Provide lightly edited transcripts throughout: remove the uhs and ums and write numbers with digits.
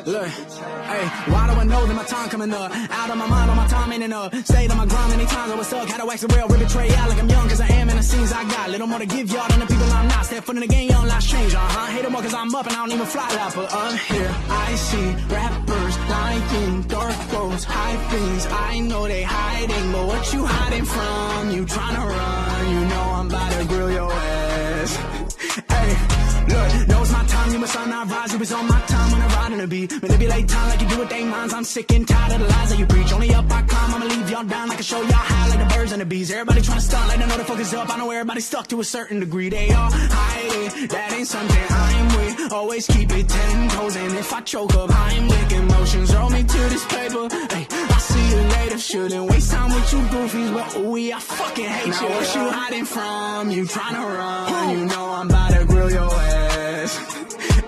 Look, hey, why do I know that my time coming up? Out of my mind, all my time ain't enough. Stayed on my grind many times, I was stuck. Had to wax the rail, rip it, tray out like I'm young, cause I am in the scenes I got. Little more to give y'all than the people I'm not. Step foot in the game, young lives change, Hate them more cause I'm up and I don't even fly loud. But up here, I see rappers lying, dark clothes, high things. I know they hiding, but what you hiding from? You tryna run, you know I'm about to grill your ass. Hey, look, know it's my time, you must not rise. It was on my time when I ride in the beat. Manipulate time like you do with they minds. I'm sick and tired of the lies that you preach. Only up I climb, I'ma leave y'all down. I can show y'all high like the birds and the bees. Everybody tryna stunt like they know the focus up. I know everybody stuck to a certain degree. They all hide it, that ain't something I'm with. Always keep it 10 toes, and if I choke up, I'm licking emotions. Roll me to this paper, hey, I'll see you later. Shouldn't waste time with you goofies, but ooh, I fucking hate you. Now what you hiding from? You tryna run, you know I'm about to grill your ass.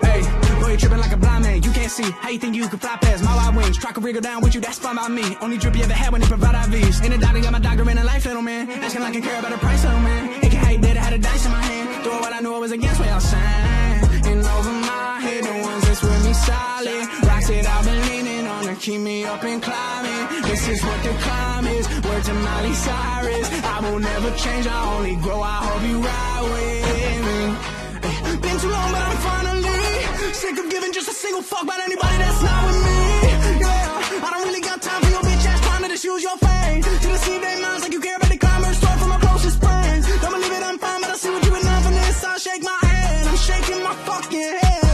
Hey, boy, you tripping like a blind man. You can't see how you think you can fly past my wide wings. Try to wriggle down with you, that's fine by me. Only drip you ever had when they provide IVs. In the doctor, got my doctor in a life, little man. Asking like I care about the price, little man. It can hate that I had a dice in my hand. Throw what I knew I was against what y'all saying. And over my head, the ones that's with me solid. Rocks that I've been leaning on to keep me up and climbing. This is what the climb is. Word to Miley Cyrus. I will never change, I only grow. I hope you ride with me. Been too long, but I'm finally sick of giving just a single fuck about anybody that's not with me. Yeah, I don't really got time for your bitch ass trying to just use your fame to deceive their minds like you care about the crime or story from my closest friends. Don't believe it, I'm fine, but I see what you've been done for this. I'll shake my head, I'm shaking my fucking head.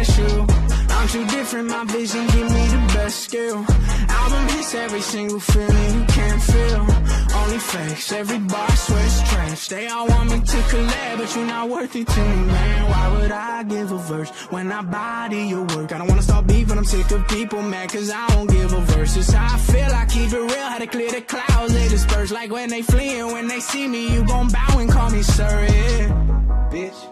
Ask you, I'm too different, my vision give me the best skill. Album hits every single feeling you can't feel. Only fakes, every bar swear it's trash. They all want me to collab, but you're not worth it to me, man. Why would I give a verse when I body your work? I don't wanna start beefing, I'm sick of people mad cause I won't give a verse. It's how I feel, I keep it real, how to clear the clouds. They disperse like when they fleeing. When they see me, you gon' bow and call me sir, yeah. Bitch.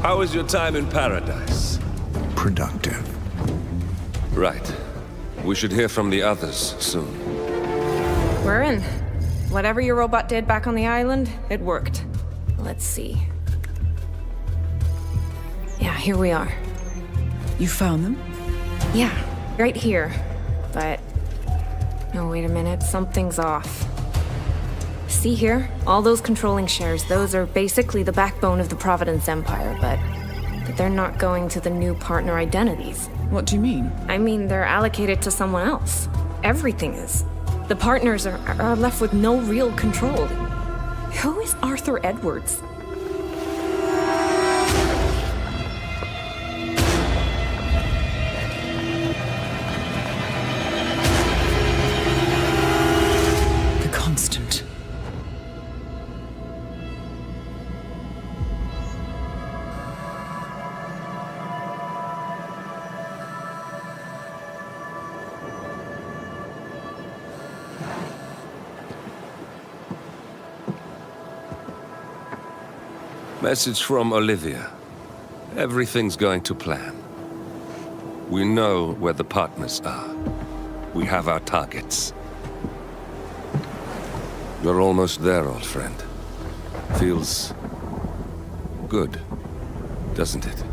How was your time in paradise? Productive. Right. We should hear from the others soon. We're in. Whatever your robot did back on the island, it worked. Let's see. Yeah, here we are. You found them? Yeah, right here. But... oh, wait a minute, something's off. See here? All those controlling shares, those are basically the backbone of the Providence Empire, but they're not going to the new partner identities. What do you mean? I mean, they're allocated to someone else. Everything is. The partners are left with no real control. Who is Arthur Edwards? The Constant. Message from Olivia. Everything's going to plan. We know where the partners are. We have our targets. You're almost there, old friend. Feels good, doesn't it?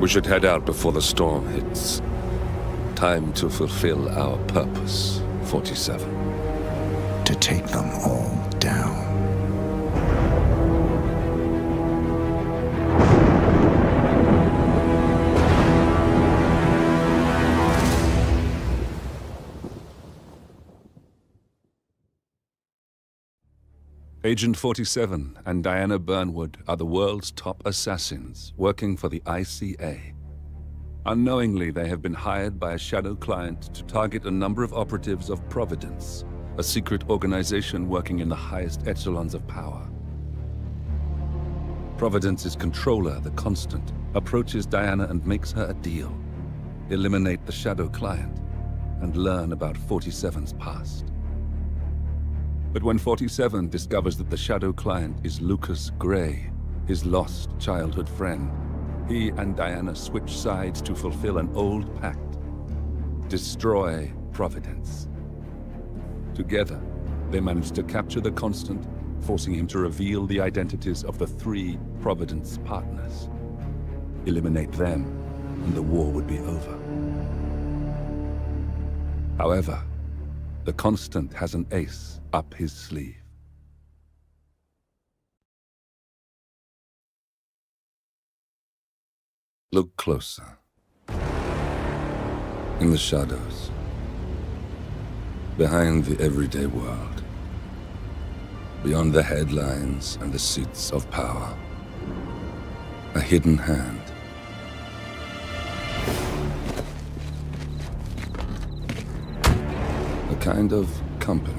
We should head out before the storm hits. Time to fulfill our purpose, 47. To take them all down. Agent 47 and Diana Burnwood are the world's top assassins working for the ICA. Unknowingly, they have been hired by a shadow client to target a number of operatives of Providence, a secret organization working in the highest echelons of power. Providence's controller, the Constant, approaches Diana and makes her a deal. Eliminate the shadow client and learn about 47's past. But when 47 discovers that the shadow client is Lucas Gray, his lost childhood friend, he and Diana switch sides to fulfill an old pact: destroy Providence. Together, they manage to capture the Constant, forcing him to reveal the identities of the 3 Providence partners. Eliminate them, and the war would be over. However, the Constant has an ace up his sleeve. Look closer. In the shadows. Behind the everyday world. Beyond the headlines and the seats of power. A hidden hand. A kind of company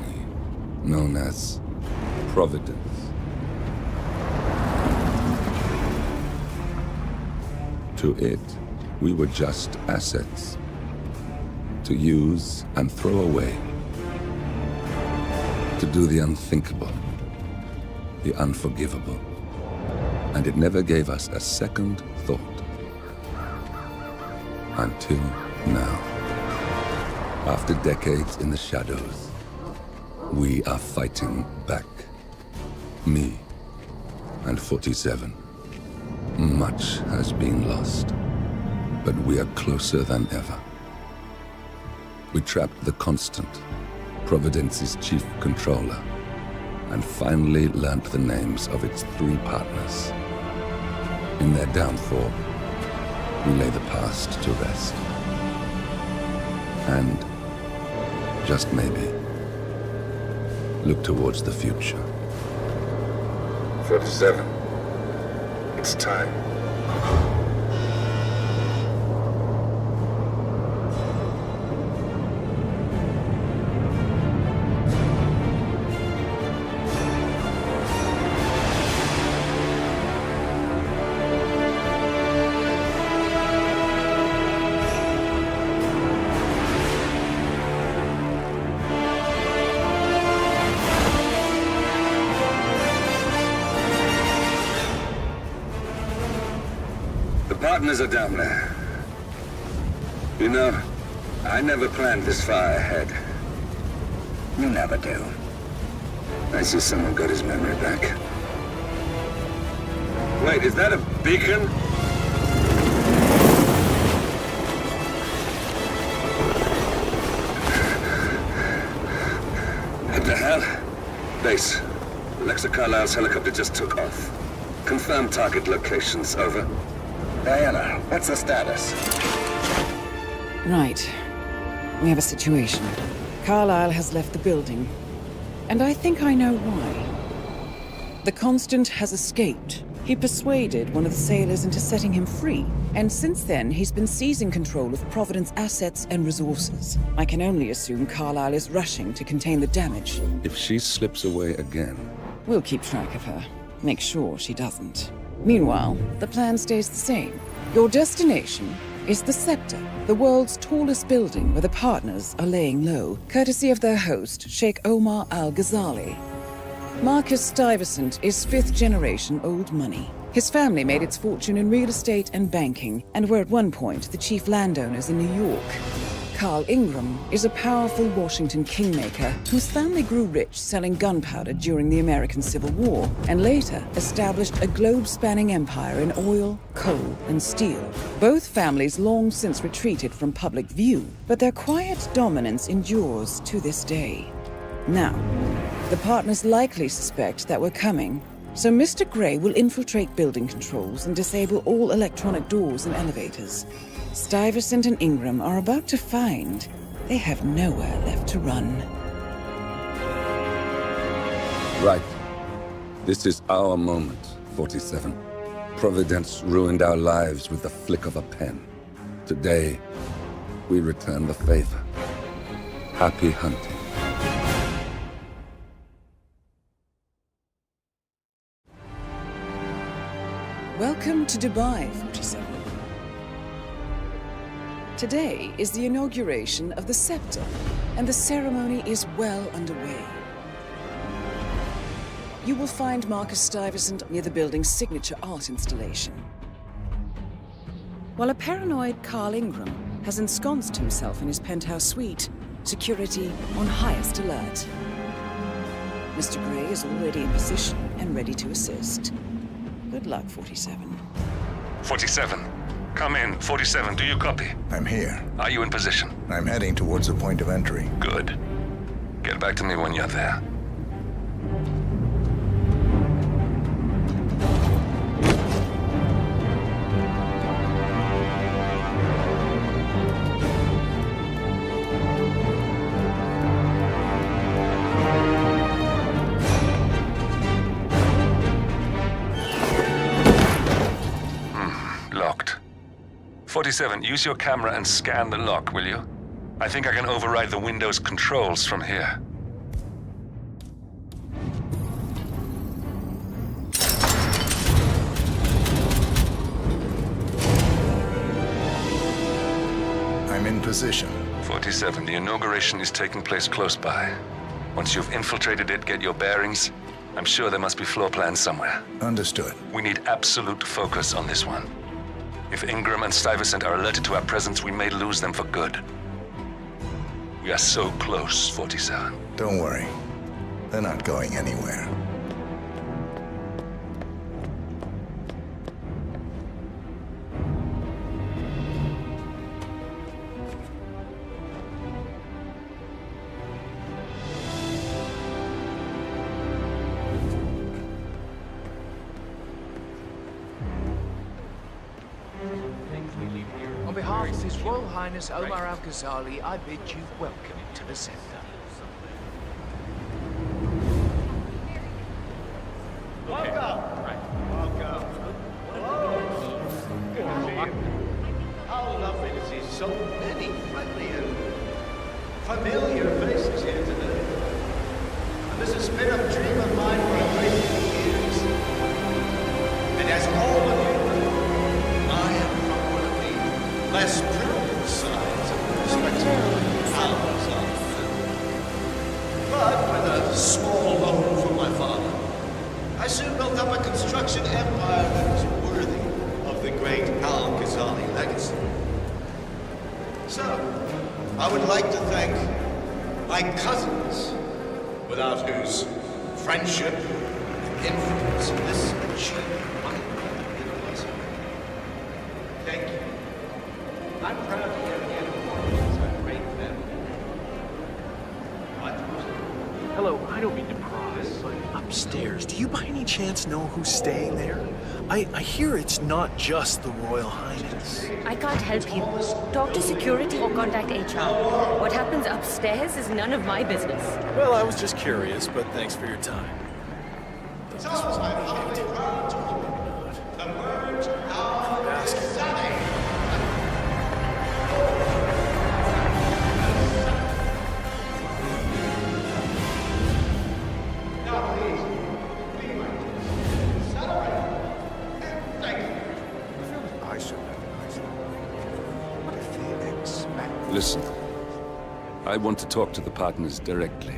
known as Providence. To it, we were just assets. To use and throw away. To do the unthinkable. The unforgivable. And it never gave us a second thought. Until now. After decades in the shadows, we are fighting back. Me and 47. Much has been lost, but we are closer than ever. We trapped the Constant, Providence's chief controller, and finally learnt the names of its 3 partners. In their downfall, we lay the past to rest. And, just maybe, look towards the future. 47. It's time. Partners are down there. You know, I never planned this far ahead. You never do. I see someone got his memory back. Wait, is that a beacon? What the hell? Base. Alexa Carlisle's helicopter just took off. Confirm target locations, over. Diana, what's the status? Right. We have a situation. Carlisle has left the building. And I think I know why. The Constant has escaped. He persuaded one of the sailors into setting him free. And since then, he's been seizing control of Providence assets and resources. I can only assume Carlisle is rushing to contain the damage. If she slips away again... We'll keep track of her. Make sure she doesn't. Meanwhile, the plan stays the same. Your destination is the Scepter, the world's tallest building where the partners are laying low, courtesy of their host, Sheikh Omar Al-Ghazali. Marcus Stuyvesant is 5th-generation old money. His family made its fortune in real estate and banking, and were at one point the chief landowners in New York. Carl Ingram is a powerful Washington kingmaker whose family grew rich selling gunpowder during the American Civil War, and later established a globe-spanning empire in oil, coal, and steel. Both families long since retreated from public view, but their quiet dominance endures to this day. Now, the partners likely suspect that we're coming, so Mr. Gray will infiltrate building controls and disable all electronic doors and elevators. Stuyvesant and Ingram are about to find they have nowhere left to run. Right. This is our moment, 47. Providence ruined our lives with the flick of a pen. Today, we return the favor. Happy hunting. Welcome to Dubai, 47. Today is the inauguration of the scepter, and the ceremony is well underway. You will find Marcus Stuyvesant near the building's signature art installation. While a paranoid Carl Ingram has ensconced himself in his penthouse suite, security on highest alert. Mr. Gray is already in position and ready to assist. Good luck, 47. 47. Come in. 47, do you copy? I'm here. Are you in position? I'm heading towards the point of entry. Good. Get back to me when you're there. Locked. 47, use your camera and scan the lock, will you? I think I can override the Windows controls from here. I'm in position. 47, the inauguration is taking place close by. Once you've infiltrated it, get your bearings. I'm sure there must be floor plans somewhere. Understood. We need absolute focus on this one. If Ingram and Stuyvesant are alerted to our presence, we may lose them for good. We are so close, 47. Don't worry. They're not going anywhere. On behalf of His Royal Highness Omar Al-Ghazali, I bid you welcome to the center. How lovely to see so many friendly and familiar faces here today. And this has been a dream of mine for a great many years. And as all of you know, I am from one of the less privileged sides of the respected Al-Ghazali family. But with a small loan from my father, I soon built up a construction empire that was worthy of the great Al-Ghazali legacy. So, I would like to thank my cousins, without whose friendship and influence this achievement might have been possible. Thank you. I'm proud to yet again appoint you as a great family. Hello, I don't mean to pry, but upstairs, do you by any chance know who's staying there? I hear it's not just the Royal Highness. I can't help you. Talk to security or contact HR. What happens upstairs is none of my business. Well, I was just curious, but thanks for your time. So, I'm humbly proud to emerge Al-Ghazali. Now, please, be my guest. Celebrate. And thank you. I should recognize them. What if they expect? Listen, I want to talk to the partners directly.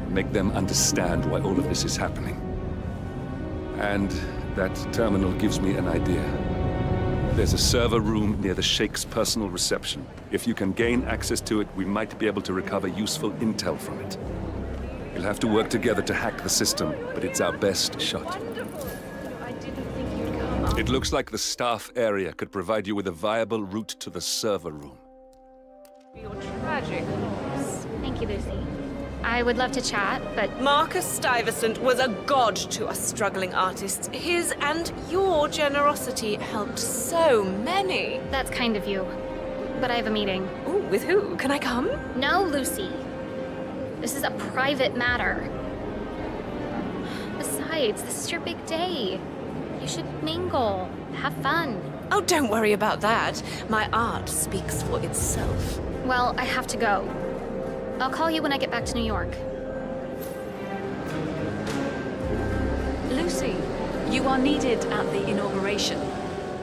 Make them understand why all of this is happening. And that terminal gives me an idea. There's a server room near the Sheikh's personal reception. If you can gain access to it, we might be able to recover useful intel from it. We'll have to work together to hack the system, but it's our best shot. I didn't think you'd come. It looks like the staff area could provide you with a viable route to the server room. Your tragic loss. Thank you, Lucy. I would love to chat, but Marcus Stuyvesant was a god to us struggling artists. His and your generosity helped so many. that's kind of you. But I have a meeting. Ooh, with who? Can I come? No, Lucy. This is a private matter. Besides, Besides, this is your big day. You should mingle, have fun. Oh, don't worry about that. My art speaks for itself. Well, I have to go. I'll call you when I get back to New York. Lucy, you are needed at the inauguration.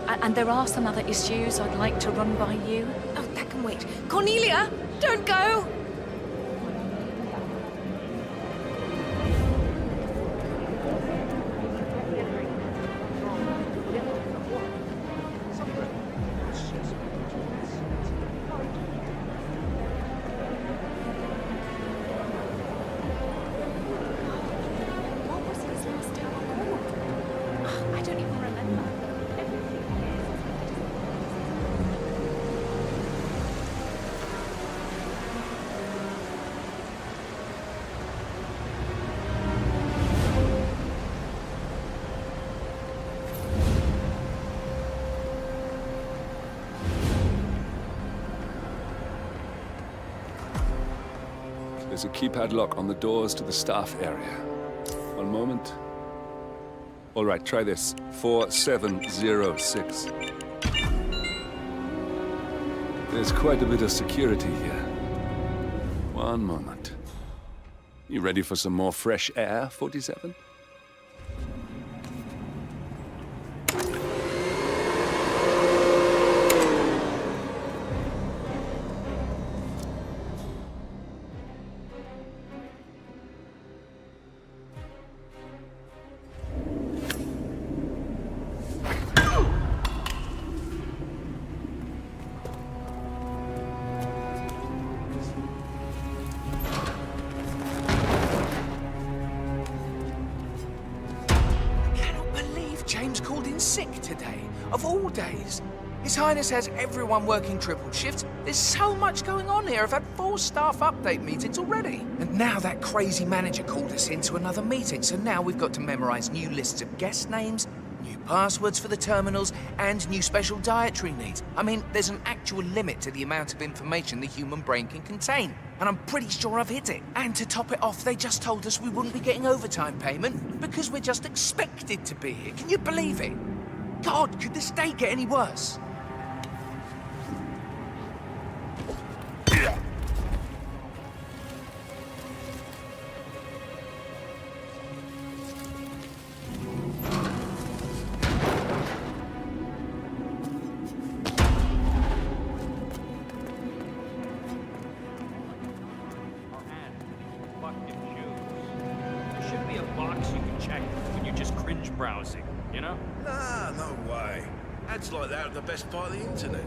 And there are some other issues I'd like to run by you. Oh, that can wait. Cornelia, don't go! There's a keypad lock on the doors to the staff area. One moment. All right, try this. 4706. There's quite a bit of security here. One moment. You ready for some more fresh air, 47? James called in sick today, of all days. His Highness has everyone working triple shifts. There's so much going on here. I've had 4 staff update meetings already. And now that crazy manager called us into another meeting, so now we've got to memorize new lists of guest names, new passwords for the terminals, and new special dietary needs. I mean, there's an actual limit to the amount of information the human brain can contain. And I'm pretty sure I've hit it. And to top it off, they just told us we wouldn't be getting overtime payment because we're just expected to be here. Can you believe it? God, could this day get any worse? Browsing, you know? Nah, no way. Ads like that are the best part of the internet.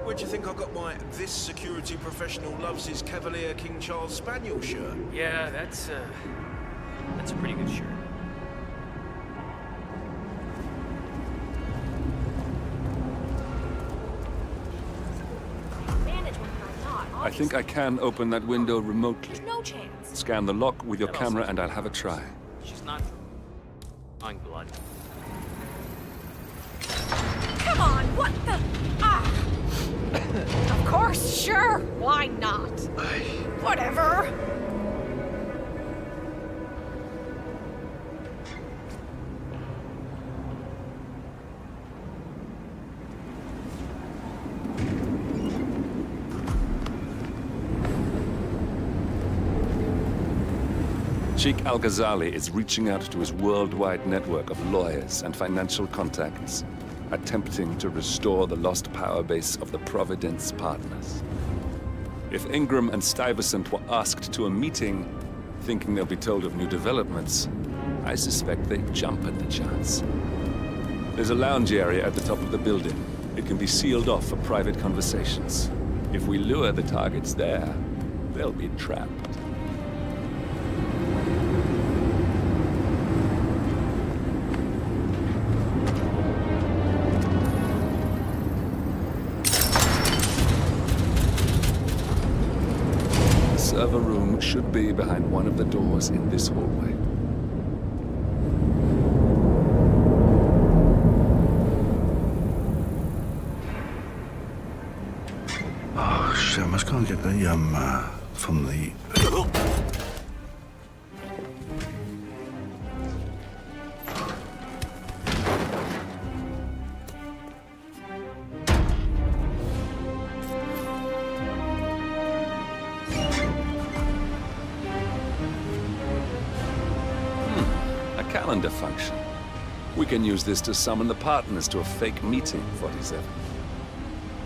Where do you think I got my "This security professional loves his Cavalier King Charles Spaniel" shirt? Yeah, that's a pretty good shirt. I think I can open that window remotely. No chance. Scan the lock with your camera and I'll have a try. She's not drawing blood. Come on, what the? Ah! Of course, sure. Why not? Whatever. Sheikh Al-Ghazali is reaching out to his worldwide network of lawyers and financial contacts, attempting to restore the lost power base of the Providence partners. If Ingram and Stuyvesant were asked to a meeting, thinking they'll be told of new developments, I suspect they'd jump at the chance. There's a lounge area at the top of the building. It can be sealed off for private conversations. If we lure the targets there, they'll be trapped. The server room should be behind one of the doors in this hallway. Oh, shit, I must go and get the, from the... calendar function. We can use this to summon the partners to a fake meeting, 47.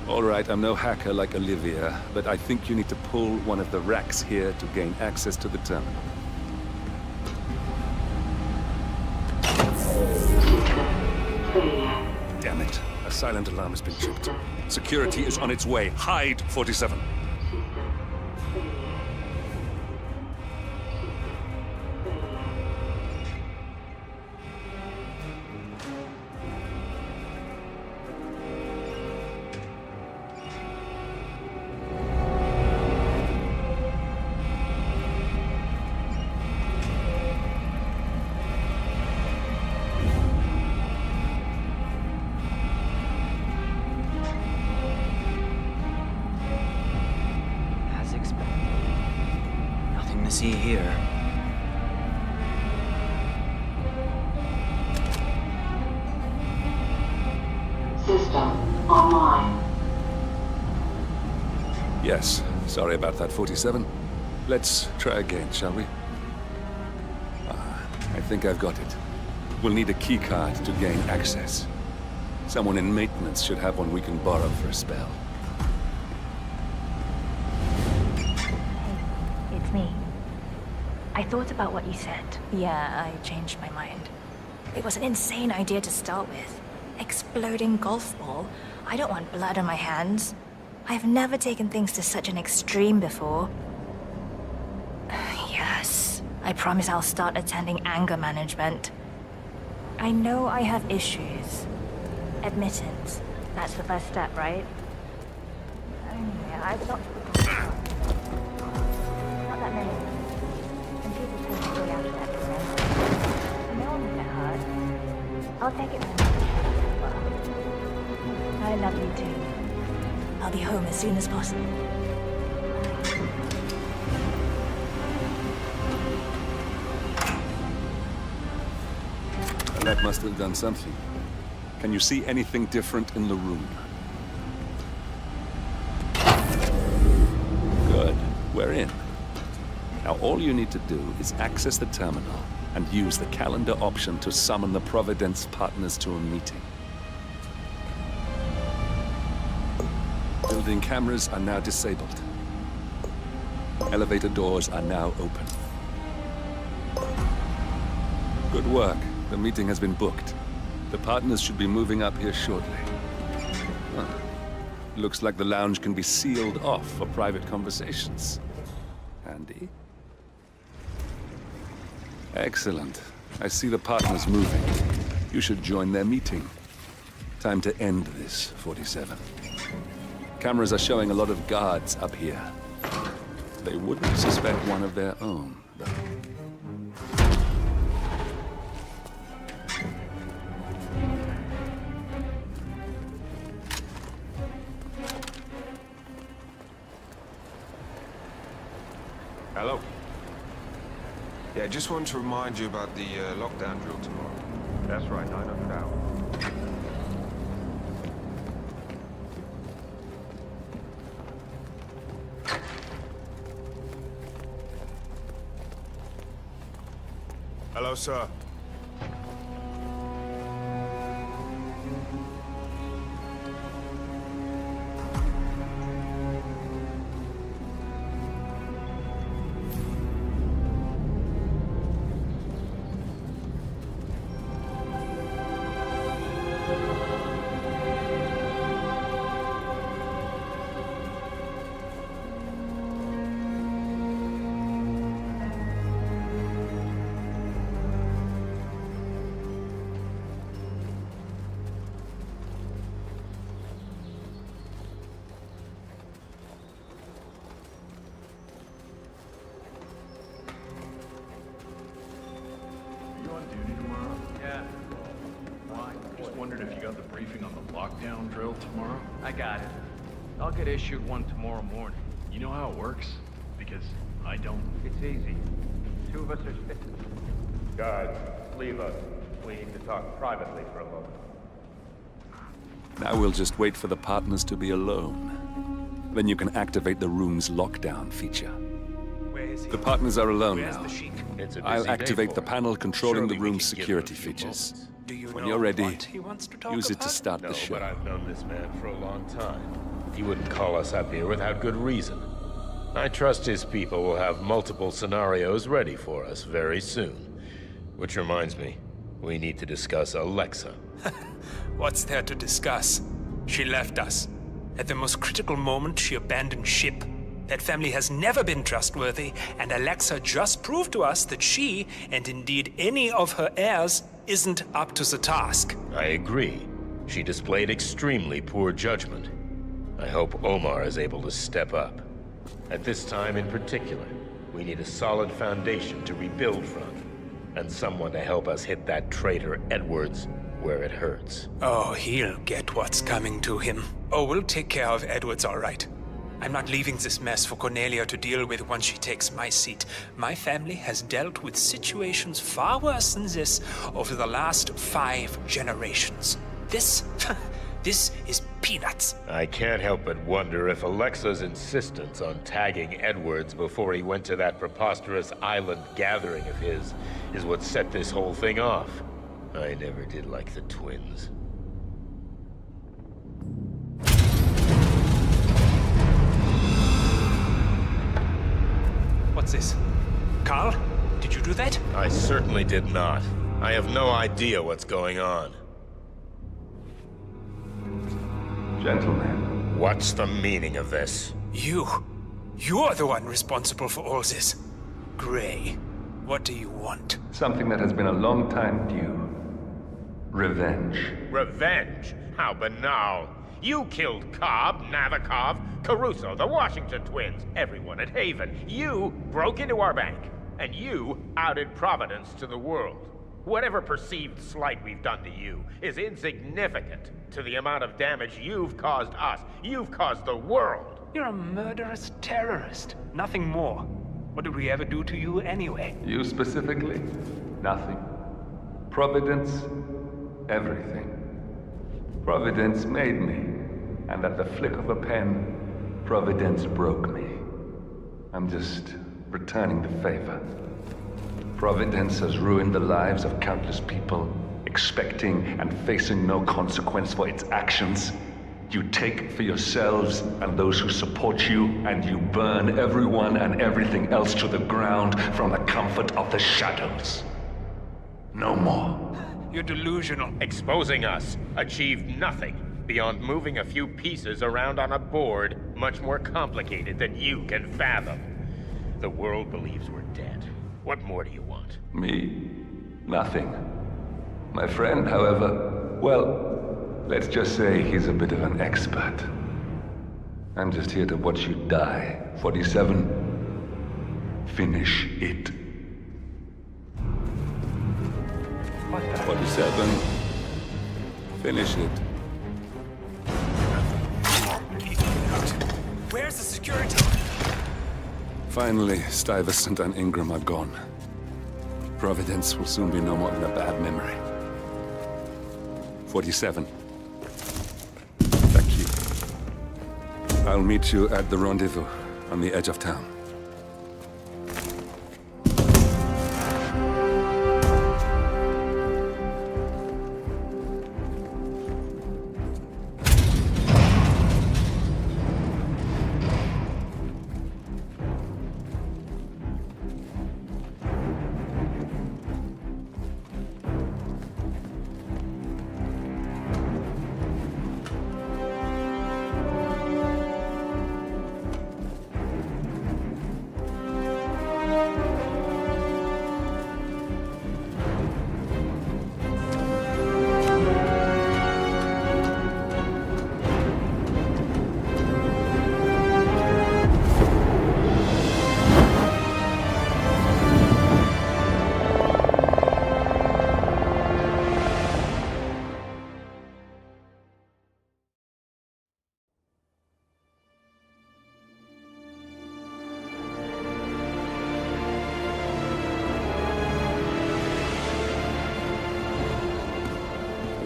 All right, I'm no hacker like Olivia, but I think you need to pull one of the racks here to gain access to the terminal. Damn it. A silent alarm has been tripped. Security is on its way. Hide, 47. See here. System online. Yes, sorry about that, 47. Let's try again, shall we? I think I've got it. We'll need a keycard to gain access. Someone in maintenance should have one we can borrow for a spell. Hey, it's me. I thought about what you said. Yeah, I changed my mind. It was an insane idea to start with. Exploding golf ball? I don't want blood on my hands. I've never taken things to such an extreme before. Yes, I promise I'll start attending anger management. I know I have issues. Admittance. That's the first step, right? Yeah, I've not that many. I'll take it. I love you too. I'll be home as soon as possible. Well, that must have done something. Can you see anything different in the room? Good. We're in. Now all you need to do is access the terminal and use the calendar option to summon the Providence partners to a meeting. Building cameras are now disabled. Elevator doors are now open. Good work. The meeting has been booked. The partners should be moving up here shortly. Huh. Looks like the lounge can be sealed off for private conversations. Handy. Excellent. I see the partners moving. You should join their meeting. Time to end this, 47. Cameras are showing a lot of guards up here. They wouldn't suspect one of their own, though. Hello. Yeah, just wanted to remind you about the lockdown drill tomorrow. That's right, 900 hours. Hello, sir. Lockdown drill tomorrow? I got it. I'll get issued one tomorrow morning. You know how it works? Because I don't. It's easy. Two of us are fit. Guards, leave us. We need to talk privately for a moment. Now we'll just wait for the partners to be alone. Then you can activate the room's lockdown feature. We're The partners are alone now. It's a I'll busy day activate for the him. panel controlling Surely the we room's can give him a security few features. moments. When you're ready, use it to No, start the show. but I've known this man for a long time. He wouldn't call us up here without good reason. I trust his people will have multiple scenarios ready for us very soon. Which reminds me, we need to discuss Alexa. What's there to discuss? She left us. At the most critical moment, she abandoned ship. That family has never been trustworthy, and Alexa just proved to us that she, and indeed any of her heirs, isn't up to the task. I agree. She displayed extremely poor judgment. I hope Omar is able to step up. At this time in particular, we need a solid foundation to rebuild from, and someone to help us hit that traitor Edwards where it hurts. Oh, he'll get what's coming to him. Oh, we'll take care of Edwards all right. I'm not leaving this mess for Cornelia to deal with once she takes my seat. My family has dealt with situations far worse than this over the last 5 generations. This is peanuts. I can't help but wonder if Alexa's insistence on tagging Edwards before he went to that preposterous island gathering of his is what set this whole thing off. I never did like the twins. What's this? Carl, did you do that? I certainly did not. I have no idea what's going on. Gentlemen. What's the meaning of this? You're the one responsible for all this. Gray, what do you want? Something that has been a long time due. Revenge. Revenge? How banal. You killed Cobb, Navikov, Caruso, the Washington twins, everyone at Haven. You broke into our bank, and you outed Providence to the world. Whatever perceived slight we've done to you is insignificant to the amount of damage you've caused us. You've caused the world. You're a murderous terrorist. Nothing more. What did we ever do to you anyway? You specifically? Nothing. Providence? Everything. Providence made me, and at the flick of a pen, Providence broke me. I'm just returning the favor. Providence has ruined the lives of countless people, expecting and facing no consequence for its actions. You take for yourselves and those who support you, and you burn everyone and everything else to the ground from the comfort of the shadows. No more. You're delusional. Exposing us achieved nothing beyond moving a few pieces around on a board much more complicated than you can fathom. The world believes we're dead. What more do you want? Me? Nothing. My friend, however, well, let's just say he's a bit of an expert. I'm just here to watch you die. 47. Finish it. 47. Finish it. Where's the security? Finally, Stuyvesant and Ingram are gone. Providence will soon be no more than a bad memory. 47. Thank you. I'll meet you at the rendezvous on the edge of town.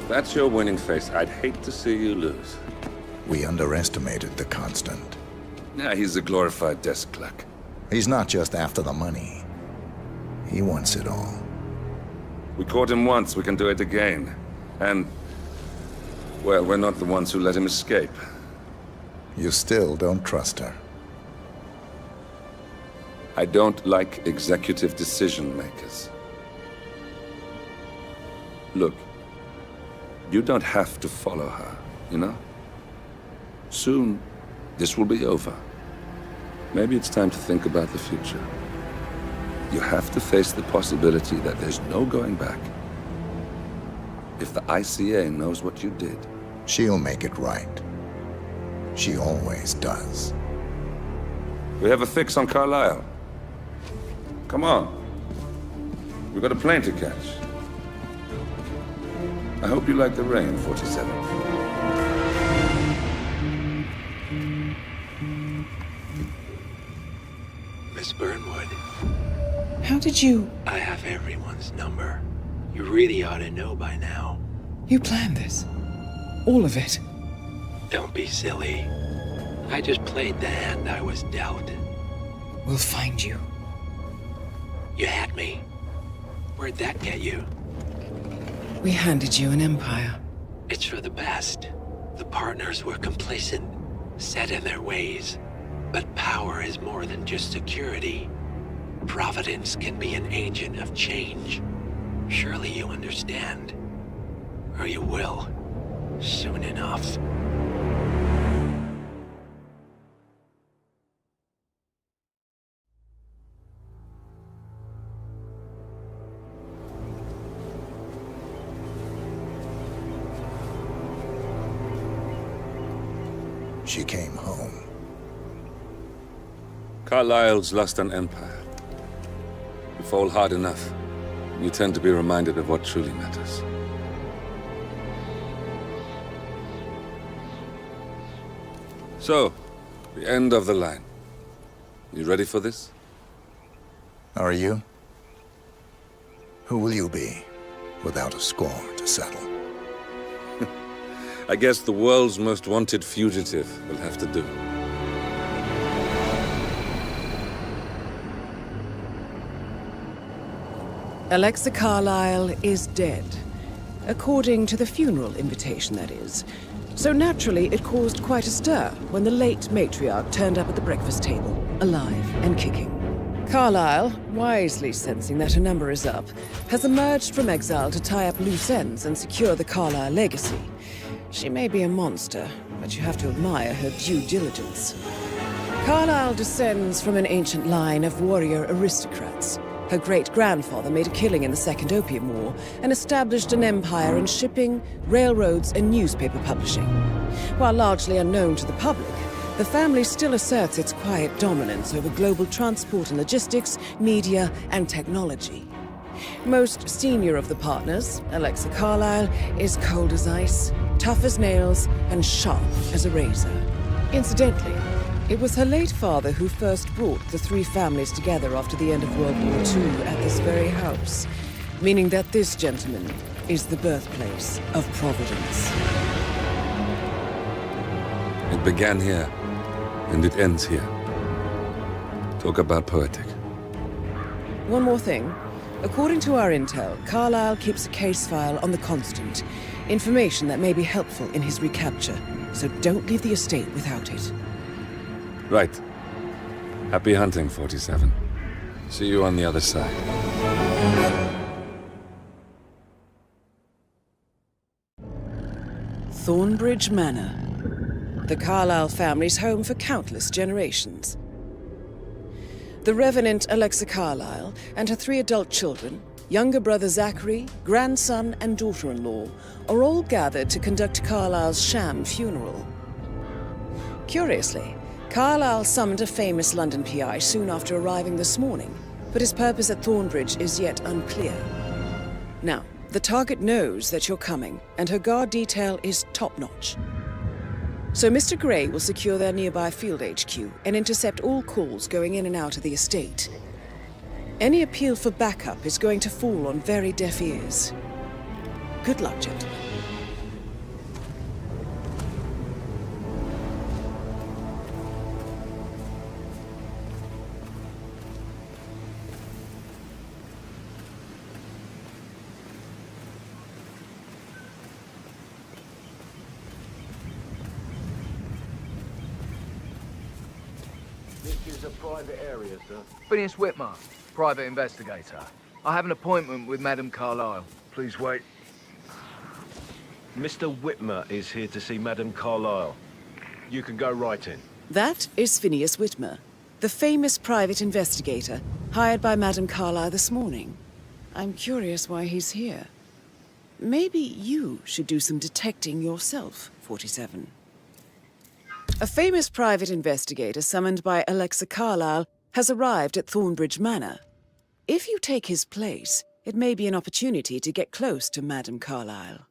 That's your winning face. I'd hate to see you lose. We underestimated the Constant. Yeah, he's a glorified desk clerk. He's not just after the money. He wants it all. We caught him once, we can do it again. And, well, we're not the ones who let him escape. You still don't trust her. I don't like executive decision makers. Look, you don't have to follow her, you know? Soon, this will be over. Maybe it's time to think about the future. You have to face the possibility that there's no going back. If the ICA knows what you did, she'll make it right. She always does. We have a fix on Carlisle. Come on. We've got a plane to catch. I hope you like the rain, 47. Miss Burnwood. How did you... I have everyone's number. You really ought to know by now. You planned this? All of it? Don't be silly. I just played the hand I was dealt. We'll find you. You had me. Where'd that get you? We handed you an empire. It's for the best. The partners were complacent, set in their ways. But power is more than just security. Providence can be an agent of change. Surely you understand. Or you will. Soon enough. She came home. Carlisle's lost an empire. You fall hard enough, you tend to be reminded of what truly matters. So, the end of the line. You ready for this? Are you? Who will you be, without a score to settle? I guess the world's most wanted fugitive will have to do. Alexa Carlisle is dead. According to the funeral invitation, that is. So naturally, it caused quite a stir when the late matriarch turned up at the breakfast table, alive and kicking. Carlisle, wisely sensing that her number is up, has emerged from exile to tie up loose ends and secure the Carlisle legacy. She may be a monster, but you have to admire her due diligence. Carlisle descends from an ancient line of warrior aristocrats. Her great-grandfather made a killing in the Second Opium War and established an empire in shipping, railroads, and newspaper publishing. While largely unknown to the public, the family still asserts its quiet dominance over global transport and logistics, media, and technology. Most senior of the partners, Alexa Carlisle, is cold as ice, tough as nails, and sharp as a razor. Incidentally, it was her late father who first brought the three families together after the end of World War II at this very house, meaning that this gentleman is the birthplace of Providence. It began here, and it ends here. Talk about poetic. One more thing. According to our intel, Carlisle keeps a case file on the Constant. Information that may be helpful in his recapture, so don't leave the estate without it. Right. Happy hunting, 47. See you on the other side. Thornbridge Manor. The Carlisle family's home for countless generations. The Revenant Alexa Carlisle and her 3 adult children, younger brother Zachary, grandson and daughter-in-law, are all gathered to conduct Carlisle's sham funeral. Curiously, Carlisle summoned a famous London PI soon after arriving this morning, but his purpose at Thornbridge is yet unclear. Now, the target knows that you're coming, and her guard detail is top-notch. So Mr. Gray will secure their nearby field HQ and intercept all calls going in and out of the estate. Any appeal for backup is going to fall on very deaf ears. Good luck, gentlemen. is a private area, sir. Phineas Whitmer, private investigator. I have an appointment with Madame Carlyle. Please wait. Mr. Whitmer is here to see Madame Carlyle. You can go right in. That is Phineas Whitmer, the famous private investigator hired by Madame Carlyle this morning. I'm curious why he's here. Maybe you should do some detecting yourself, 47. A famous private investigator summoned by Alexa Carlyle has arrived at Thornbridge Manor. If you take his place, it may be an opportunity to get close to Madame Carlyle.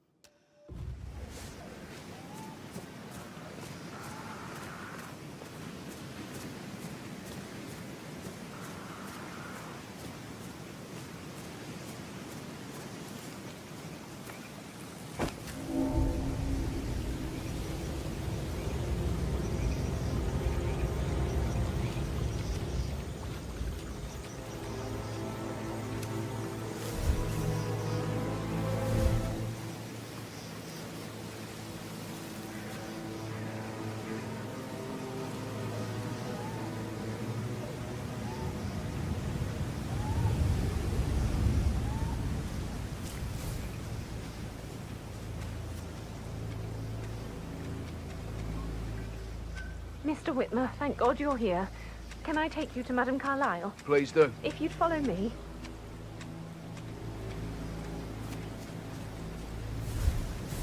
Mr. Whitmer, thank God you're here. Can I take you to Madame Carlyle? Please do. If you'd follow me.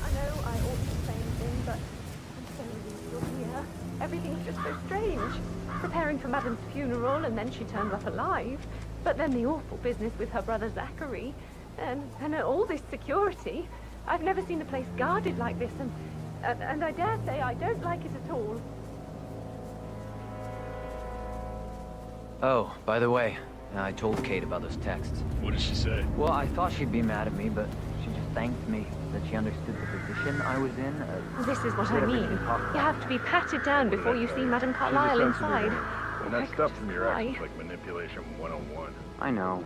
I know I ought to say anything, but I'm so relieved you're here. Everything's just so strange. Preparing for Madame's funeral, and then she turns up alive. But then the awful business with her brother Zachary, and all this security. I've never seen a place guarded like this, and I dare say I don't like it at all. Oh, by the way, I told Kate about those texts. What did she say? Well, I thought she'd be mad at me, but she just thanked me that she understood the position I was in. This is what I mean. You have to be patted down before you see Madame Carlyle inside. And that stuff from your actions like manipulation 101. I know.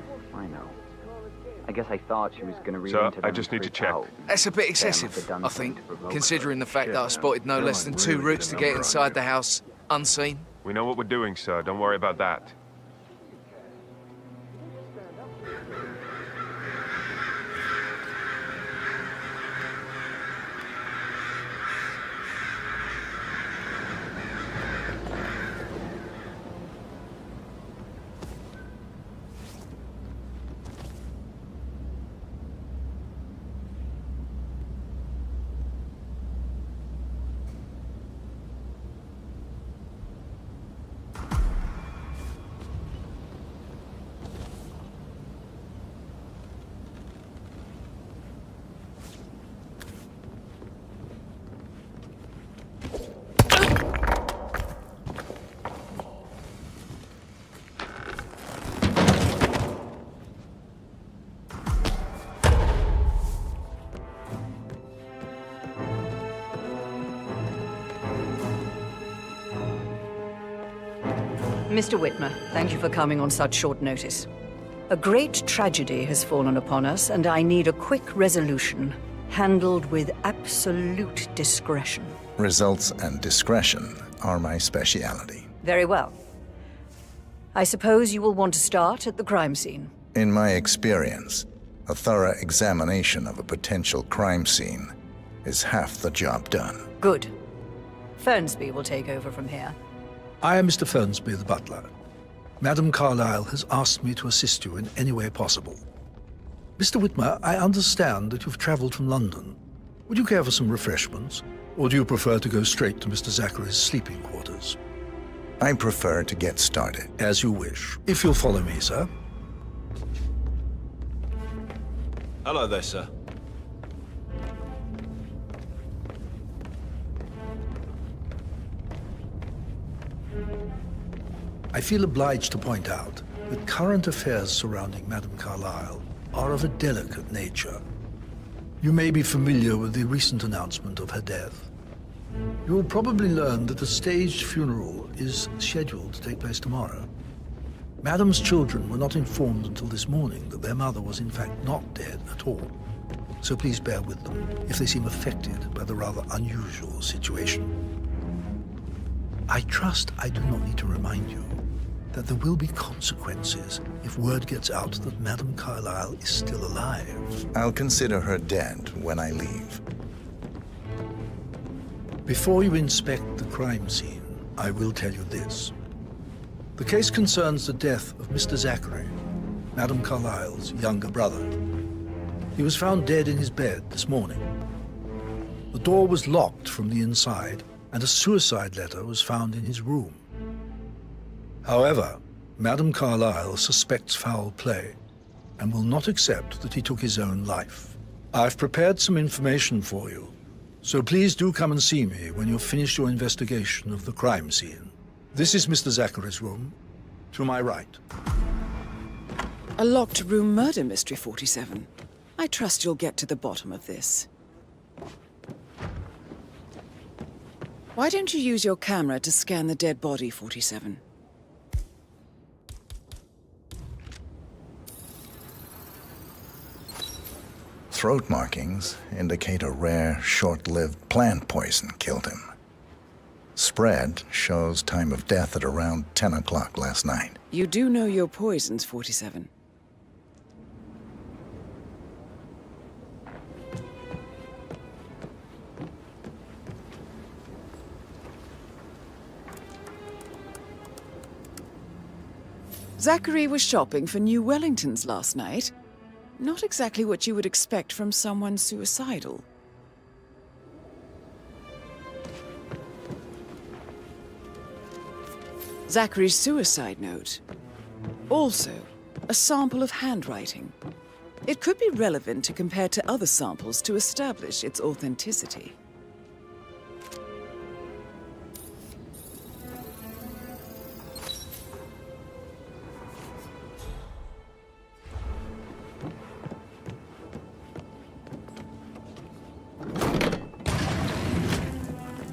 I guess I thought she was gonna read Sir, into them I just need to check. That's a bit excessive, I think, considering the fact that I spotted no less than 2 routes to get inside the house unseen. We know what we're doing, sir. Don't worry about that. Mr. Whitmer, thank you for coming on such short notice. A great tragedy has fallen upon us, and I need a quick resolution, handled with absolute discretion. Results and discretion are my speciality. Very well. I suppose you will want to start at the crime scene. In my experience, a thorough examination of a potential crime scene is half the job done. Good. Fernsby will take over from here. I am Mr. Fernsby, the butler. Madame Carlyle has asked me to assist you in any way possible. Mr. Whitmer, I understand that you've traveled from London. Would you care for some refreshments? Or do you prefer to go straight to Mr. Zachary's sleeping quarters? I prefer to get started. As you wish. If you'll follow me, sir. Hello there, sir. I feel obliged to point out that current affairs surrounding Madame Carlyle are of a delicate nature. You may be familiar with the recent announcement of her death. You will probably learn that a staged funeral is scheduled to take place tomorrow. Madame's children were not informed until this morning that their mother was in fact not dead at all. So please bear with them if they seem affected by the rather unusual situation. I trust I do not need to remind you that there will be consequences if word gets out that Madame Carlyle is still alive. I'll consider her dead when I leave. Before you inspect the crime scene, I will tell you this. The case concerns the death of Mr. Zachary, Madame Carlyle's younger brother. He was found dead in his bed this morning. The door was locked from the inside, and a suicide letter was found in his room. However, Madame Carlyle suspects foul play and will not accept that he took his own life. I've prepared some information for you, so please do come and see me when you've finished your investigation of the crime scene. This is Mr. Zachary's room, to my right. A locked room murder mystery, 47. I trust you'll get to the bottom of this. Why don't you use your camera to scan the dead body, 47? Throat markings indicate a rare, short-lived plant poison killed him. Spread shows time of death at around 10 o'clock last night. You do know your poisons, 47. Zachary was shopping for new Wellingtons last night. Not exactly what you would expect from someone suicidal. Zachary's suicide note. Also, a sample of handwriting. It could be relevant to compare to other samples to establish its authenticity.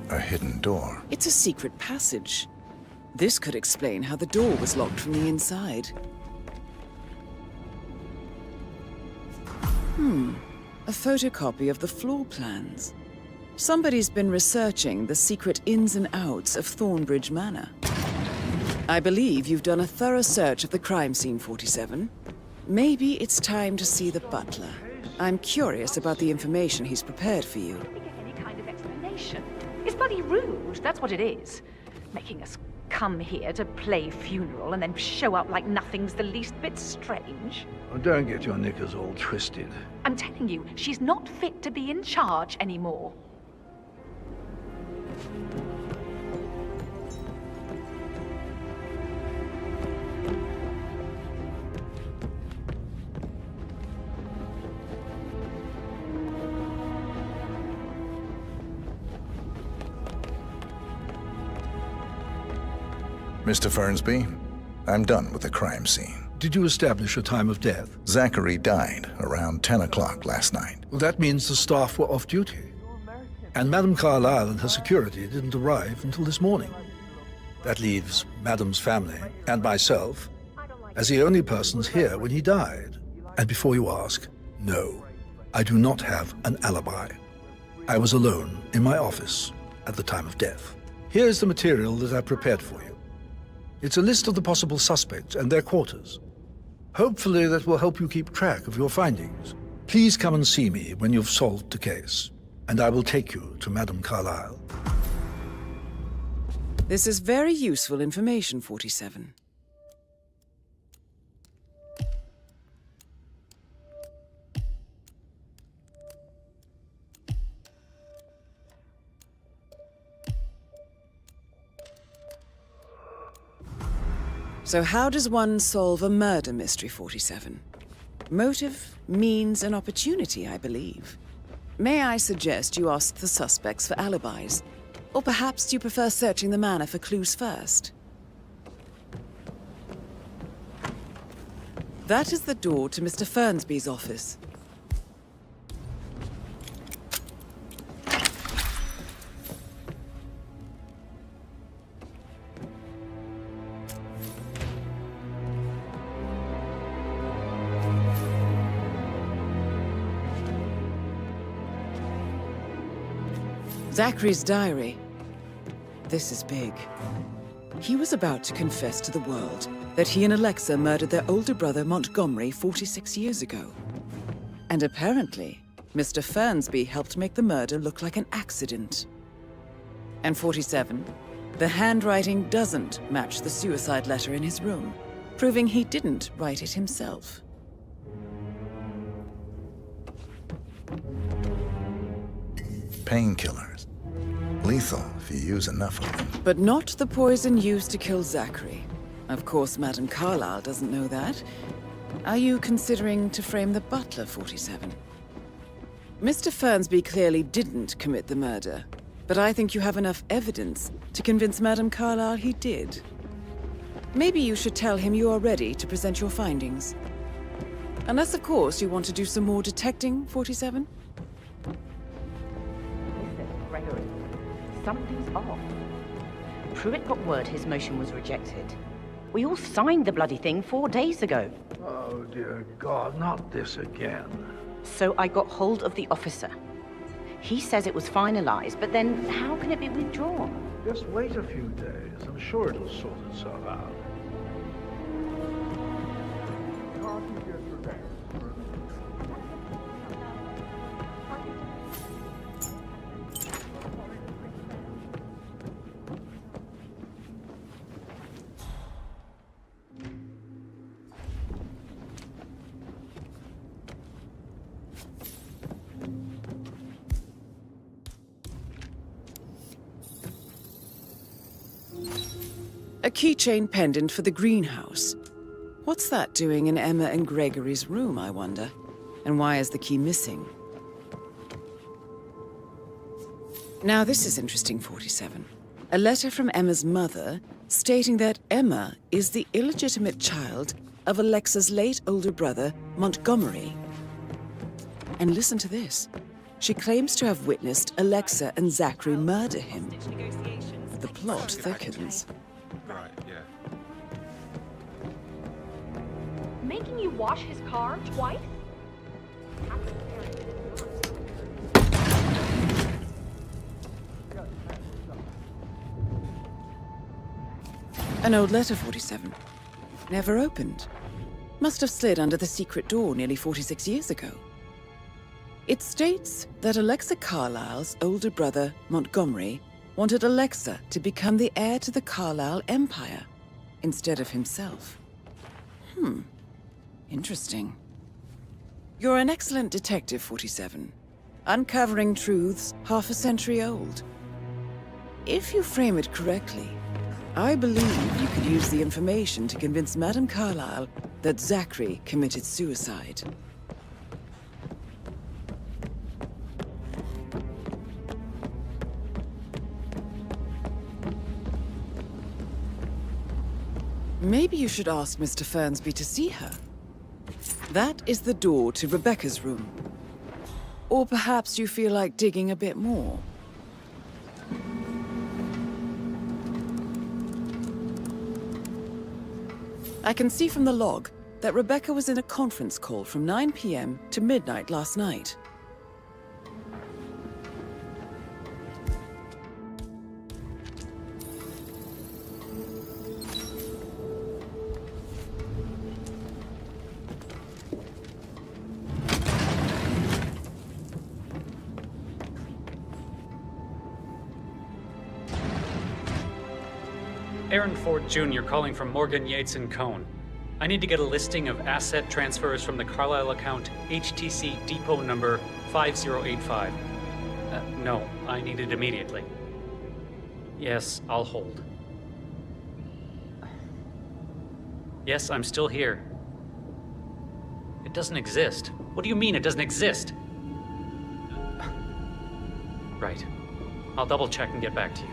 A hidden door. It's a secret passage. This could explain how the door was locked from the inside. A photocopy of the floor plans. Somebody's been researching the secret ins and outs of Thornbridge Manor. I believe you've done a thorough search of the crime scene, 47. Maybe it's time to see the butler. I'm curious about the information he's prepared for you. Any kind of explanation. It's bloody rude, that's what it is. Making us come here to play funeral and then show up like nothing's the least bit strange. Oh, don't get your knickers all twisted. I'm telling you, she's not fit to be in charge anymore. Mr. Fernsby, I'm done with the crime scene. Did you establish a time of death? Zachary died around 10 o'clock last night. Well, that means the staff were off duty. And Madame Carlyle and her security didn't arrive until this morning. That leaves Madame's family and myself as the only persons here when he died. And before you ask, no, I do not have an alibi. I was alone in my office at the time of death. Here's the material that I prepared for you. It's a list of the possible suspects and their quarters. Hopefully that will help you keep track of your findings. Please come and see me when you've solved the case, and I will take you to Madame Carlyle. This is very useful information, 47. So how does one solve a murder mystery, 47? Motive, means, and opportunity, I believe. May I suggest you ask the suspects for alibis? Or perhaps you prefer searching the manor for clues first? That is the door to Mr. Fernsby's office. Zachary's diary. This is big. he was about to confess to the world that he and Alexa murdered their older brother Montgomery 46 years ago. And apparently, Mr. Fernsby helped make the murder look like an accident. And 47, the handwriting doesn't match the suicide letter in his room, proving he didn't write it himself. Painkillers. Lethal if you use enough of them. But not the poison used to kill Zachary. Of course, Madame Carlyle doesn't know that. Are you considering to frame the butler, 47? Mr. Fernsby clearly didn't commit the murder, but I think you have enough evidence to convince Madame Carlyle he did. Maybe you should tell him you are ready to present your findings. Unless, of course, you want to do some more detecting, 47? Listen, Gregory, something's off. Pruitt got word his motion was rejected. We all signed the bloody thing 4 days ago. Oh, dear God, not this again. So I got hold of the officer. He says it was finalized, but then how can it be withdrawn? Just wait a few days. I'm sure it'll sort itself out. A keychain pendant for the greenhouse. What's that doing in Emma and Gregory's room, I wonder? And why is the key missing? Now this is interesting, 47. A letter from Emma's mother stating that Emma is the illegitimate child of Alexa's late older brother, Montgomery. And listen to this. She claims to have witnessed Alexa and Zachary murder him. The plot thickens. Right, yeah. Making you wash his car twice? An old letter, 47. Never opened. Must have slid under the secret door nearly 46 years ago. It states that Alexa Carlyle's older brother, Montgomery, wanted Alexa to become the heir to the Carlyle Empire instead of himself. Interesting. You're an excellent detective, 47. Uncovering truths half a century old. If you frame it correctly, I believe you could use the information to convince Madame Carlyle that Zachary committed suicide. Maybe you should ask Mr. Fernsby to see her. That is the door to Rebecca's room. Or perhaps you feel like digging a bit more. I can see from the log that Rebecca was in a conference call from 9 p.m. to midnight last night. Aaron Ford Jr. calling from Morgan, Yates & Cohn. I need to get a listing of asset transfers from the Carlyle account HTC depot number 5085. No, I need it immediately. Yes, I'll hold. Yes, I'm still here. It doesn't exist. What do you mean it doesn't exist? Right. I'll double check and get back to you.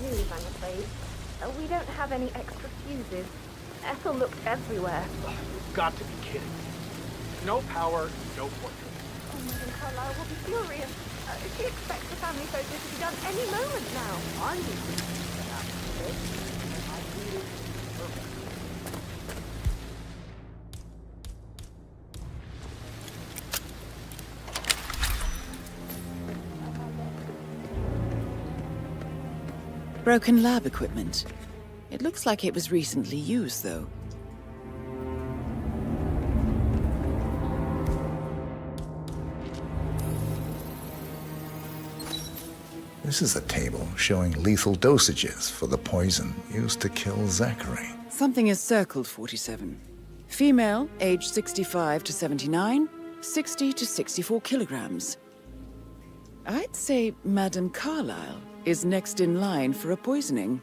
news, I'm afraid. We don't have any extra fuses. Ethel looked everywhere. You've got to be kidding. No power, no portrait. Oh, Madam Carlyle will be furious. She expects the family photo to be done any moment now. I'm used to that happening. I needed perfect. Broken lab equipment. It looks like it was recently used, though. This is a table showing lethal dosages for the poison used to kill Zachary. Something is circled 47. Female, age 65 to 79, 60 to 64 kilograms. I'd say Madame Carlyle is next in line for a poisoning.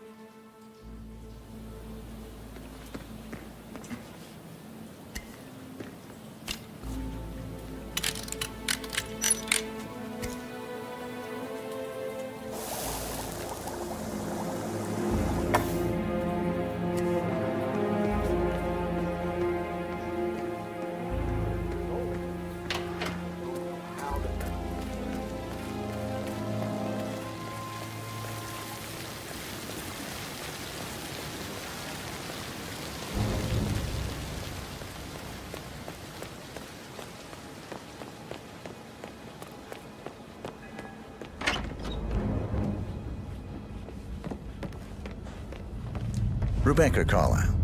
Rebecca Carlyle,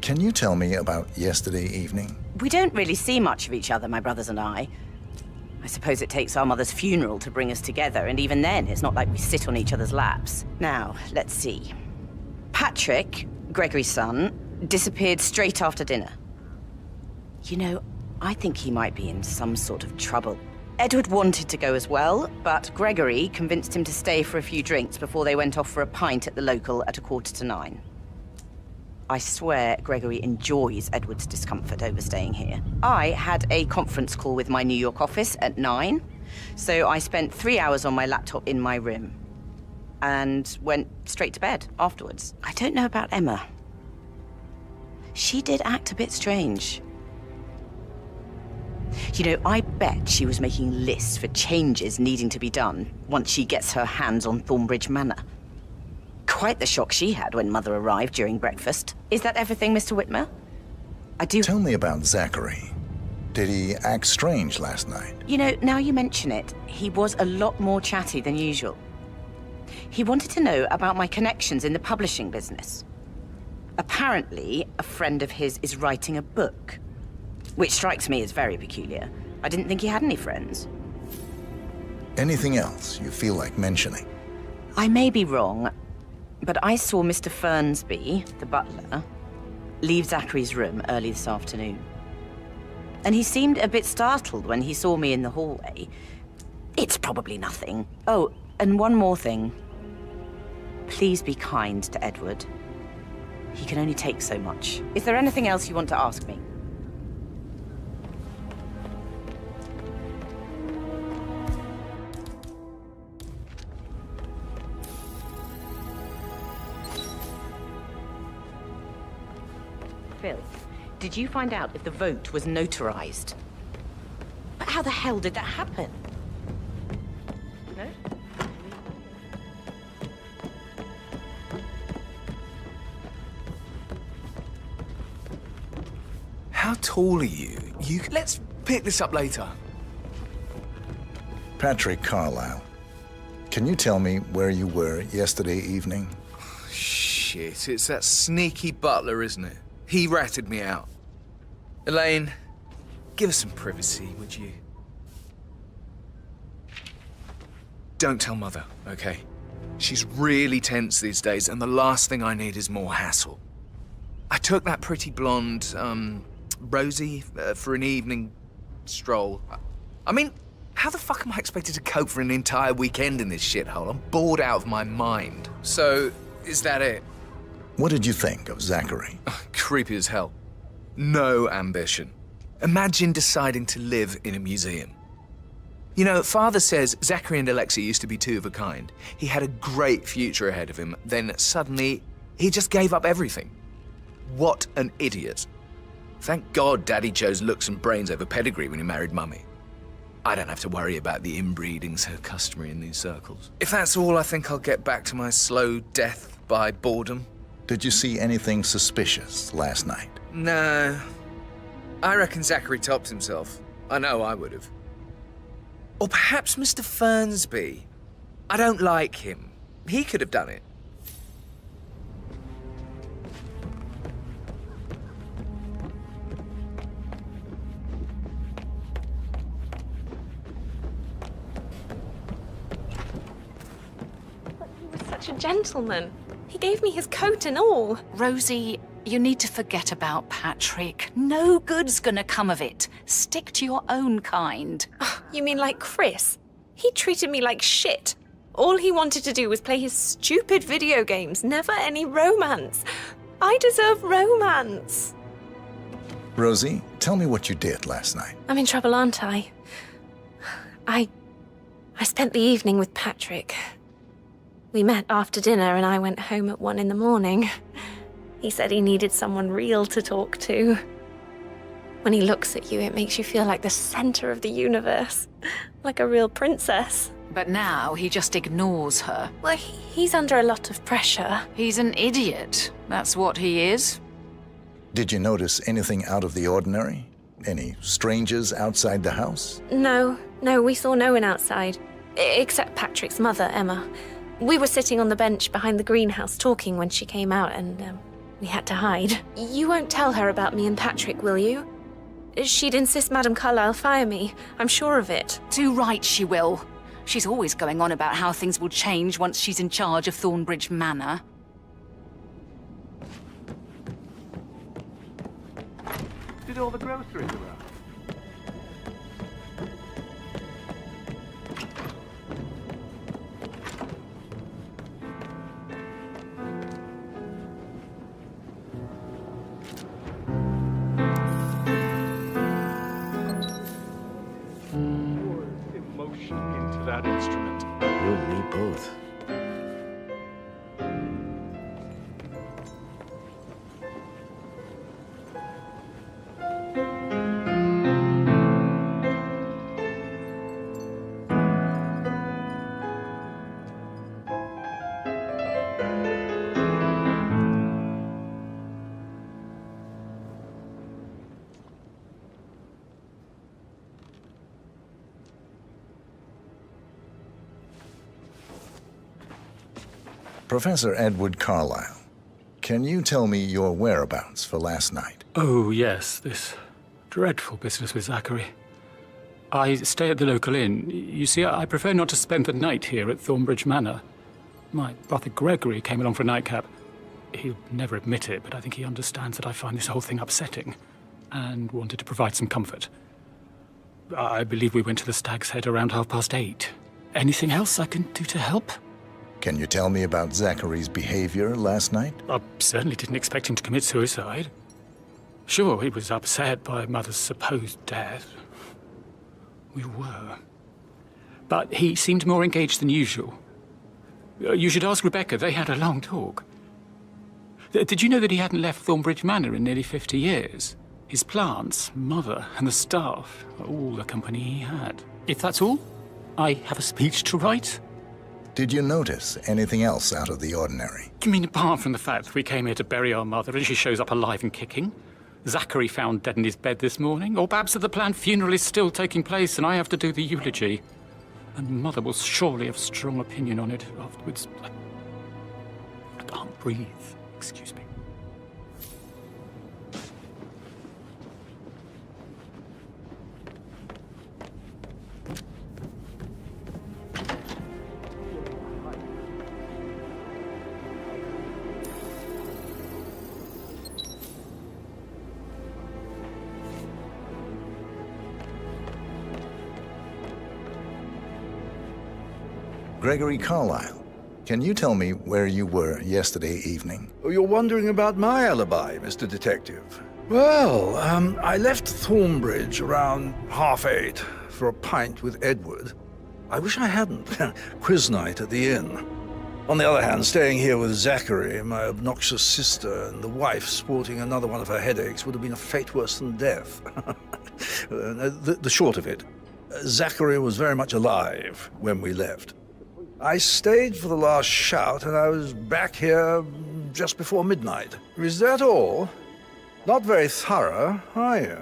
can you tell me about yesterday evening? We don't really see much of each other, my brothers and I. I suppose it takes our mother's funeral to bring us together, and even then, it's not like we sit on each other's laps. Now, let's see. Patrick, Gregory's son, disappeared straight after dinner. You know, I think he might be in some sort of trouble. Edward wanted to go as well, but Gregory convinced him to stay for a few drinks before they went off for a pint at the local at 8:45. I swear Gregory enjoys Edward's discomfort overstaying here. I had a conference call with my New York office at 9, so I spent 3 hours on my laptop in my room and went straight to bed afterwards. I don't know about Emma. She did act a bit strange. You know, I bet she was making lists for changes needing to be done once she gets her hands on Thornbridge Manor. Quite the shock she had when Mother arrived during breakfast. Is that everything, Mr. Whitmer? Tell me about Zachary. Did he act strange last night? You know, now you mention it, he was a lot more chatty than usual. He wanted to know about my connections in the publishing business. Apparently, a friend of his is writing a book, which strikes me as very peculiar. I didn't think he had any friends. Anything else you feel like mentioning? I may be wrong, but I saw Mr. Fernsby, the butler, leave Zachary's room early this afternoon. And he seemed a bit startled when he saw me in the hallway. It's probably nothing. Oh, and one more thing. Please be kind to Edward. He can only take so much. Is there anything else you want to ask me? Phil, did you find out if the vote was notarized? But how the hell did that happen? No? How tall are you? Let's pick this up later. Patrick Carlyle, can you tell me where you were yesterday evening? Shit, it's that sneaky butler, isn't it? He ratted me out. Elaine, give us some privacy, would you? Don't tell Mother, okay? She's really tense these days, and the last thing I need is more hassle. I took that pretty blonde, Rosie, for an evening stroll. I mean, how the fuck am I expected to cope for an entire weekend in this shithole? I'm bored out of my mind. So, is that it? What did you think of Zachary? Creepy as hell. No ambition. Imagine deciding to live in a museum. You know, Father says Zachary and Alexa used to be two of a kind. He had a great future ahead of him, then suddenly, he just gave up everything. What an idiot. Thank God Daddy chose looks and brains over pedigree when he married Mummy. I don't have to worry about the inbreeding so customary in these circles. If that's all, I think I'll get back to my slow death by boredom. Did you see anything suspicious last night? No. I reckon Zachary topped himself. I know I would have. Or perhaps Mr. Fernsby. I don't like him. He could have done it. But he was such a gentleman. He gave me his coat and all. Rosie, you need to forget about Patrick. No good's gonna come of it. Stick to your own kind. You mean like Chris? He treated me like shit. All he wanted to do was play his stupid video games, never any romance. I deserve romance. Rosie, tell me what you did last night. I'm in trouble, aren't I? I spent the evening with Patrick. We met after dinner and I went home at 1 a.m. He said he needed someone real to talk to. When he looks at you, it makes you feel like the center of the universe. Like a real princess. But now he just ignores her. Well, he's under a lot of pressure. He's an idiot. That's what he is. Did you notice anything out of the ordinary? Any strangers outside the house? No, we saw no one outside. Except Patrick's mother, Emma. We were sitting on the bench behind the greenhouse talking when she came out and we had to hide. You won't tell her about me and Patrick, will you? She'd insist Madame Carlyle fire me. I'm sure of it. Too right she will. She's always going on about how things will change once she's in charge of Thornbridge Manor. Did all the groceries arrive? Into that instrument. You and me both. Professor Edward Carlyle, can you tell me your whereabouts for last night? Oh, yes, this dreadful business with Zachary. I stay at the local inn. You see, I prefer not to spend the night here at Thornbridge Manor. My brother Gregory came along for a nightcap. He'll never admit it, but I think he understands that I find this whole thing upsetting and wanted to provide some comfort. I believe we went to the Stag's Head around 8:30. Anything else I can do to help? Can you tell me about Zachary's behavior last night? I certainly didn't expect him to commit suicide. Sure, he was upset by Mother's supposed death. We were. But he seemed more engaged than usual. You should ask Rebecca. They had a long talk. Did you know that he hadn't left Thornbridge Manor in nearly 50 years? His plants, Mother, and the staff are all the company he had. If that's all, I have a speech to write. Did you notice anything else out of the ordinary? You mean apart from the fact that we came here to bury our mother and she shows up alive and kicking? Zachary found dead in his bed this morning? Or perhaps that the planned funeral is still taking place and I have to do the eulogy? And Mother will surely have a strong opinion on it afterwards. I can't breathe. Excuse me. Gregory Carlyle, can you tell me where you were yesterday evening? Oh, you're wondering about my alibi, Mr. Detective. Well, I left Thornbridge around 8:30. for a pint with Edward. I wish I hadn't. Quiz night at the inn. On the other hand, staying here with Zachary, my obnoxious sister, and the wife sporting another one of her headaches would have been a fate worse than death. The short of it, Zachary was very much alive when we left. I stayed for the last shout, and I was back here just before midnight. Is that all? Not very thorough, are you?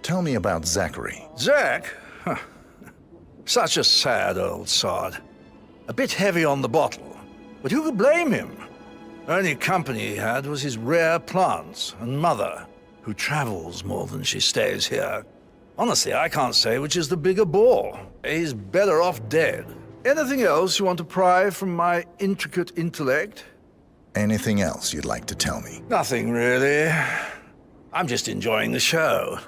Tell me about Zachary. Zach? Huh. Such a sad old sod. A bit heavy on the bottle, but who could blame him? Only company he had was his rare plants and mother, who travels more than she stays here. Honestly, I can't say which is the bigger bore. He's better off dead. Anything else you want to pry from my intricate intellect? Anything else you'd like to tell me? Nothing, really. I'm just enjoying the show.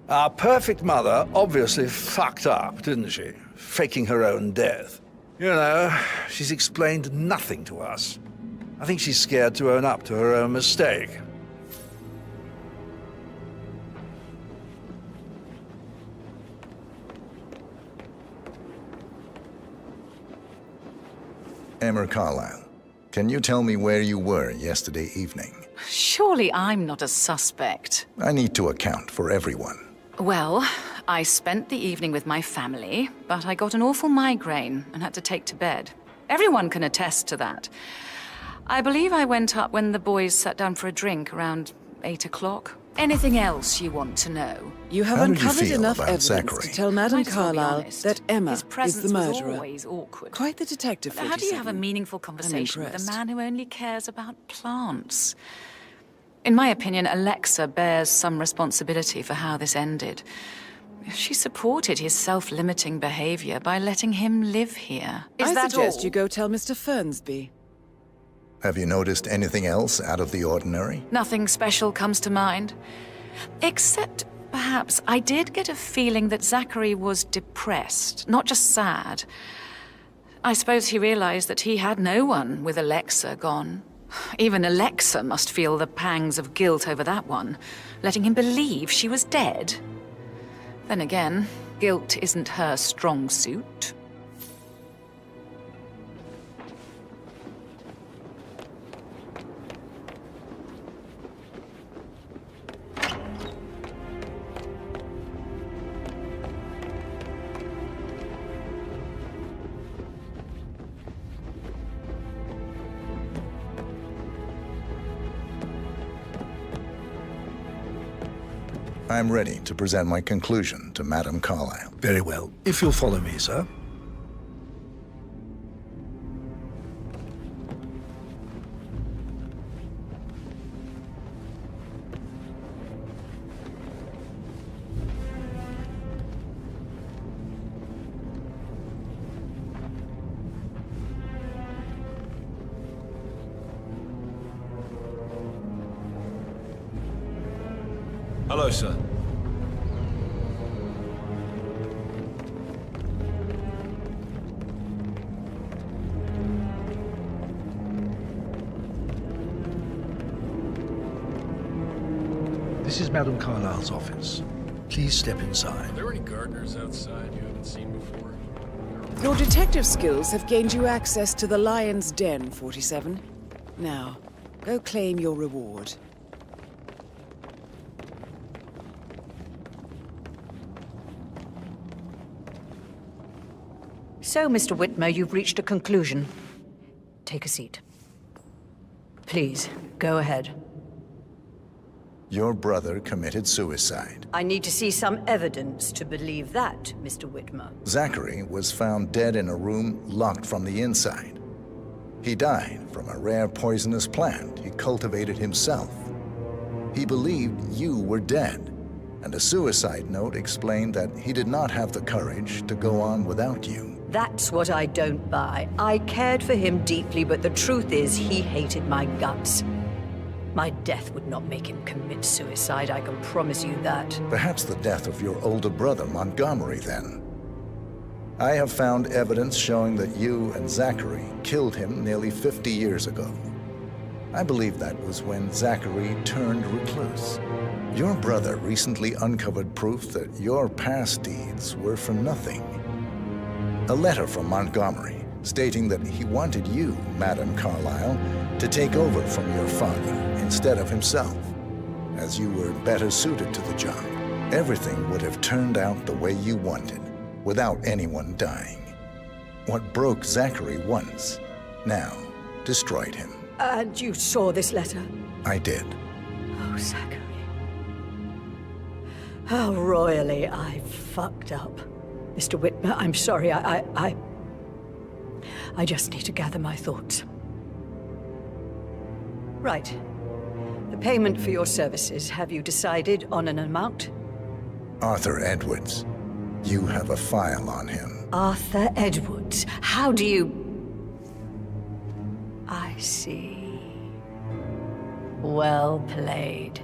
Our perfect mother obviously fucked up, didn't she? Faking her own death. You know, she's explained nothing to us. I think she's scared to own up to her own mistake. Emma Carlyle, can you tell me where you were yesterday evening? Surely I'm not a suspect. I need to account for everyone. Well, I spent the evening with my family, but I got an awful migraine and had to take to bed. Everyone can attest to that. I believe I went up when the boys sat down for a drink around 8 o'clock. Anything else you want to know? You have How did you uncovered feel enough about evidence Zachary? to tell Madame Might as well be Carlyle honest. that Emma His is presence the was murderer. always awkward. Quite the detective, But how do you have a 47. meaningful conversation with a impressed. man who only cares about plants? In my opinion, Alexa bears some responsibility for how this ended. She supported his self-limiting behavior by letting him live here. Is I that suggest all? you go tell Mr. Fernsby. Have you noticed anything else out of the ordinary? Nothing special comes to mind. Except, perhaps, I did get a feeling that Zachary was depressed, not just sad. I suppose he realized that he had no one with Alexa gone. Even Alexa must feel the pangs of guilt over that one, letting him believe she was dead. Then again, guilt isn't her strong suit. I'm ready to present my conclusion to Madame Carlyle. Very well. If you'll follow me, sir. Hello, sir. This is Madame Carlyle's office. Please step inside. Are there any gardeners outside you haven't seen before? Your detective skills have gained you access to the Lion's Den, 47. Now, go claim your reward. So, Mr. Whitmer, you've reached a conclusion. Take a seat. Please, go ahead. Your brother committed suicide. I need to see some evidence to believe that, Mr. Whitmer. Zachary was found dead in a room locked from the inside. He died from a rare poisonous plant he cultivated himself. He believed you were dead, and a suicide note explained that he did not have the courage to go on without you. That's what I don't buy. I cared for him deeply, but the truth is he hated my guts. My death would not make him commit suicide, I can promise you that. Perhaps the death of your older brother, Montgomery, then. I have found evidence showing that you and Zachary killed him nearly 50 years ago. I believe that was when Zachary turned recluse. Your brother recently uncovered proof that your past deeds were for nothing. A letter from Montgomery stating that he wanted you, Madame Carlyle, to take over from your father instead of himself. As you were better suited to the job, everything would have turned out the way you wanted, without anyone dying. What broke Zachary once, now destroyed him. And you saw this letter? I did. Oh, Zachary. How royally I fucked up. Mr. Whitmer, I'm sorry, I just need to gather my thoughts. Right. The payment for your services, have you decided on an amount? Arthur Edwards. You have a file on him. Arthur Edwards? How do you... I see. Well played.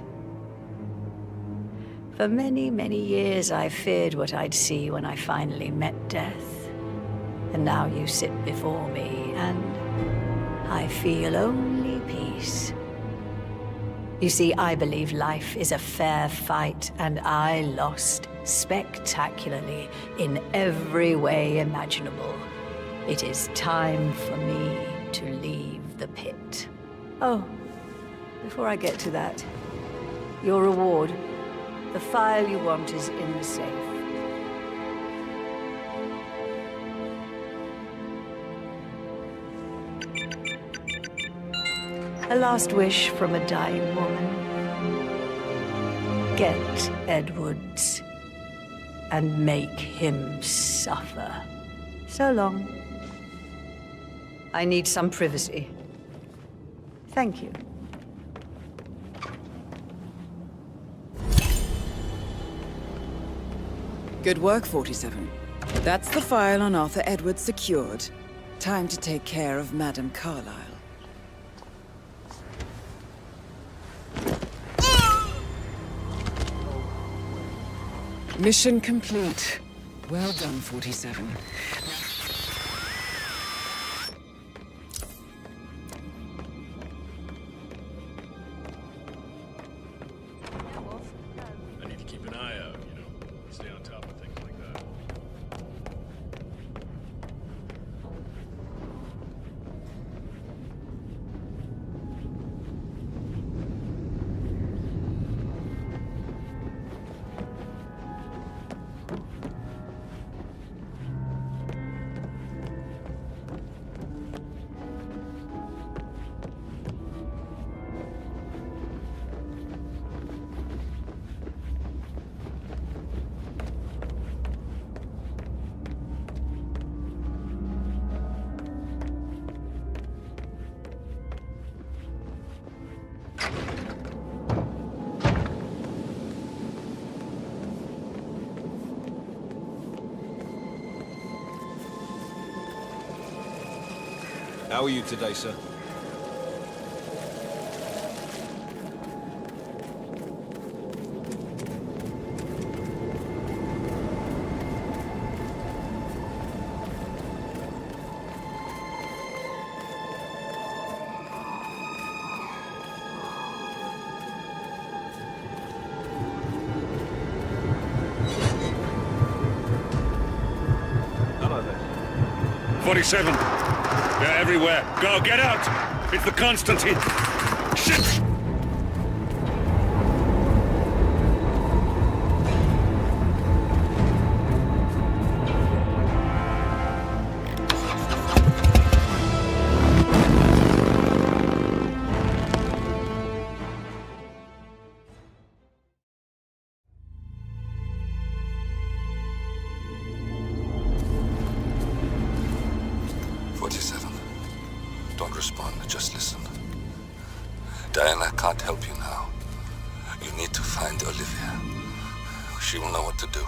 For many, many years I feared what I'd see when I finally met death. And now you sit before me, and I feel only peace. You see, I believe life is a fair fight, and I lost spectacularly in every way imaginable. It is time for me to leave the pit. Oh, before I get to that, your reward. The file you want is in the safe. A last wish from a dying woman. Get Edwards and make him suffer. So long. I need some privacy. Thank you. Good work, 47. That's the file on Arthur Edwards secured. Time to take care of Madame Carlyle. Mission complete. Well done, 47. I need to keep an eye out, you know, stay on top of things like that. How are you today, sir? Hello there. 47! They're everywhere. Go, get out! It's the Constantine! Shit! Don't respond, just listen. Diana can't help you now. You need to find Olivia. She will know what to do.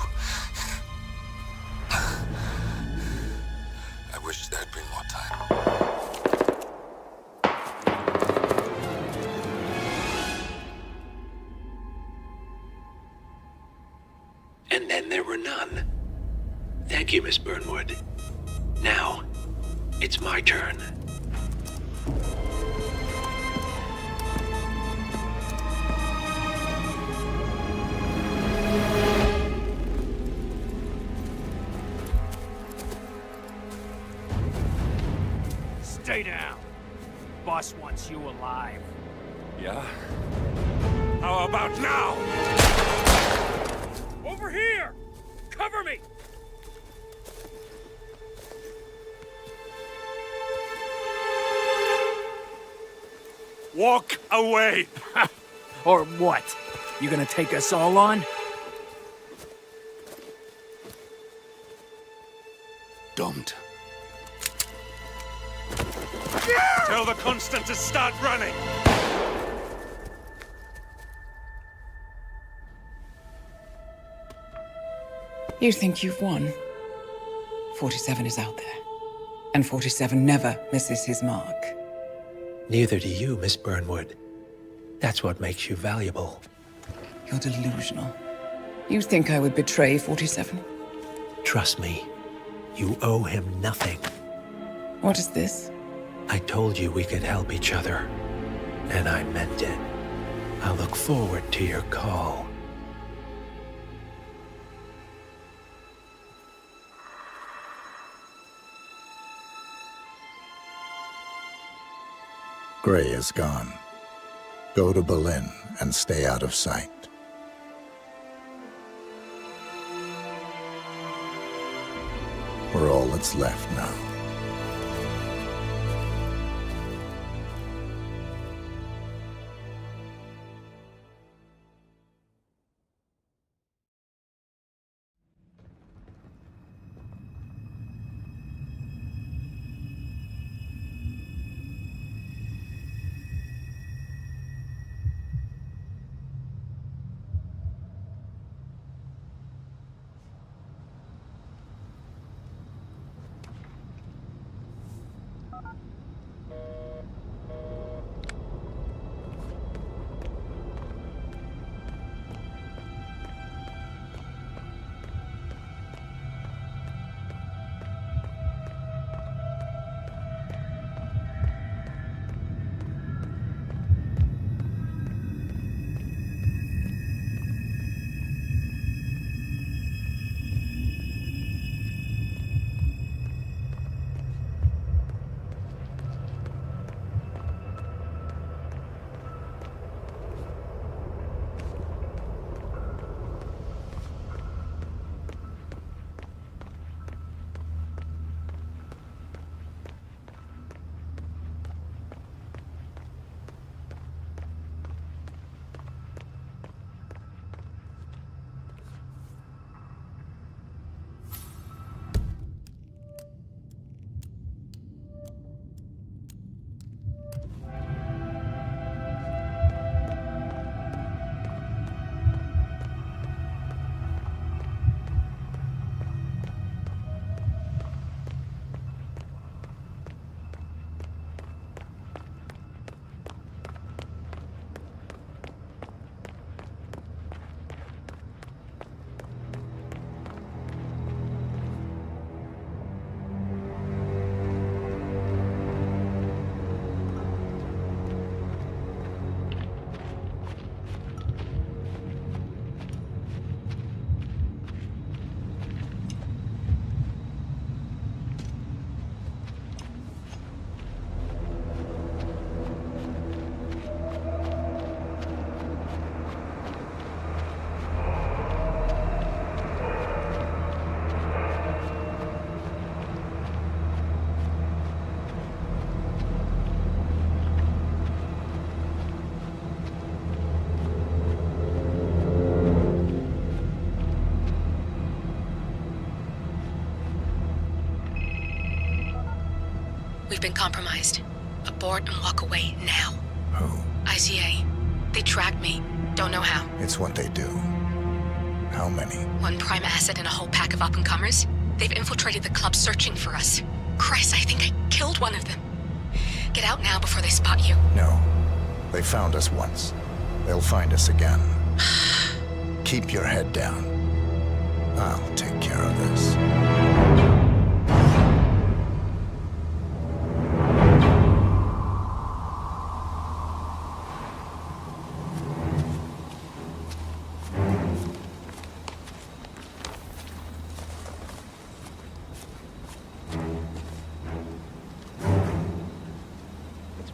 I wish there had been more time. And then there were none. Thank you, Miss Burnwood. Now, it's my turn. Stay down. Boss wants you alive. Yeah? How about now? Over here! Cover me! Walk away! Or what? You gonna take us all on? Don't. Tell the Constant to start running! You think you've won? 47 is out there. And 47 never misses his mark. Neither do you, Miss Burnwood. That's what makes you valuable. You're delusional. You think I would betray 47? Trust me, you owe him nothing. What is this? I told you we could help each other, and I meant it. I look forward to your call. Gray is gone. Go to Berlin and stay out of sight. We're all that's left now. We've been compromised. Abort and walk away now. Who? ICA. They tracked me. Don't know how. It's what they do. How many? One prime asset and a whole pack of up-and-comers. They've infiltrated the club searching for us. Christ, I think I killed one of them. Get out now before they spot you. No. They found us once. They'll find us again. Keep your head down. I'll take care of this.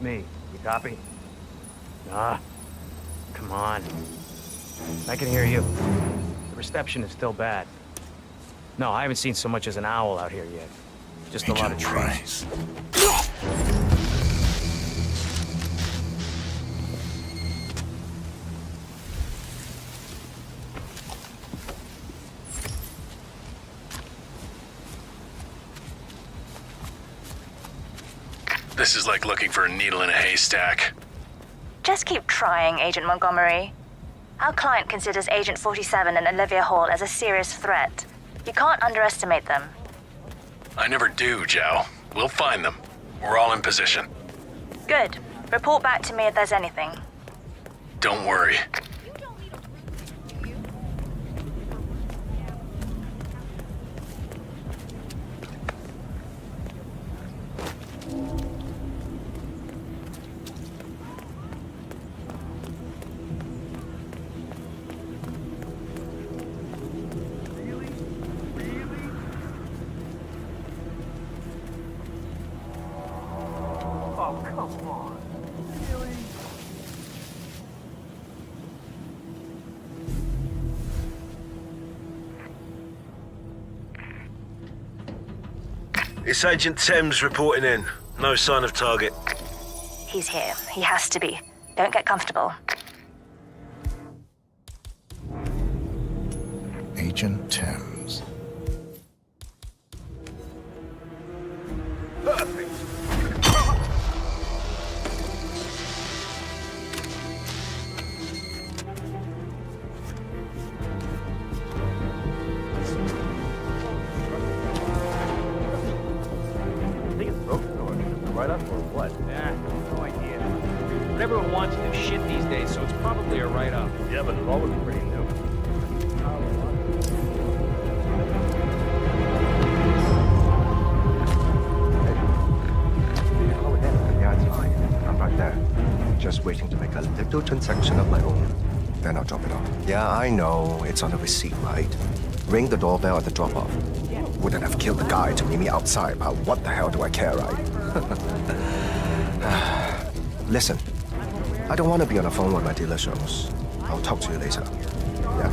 me. You copy? Ah, come on. I can hear you. The reception is still bad. No, I haven't seen so much as an owl out here yet. Just a lot of trees. This is like looking for a needle in a haystack. Just keep trying, Agent Montgomery. Our client considers Agent 47 and Olivia Hall as a serious threat. You can't underestimate them. I never do, Zhao. We'll find them. We're all in position. Good. Report back to me if there's anything. Don't worry. Oh, come on. Really? It's Agent Thames reporting in. No sign of target. He's here. He has to be. Don't get comfortable. Agent Thames. Perfect. I think it's broken door. Right up or what? No idea. But everyone wants new shit these days, so it's probably a write-up. Yeah, but it's always pretty new. Yeah, it's fine. I'm right there. Just waiting to make a little transaction of my own. Then I'll drop it off. Yeah, I know. It's on the receipt, right? Ring the doorbell at the drop-off. Wouldn't have killed the guy to meet me outside, but what the hell do I care, right? Listen, I don't want to be on the phone when my dealer shows. I'll talk to you later. Yeah?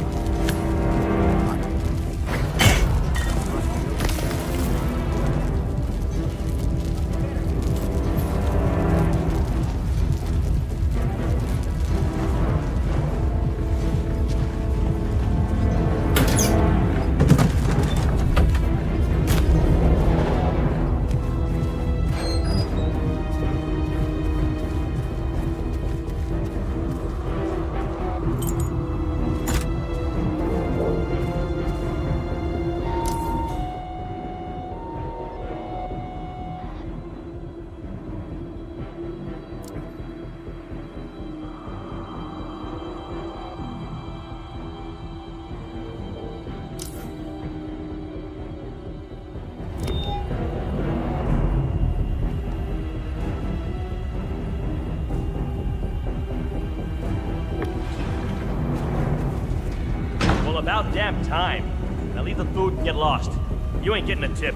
About damn time. Now leave the food and get lost. You ain't getting a tip.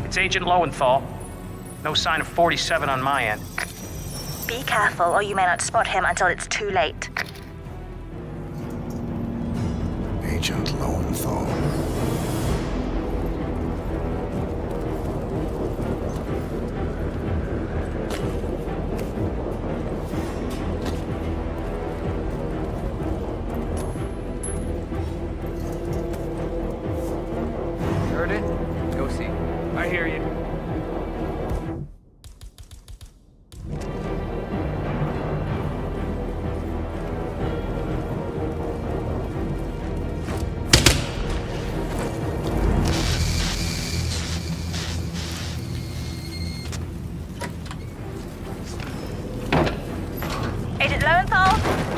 It's Agent Lowenthal. No sign of 47 on my end. Be careful, or you may not spot him until it's too late. Agent Lowenthal. Heard it? Go see. I hear you. Agent Lowenthal?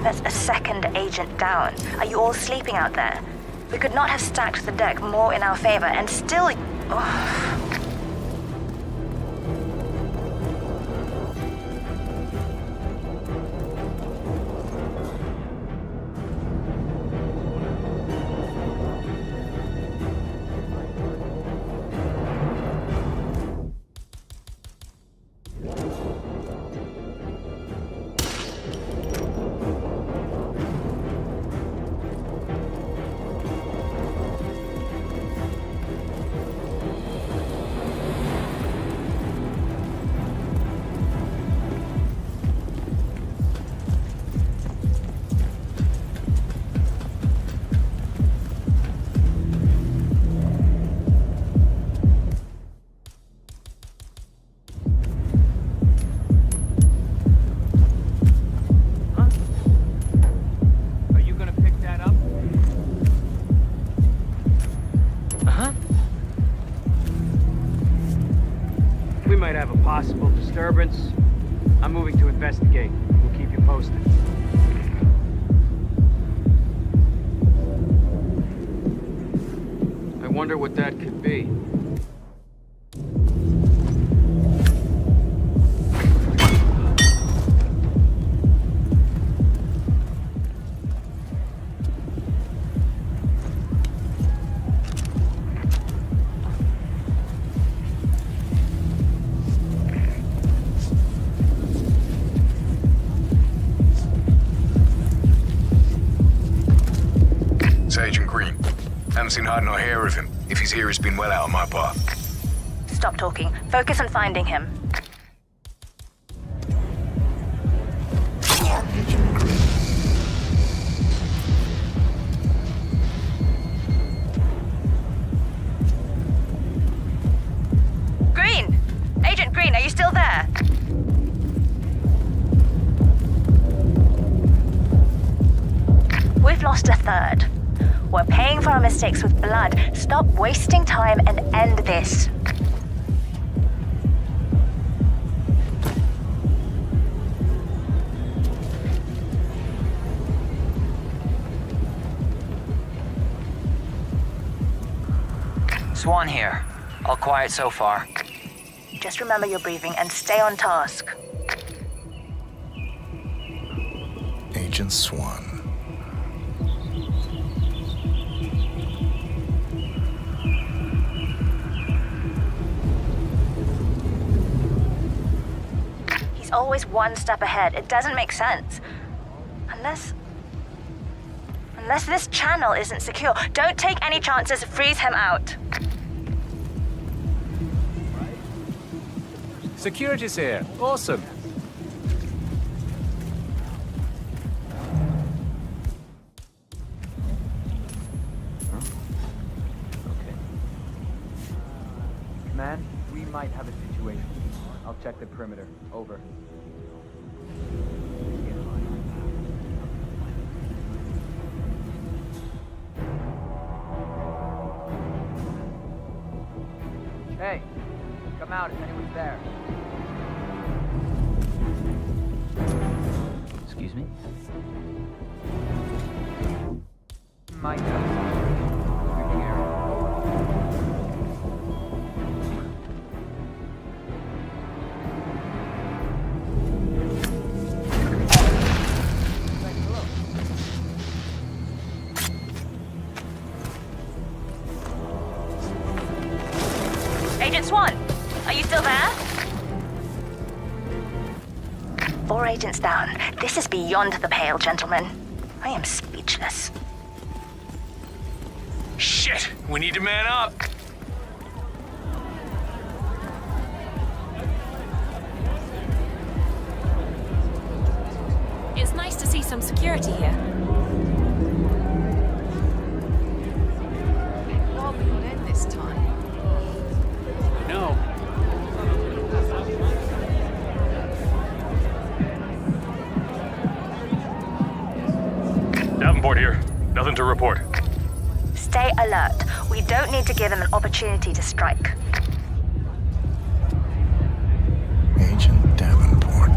That's a second agent down. Are you all sleeping out there? We could not have stacked the deck more in our favor, and still... Oh. Possible disturbance. I'm moving to investigate. We'll keep you posted. I wonder what that could be. Agent Green. Haven't seen hide nor hair of him. If he's here, it's been well out of my part. Stop talking. Focus on finding him. Green! Agent Green, are you still there? We've lost a third. We're paying for our mistakes with blood. Stop wasting time and end this. Swan here. All quiet so far. Just remember your briefing and stay on task. Agent Swan. Always one step ahead. It doesn't make sense. Unless this channel isn't secure. Don't take any chances. Freeze him out. Security's here. Awesome. Okay. Command, we might have a situation. I'll check the perimeter. Over. Hey, come out if anyone's there. Excuse me? My God. Sweeping area. Agent Swan, are you still there? 4 agents down. This is beyond the pale, gentlemen. I am speechless. Shit! We need to man up! It's nice to see some security here. Well, we will end this time. No. Davenport here. Nothing to report. Stay alert. We don't need to give them an opportunity to strike. Agent Davenport.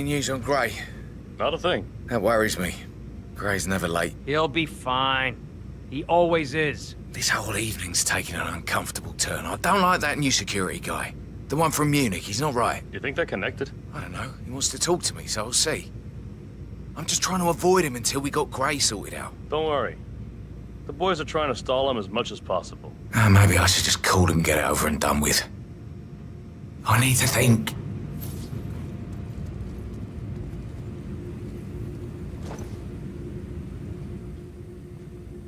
news on Gray? Not a thing. That worries me. Gray's never late. He'll be fine. He always is. This whole evening's taking an uncomfortable turn. I don't like that new security guy. The one from Munich, he's not right. You think they're connected? I don't know. He wants to talk to me, so I'll see. I'm just trying to avoid him until we got Gray sorted out. Don't worry. The boys are trying to stall him as much as possible. Maybe I should just call him and get it over and done with. I need to think.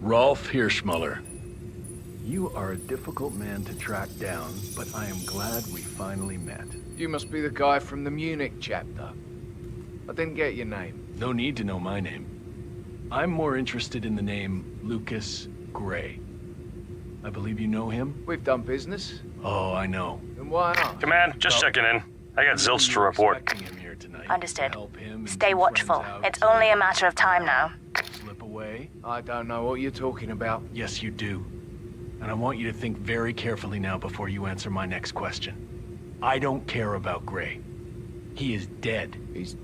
Rolf Hirschmuller. You are a difficult man to track down, but I am glad we finally met. You must be the guy from the Munich chapter. I didn't get your name. No need to know my name. I'm more interested in the name Lucas Gray. I believe you know him? We've done business. Oh, I know. Then why not? Command, just checking in. I got zilch to report. Understood. Stay watchful. It's only a matter of time now. Slip away? I don't know what you're talking about. Yes, you do. And I want you to think very carefully now before you answer my next question. I don't care about Gray. He is dead. He's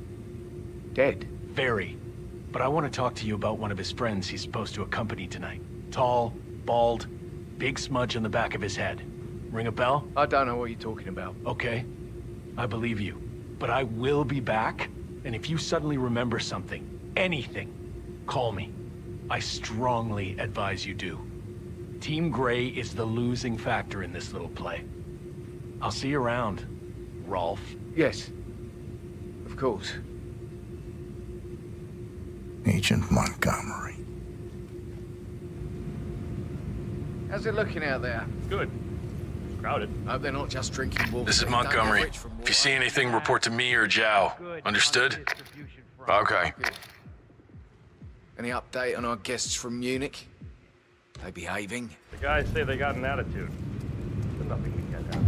dead? Very. But I want to talk to you about one of his friends he's supposed to accompany tonight. Tall, bald, big smudge on the back of his head. Ring a bell? I don't know what you're talking about. Okay. I believe you. But I will be back, and if you suddenly remember something, anything, call me. I strongly advise you do. Team Gray is the losing factor in this little play. I'll see you around, Rolf. Yes. Of course. Agent Montgomery. How's it looking out there? Good. Crowded. Hope they're not just drinking water. This is Montgomery. If you see anything, report to me or Zhao. Understood? Okay. Any update on our guests from Munich? They behaving? The guys say they got an attitude. But nothing we can't have.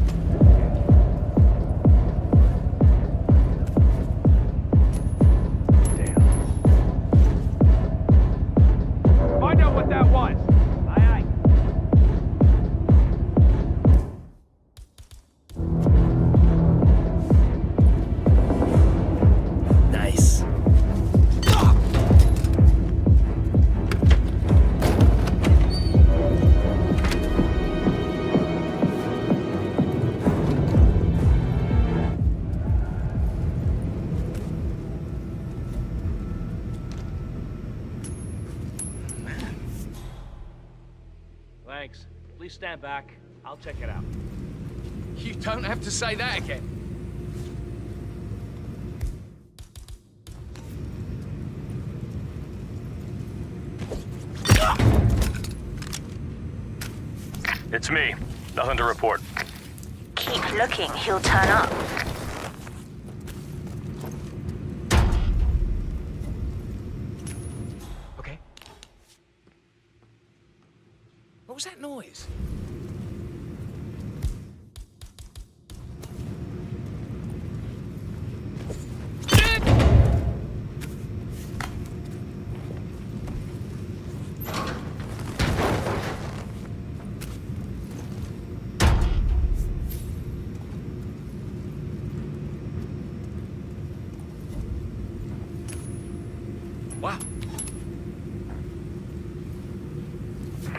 Find out what that was. Aye, aye. Nice. Thanks. Please stand back. I'll check it out. You don't have to say that again. It's me. Nothing to report. Keep looking, he'll turn up. Okay. What was that noise? Wow.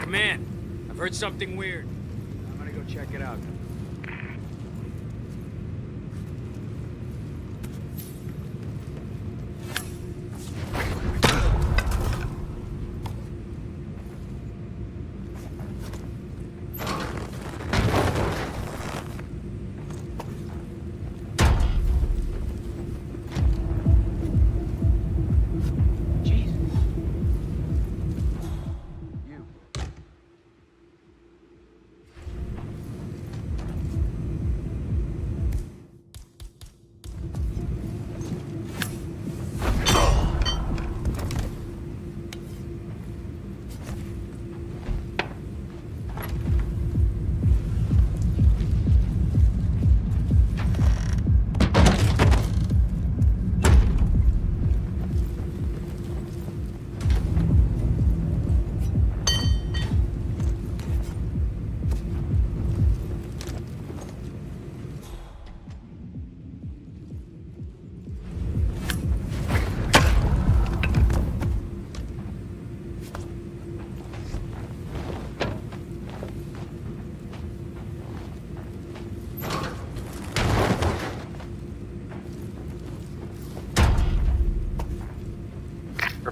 Command, I've heard something weird. I'm gonna go check it out.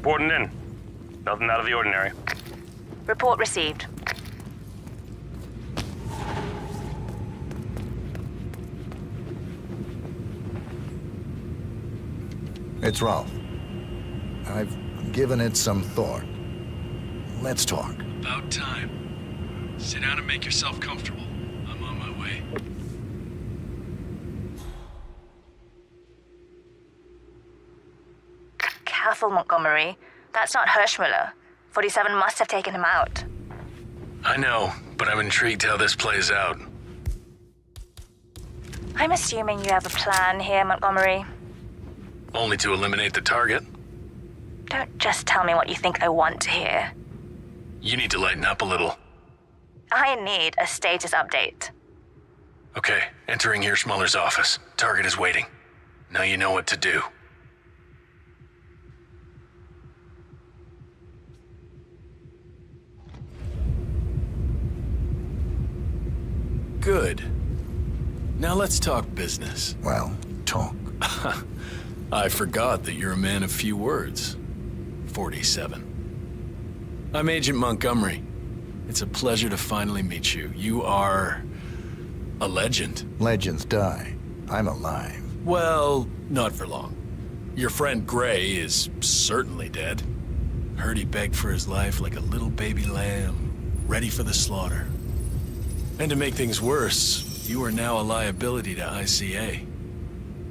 Reporting in. Nothing out of the ordinary. Report received. It's Ralph. I've given it some thought. Let's talk. About time. Sit down and make yourself comfortable. I'm on my way. Careful, Montgomery. That's not Hirschmuller. 47 must have taken him out. I know, but I'm intrigued how this plays out. I'm assuming you have a plan here, Montgomery. Only to eliminate the target? Don't just tell me what you think I want to hear. You need to lighten up a little. I need a status update. Okay, entering Hirschmuller's office. Target is waiting. Now you know what to do. Good. Now let's talk business. Well, talk. I forgot that you're a man of few words. 47. I'm Agent Montgomery. It's a pleasure to finally meet you. You are a legend. Legends die. I'm alive. Well, not for long. Your friend Gray is certainly dead. Heard he begged for his life like a little baby lamb, ready for the slaughter. And to make things worse, you are now a liability to ICA.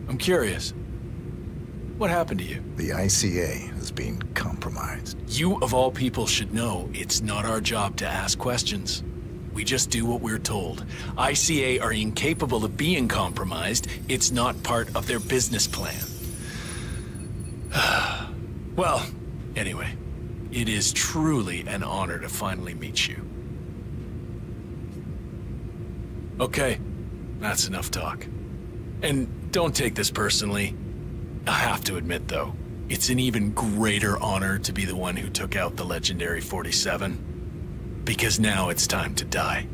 I'm curious. What happened to you? The ICA has been compromised. You, of all people, should know it's not our job to ask questions. We just do what we're told. ICA are incapable of being compromised. It's not part of their business plan. Well, anyway, it is truly an honor to finally meet you. Okay, that's enough talk. And don't take this personally. I have to admit, though, it's an even greater honor to be the one who took out the legendary 47. Because now it's time to die.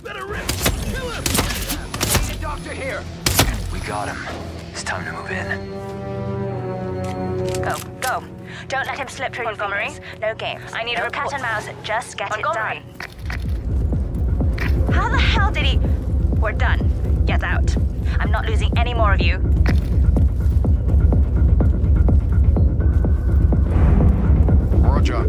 Let her rip! Kill him! There's a doctor here! We got him. It's time to move in. Go, go. Don't let him slip through Montgomery. No games. I need a cat and mouse. Just get it done. How the hell did he... We're done. Get out. I'm not losing any more of you. Roger.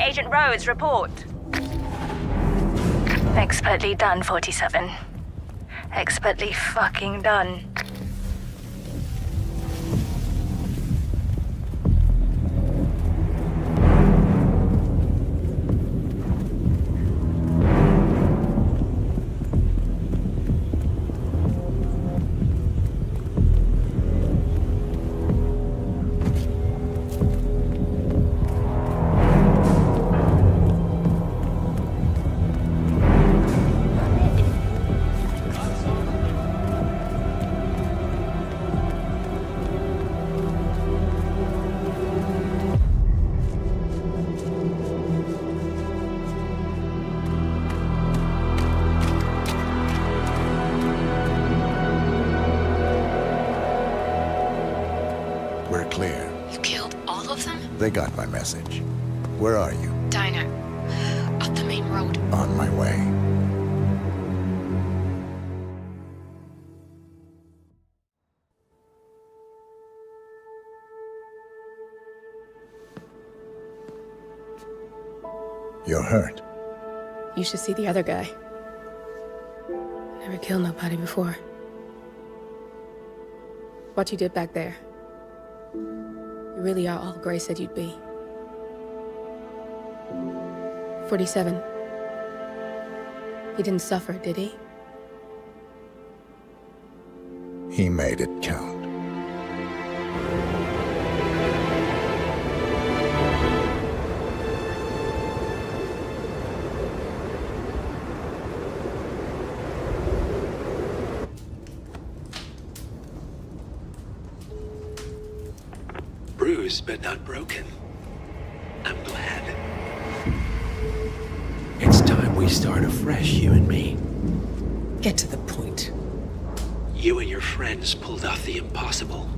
Agent Rhodes, report. Expertly done, 47. Expertly fucking done. They got my message. Where are you? Diner. Up the main road. On my way. You're hurt. You should see the other guy. Never killed nobody before. What you did back there. You really are all Gray said you'd be. 47. He didn't suffer, did he? He made it count. Bruised but not broken. I'm glad. It's time we start afresh, you and me. Get to the point. You and your friends pulled off the impossible.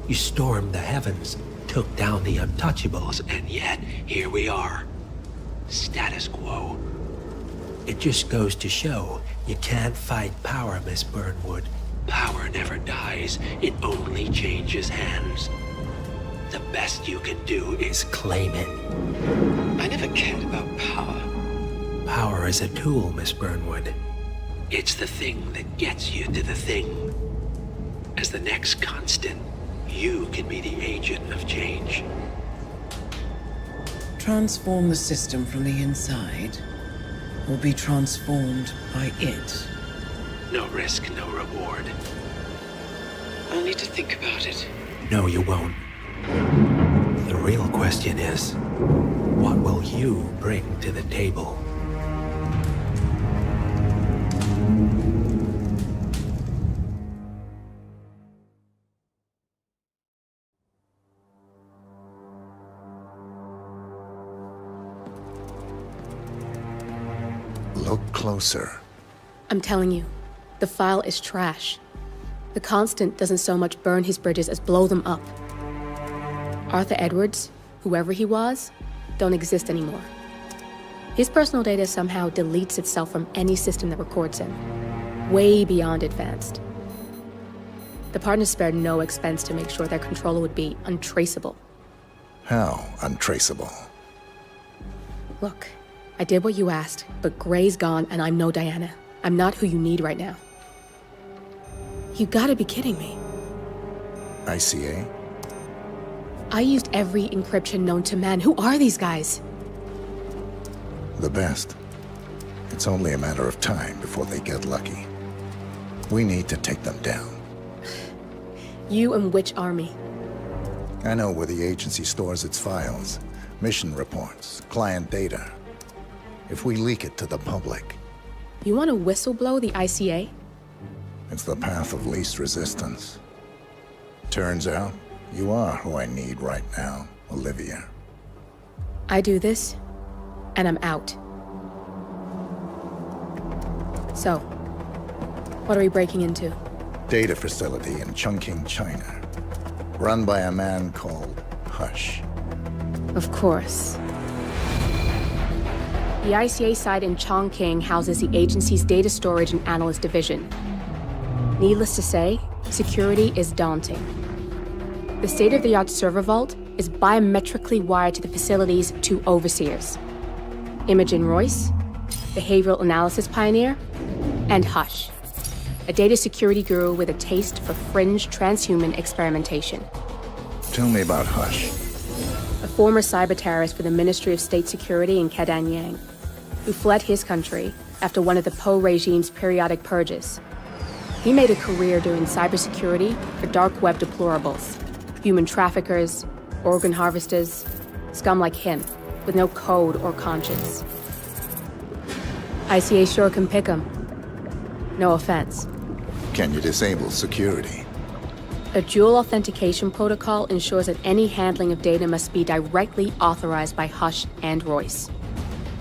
You stormed the heavens, took down the untouchables, And yet, here we are. Status quo. it just goes to show you can't fight power, Miss Burnwood. Power never dies, it only changes hands. The best you can do is Claim it. I never cared about power. Power is a tool, Miss Burnwood. It's the thing that gets you to the thing. As the next constant, you can be the agent of change. Transform the system from the inside, or be transformed by it. No risk, no reward. I'll need to think about it. No, you won't. The real question is, what will you bring to the table? Look closer. I'm telling you, the file is trash. The Constant doesn't so much burn his bridges as blow them up. Arthur Edwards, whoever he was, don't exist anymore. His personal data somehow deletes itself from any system that records him, way beyond advanced. The partners spared no expense to make sure their controller would be untraceable. How untraceable? Look, I did what you asked, but Gray's gone and I'm no Diana. I'm not who you need right now. You gotta be kidding me. ICA? I used every encryption known to man. Who are these guys? The best. It's only a matter of time before they get lucky. We need to take them down. You and which army? I know where the agency stores its files, mission reports, client data. If we leak it to the public, You want to whistleblow the ICA? it's the path of least resistance. Turns out, you are who I need right now, Olivia. I do this, and I'm out. So, what are we breaking into? Data facility in Chongqing, China. Run by a man called Hush. Of course. The ICA site in Chongqing houses the agency's data storage and analyst division. Needless to say, security is daunting. The state-of-the-art server vault is biometrically wired to the facility's two overseers: Imogen Royce, behavioral analysis pioneer, and Hush, a data security guru with a taste for fringe transhuman experimentation. Tell me about Hush. A former cyber terrorist for the Ministry of State Security in Kadanyang, who fled his country after one of the Po regime's periodic purges. He made a career doing cybersecurity for dark web deplorables, human traffickers, organ harvesters, scum like him, with no code or conscience. ICA sure can pick him. No offense. Can you disable security? A dual authentication protocol ensures that any handling of data must be directly authorized by Hush and Royce,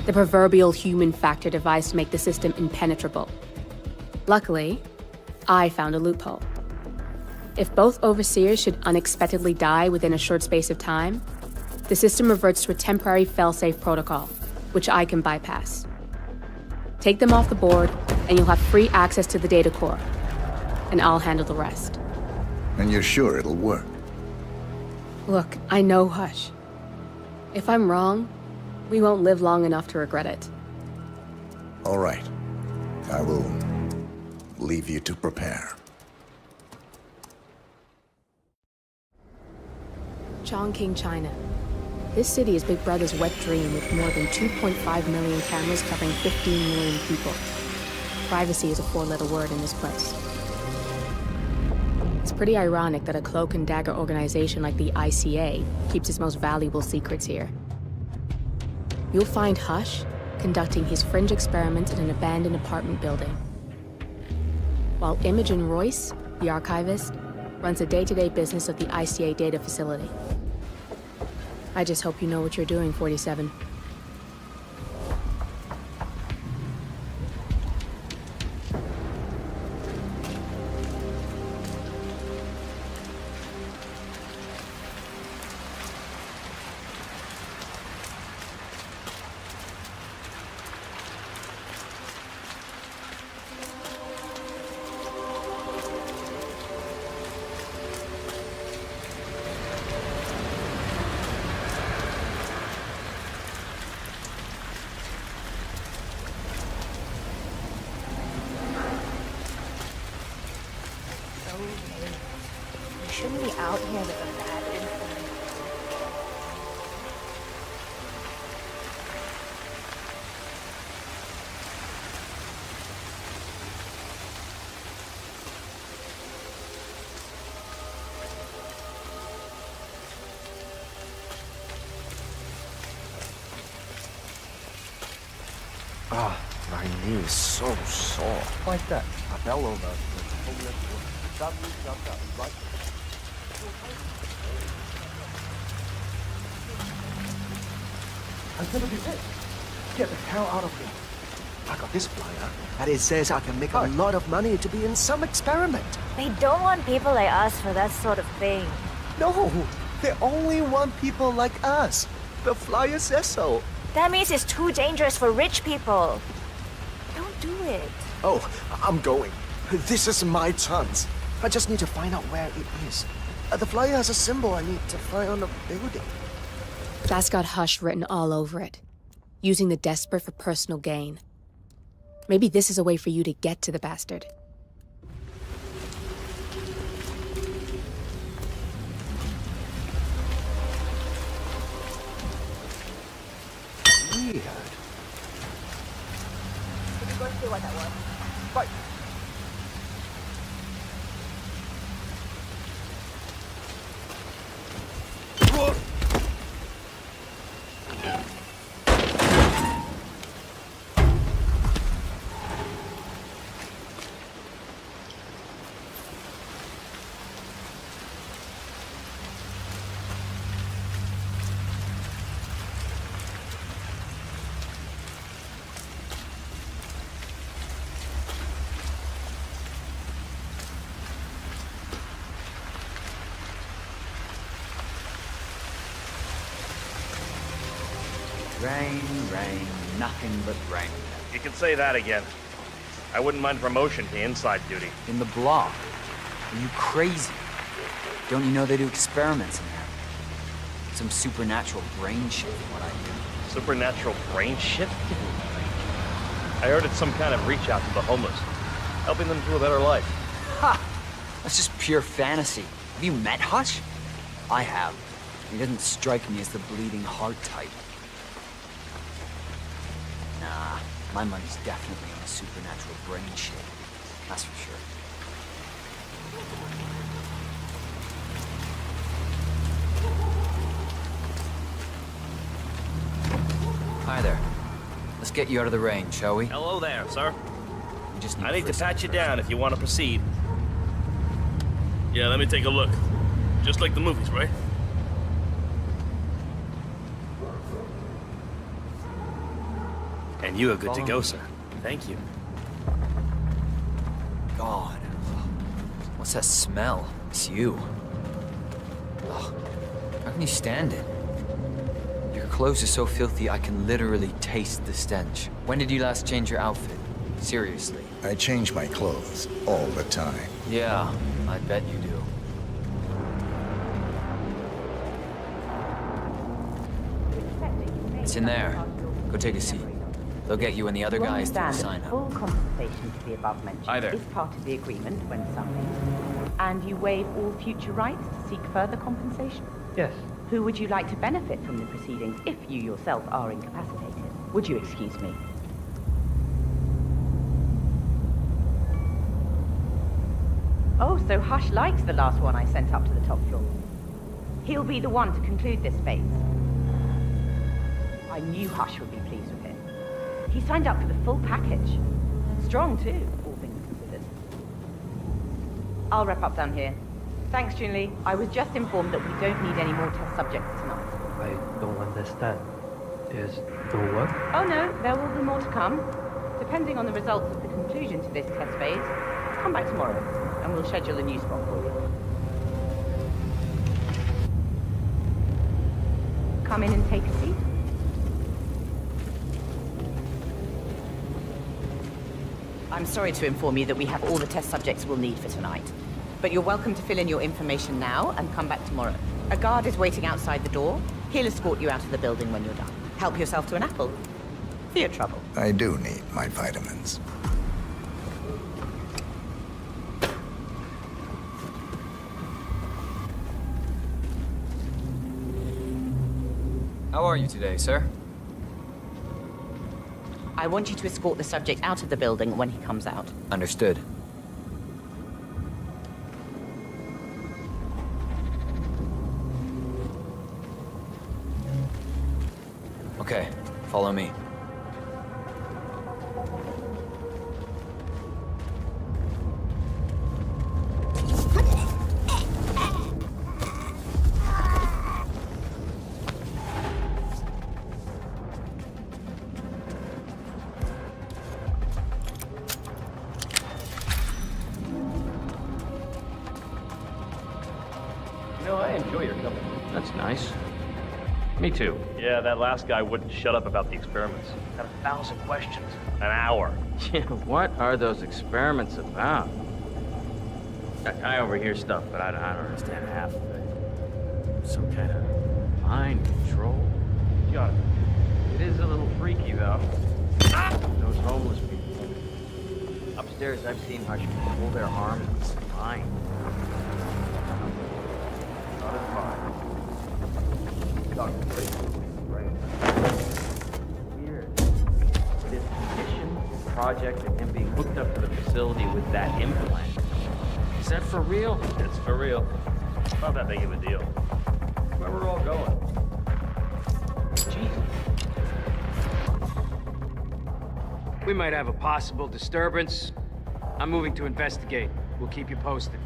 the proverbial human factor device to make the system impenetrable. Luckily, I found a loophole. If both overseers should unexpectedly die within a short space of time, the system reverts to a temporary fail-safe protocol, which I can bypass. Take them off the board, and you'll have free access to the data core, and I'll handle the rest. And you're sure it'll work? Look, I know Hush. If I'm wrong, we won't live long enough to regret it. All right. I will leave you to prepare. Chongqing, China. This city is Big Brother's wet dream with more than 2.5 million cameras covering 15 million people. Privacy is a four-letter word in this place. It's pretty ironic that a cloak and dagger organization like the ICA keeps its most valuable secrets here. You'll find Hush conducting his fringe experiments in an abandoned apartment building, while Imogen Royce, the archivist, runs the day-to-day business of the ICA data facility. I just hope you know what you're doing, 47. Shouldn't be out here with a bad influence. Ah, my knee is so sore. Like that. I fell over. Right. I'm gonna be it. Get the hell out of here. I got this flyer, and it says I can make a lot of money to be in some experiment. They don't want people like us for that sort of thing. No, they only want people like us. The flyer says so. That means it's too dangerous for rich people. Don't do it. Oh, I'm going. This is my chance. I just need to find out where it is. The flyer has a symbol I need to find on the building. That's got Hush written all over it, using the desperate for personal gain. Maybe this is a way for you to get to the bastard. Weird. Can you go see what that was? Right. Rain, rain, nothing but rain. You can say that again. I wouldn't mind promotion to inside duty. In the block? Are you crazy? Don't you know they do experiments in there? Some supernatural brain shit, what I hear. Supernatural brain shit? I heard it's some kind of reach out to the homeless, helping them to a better life. Ha! That's just pure fantasy. Have you met Hush? I have. He doesn't strike me as the bleeding heart type. Nah, my money's definitely on the supernatural brain shit. That's for sure. Hi there. Let's get you out of the rain, shall we? Hello there, sir. We just I need to pat you down if you want to proceed. Yeah, let me take a look. Just like the movies, right? And you are good to go, sir. Thank you. God. What's that smell? It's you. Ugh. How can you stand it? Your clothes are so filthy I can literally taste the stench. When did you last change your outfit? Seriously. I change my clothes all the time. Yeah, I bet you do. It's in there. Go take a seat. They'll get you and the other guys to sign up. Full compensation to the above mentioned Hi there. is part of the agreement when signed. And you waive all future rights to seek further compensation? Yes, Who would you like to benefit from the proceedings if you yourself are incapacitated? Would you excuse me? Oh, so Hush likes the last one I sent up to the top floor. He'll be the one to conclude this phase. I knew Hush would be pleased with him. He signed up for the full package. Strong, too, all things considered. I'll wrap up down here. Thanks, Junli. I was just informed that we don't need any more test subjects tonight. I don't understand. There's no what? Oh no, there will be more to come. Depending on the results of the conclusion to this test phase, come back tomorrow, and we'll schedule a new spot for you. Come in and take a seat. I'm sorry to inform you that we have all the test subjects we'll need for tonight. But you're welcome to fill in your information now and come back tomorrow. A guard is waiting outside the door. He'll escort you out of the building when you're done. Help yourself to an apple. For your trouble. I do need my vitamins. How are you today, sir? I want you to escort the subject out of the building when he comes out. Understood. Okay, follow me. I enjoy your company. That's nice. Me too. Yeah, that last guy wouldn't shut up about the experiments. Had 1,000 questions. An hour. Yeah, what are those experiments about? I overhear stuff, but I don't understand half of it. Some kind of mind control? Got it. It is a little freaky, though. Those homeless people. Upstairs, I've seen Hush control their arms with their mind. Not as far. Dr. Weird. This condition, project, and him being hooked up to the facility with that implant. Is that for real? It's for real. Not that big of a deal. Where we're all going. Jesus. We might have a possible disturbance. I'm moving to investigate. We'll keep you posted.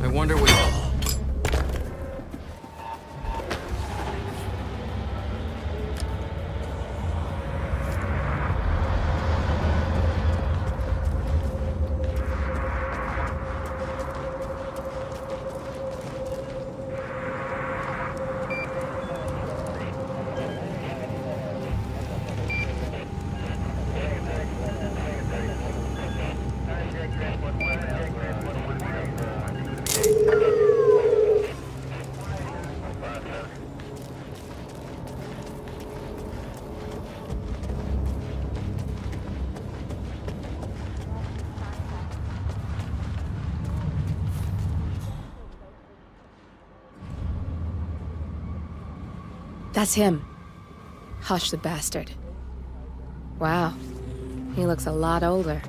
I wonder what... That's him. Hush the bastard. Wow. He looks a lot older.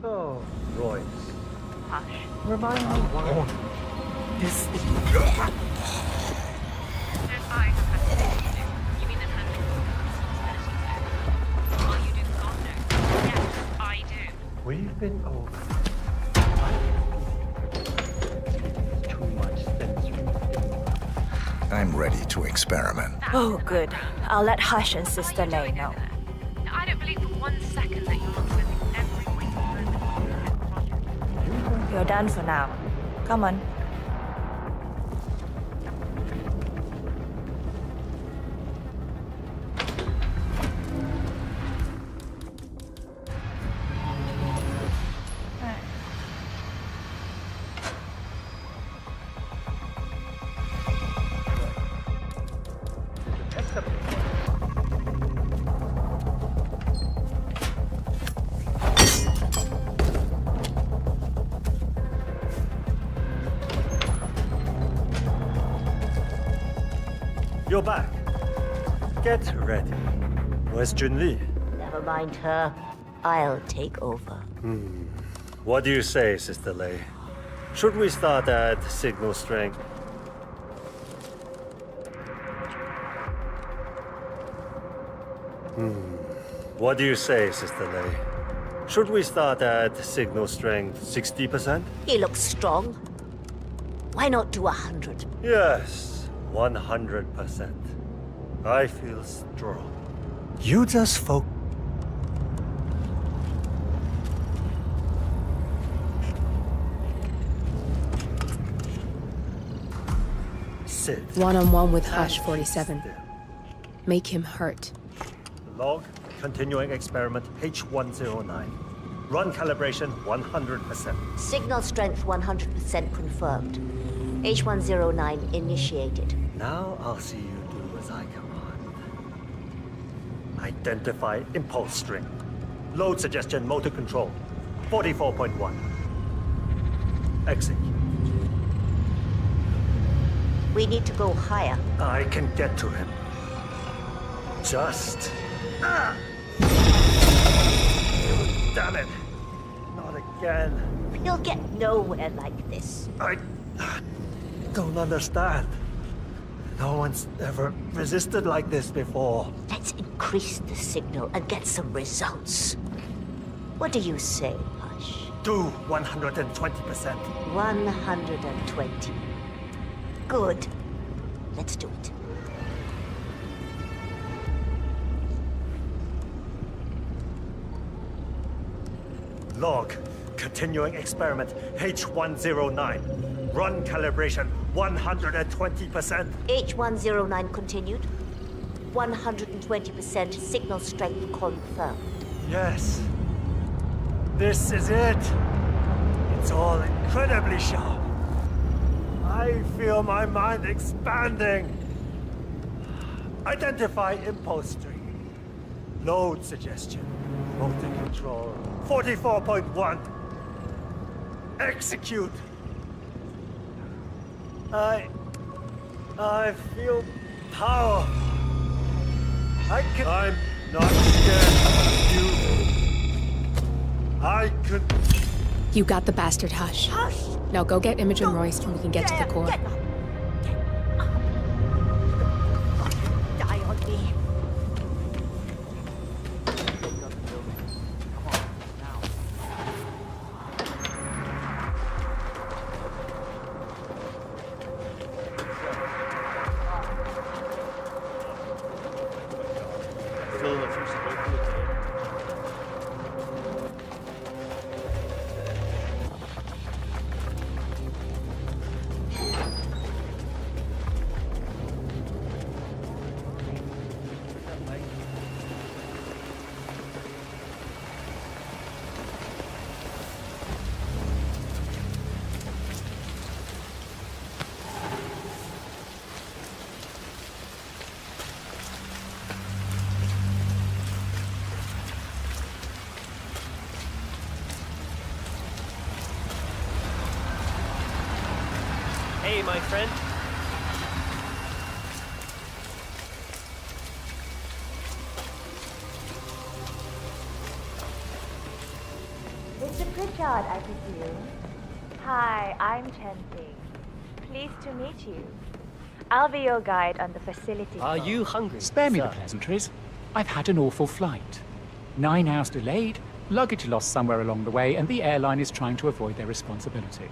Oh, Royce. Hush. Remind me what? We've been over. Too much sensory. I'm ready to experiment. Oh, good. I'll let Hush and Sister Lei know. I don't believe for 1 second that you're not spending every waking moment on your pet project. You're done for now. Come on. You're back. Get ready. Where's Junli? Never mind her. I'll take over. What do you say, Sister Lei? Should we start at signal strength? What do you say, Sister Lei? Should we start at signal strength 60%? He looks strong. Why not do 100? Yes, 100%. I feel strong. You just focus. Sit. One-on-one with Hush 47. Make him hurt. Log, continuing experiment H109. Run calibration 100%. Signal strength 100% confirmed. H109 initiated. Now I'll see you do as I command. Identify impulse string. Load suggestion motor control. 44.1. Execute. We need to go higher. I can get to him. Just... Damn it. Not again. You'll get nowhere like this. I don't understand. No one's ever resisted like this before. Let's increase the signal and get some results. What do you say, Hush? Do 120%. 120. Good. Let's do it. Log, continuing experiment H109. Run calibration 120%. H109 continued. 120% signal strength confirmed. Yes. This is it. It's all incredibly sharp. I feel my mind expanding. Identify impulse string. Load suggestion. Motor control. 44.1. Execute. I feel power. I'm not scared of you. I could... You got the bastard, Hush. Hush! Now go get Imogen Royce and we can get to the core. Get up. Die on me. Hey, my friend. Mr. Pritchard, I presume. Hi, I'm Chensi. Pleased to meet you. I'll be your guide on the facility. Are you hungry? Spare me the sir? pleasantries. I've had an awful flight. 9 hours delayed, luggage lost somewhere along the way, and the airline is trying to avoid their responsibility.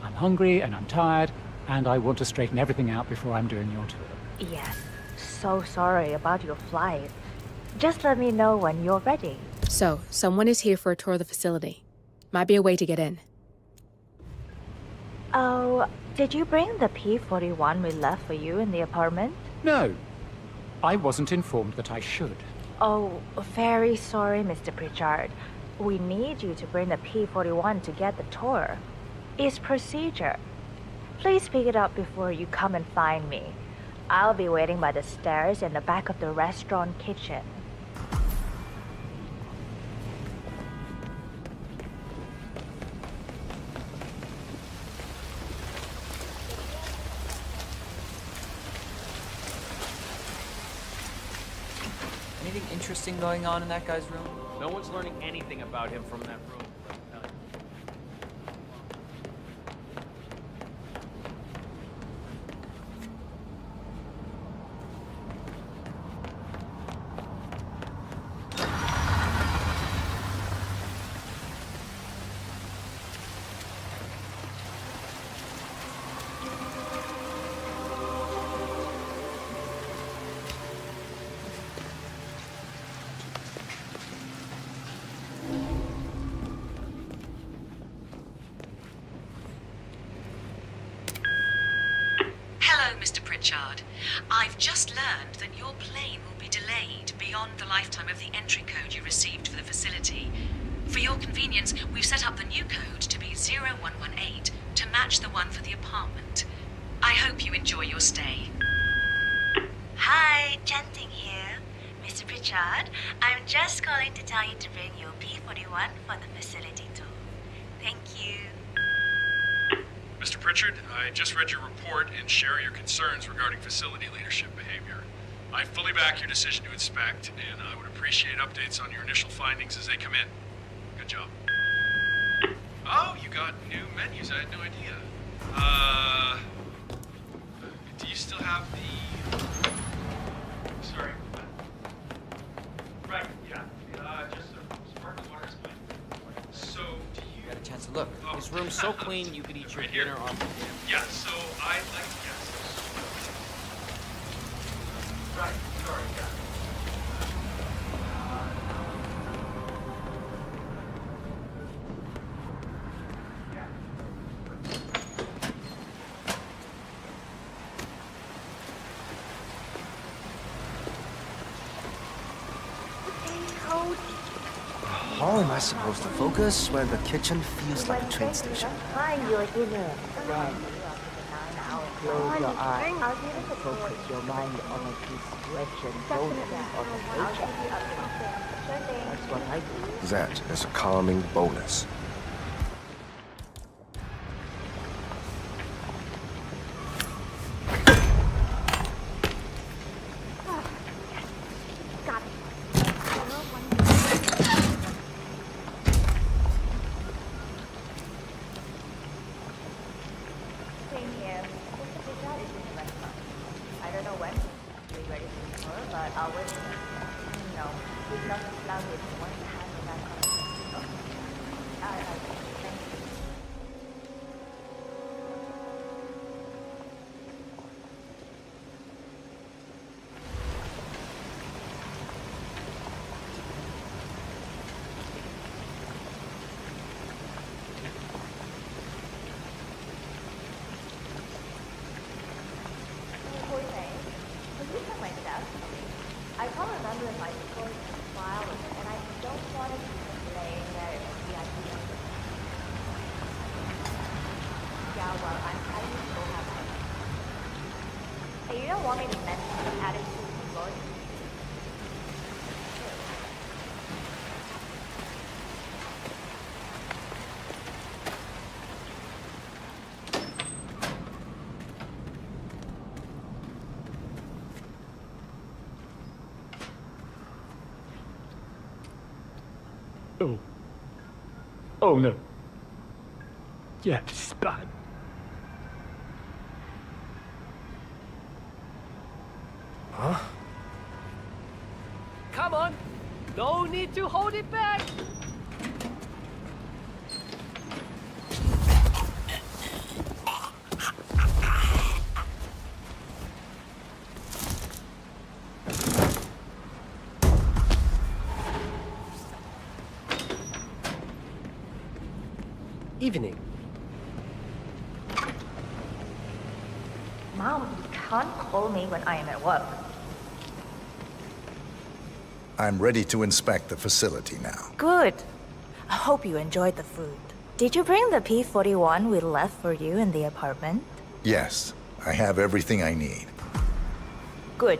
I'm hungry and I'm tired, and I want to straighten everything out before I'm doing your tour. Yes. So sorry about your flight. Just let me know when you're ready. So, someone is here for a tour of the facility. Might be a way to get in. Oh, did you bring the P-41 we left for you in the apartment? No. I wasn't informed that I should. Oh, very sorry, Mr. Pritchard. We need you to bring the P-41 to get the tour. It's procedure. Please pick it up before you come and find me. I'll be waiting by the stairs in the back of the restaurant kitchen. Anything interesting going on in that guy's room? No one's learning anything about him from that room. Hello, Mr. Pritchard. I've just learned that your plane will be delayed beyond the lifetime of the entry code you received for the facility. For your convenience, we've set up the new code to be 0118 to match the one for the apartment. I hope you enjoy your stay. Hi, Chanting here. Mr. Pritchard, I'm just calling to tell you to bring your P-41 for the facility tour. Thank you. Mr. Pritchard, I just read your report and share your concerns regarding facility leadership behavior. I fully back your decision to inspect, and I would appreciate updates on your initial findings as they come in. Good job. Oh, you got new menus. I had no idea. Do you still have the... Sorry. Right, yeah. Just a sparkling water is fine. So, do you... Got a chance to look. This room's so clean you could eat your dinner on the damn. Yeah, so I like... Yes. Right, sorry, yeah. How am I supposed to focus when the kitchen feels like a train station? Find your dinner. Then close your eyes. Focus your mind on a discretion bonus on the paycheck. That's what I do. That is a calming bonus. Same here. Mr. Pritchard is in the restaurant. I don't know when he'll be ready for the tour, but I'll wait for him. No, he's not allowed with one hand in that conversation. Okay. Thank you. I can't remember if I recorded a file with it, and I don't want it to be delaying that VIP. Yeah, well, I still have it. Hey, you don't want me to mention the attitude of Lloyd? Oh. Oh no. Yeah, this is bad. Huh? Come on! No need to hold it back! evening. Mom, you can't call me when I am at work. I'm ready to inspect the facility now. Good. I hope you enjoyed the food. Did you bring the P-41 we left for you in the apartment? Yes, I have everything I need. Good.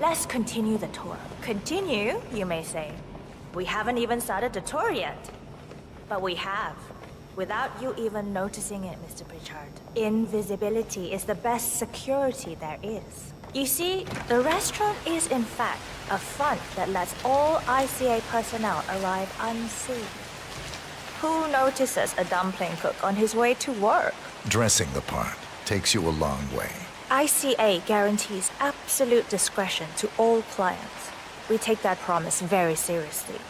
Let's continue the tour. Continue, you may say. We haven't even started the tour yet. But we have. Without you even noticing it, Mr. Pritchard. Invisibility is the best security there is. You see, the restaurant is in fact a front that lets all ICA personnel arrive unseen. Who notices a dumpling cook on his way to work? Dressing the part takes you a long way. ICA guarantees absolute discretion to all clients. We take that promise very seriously,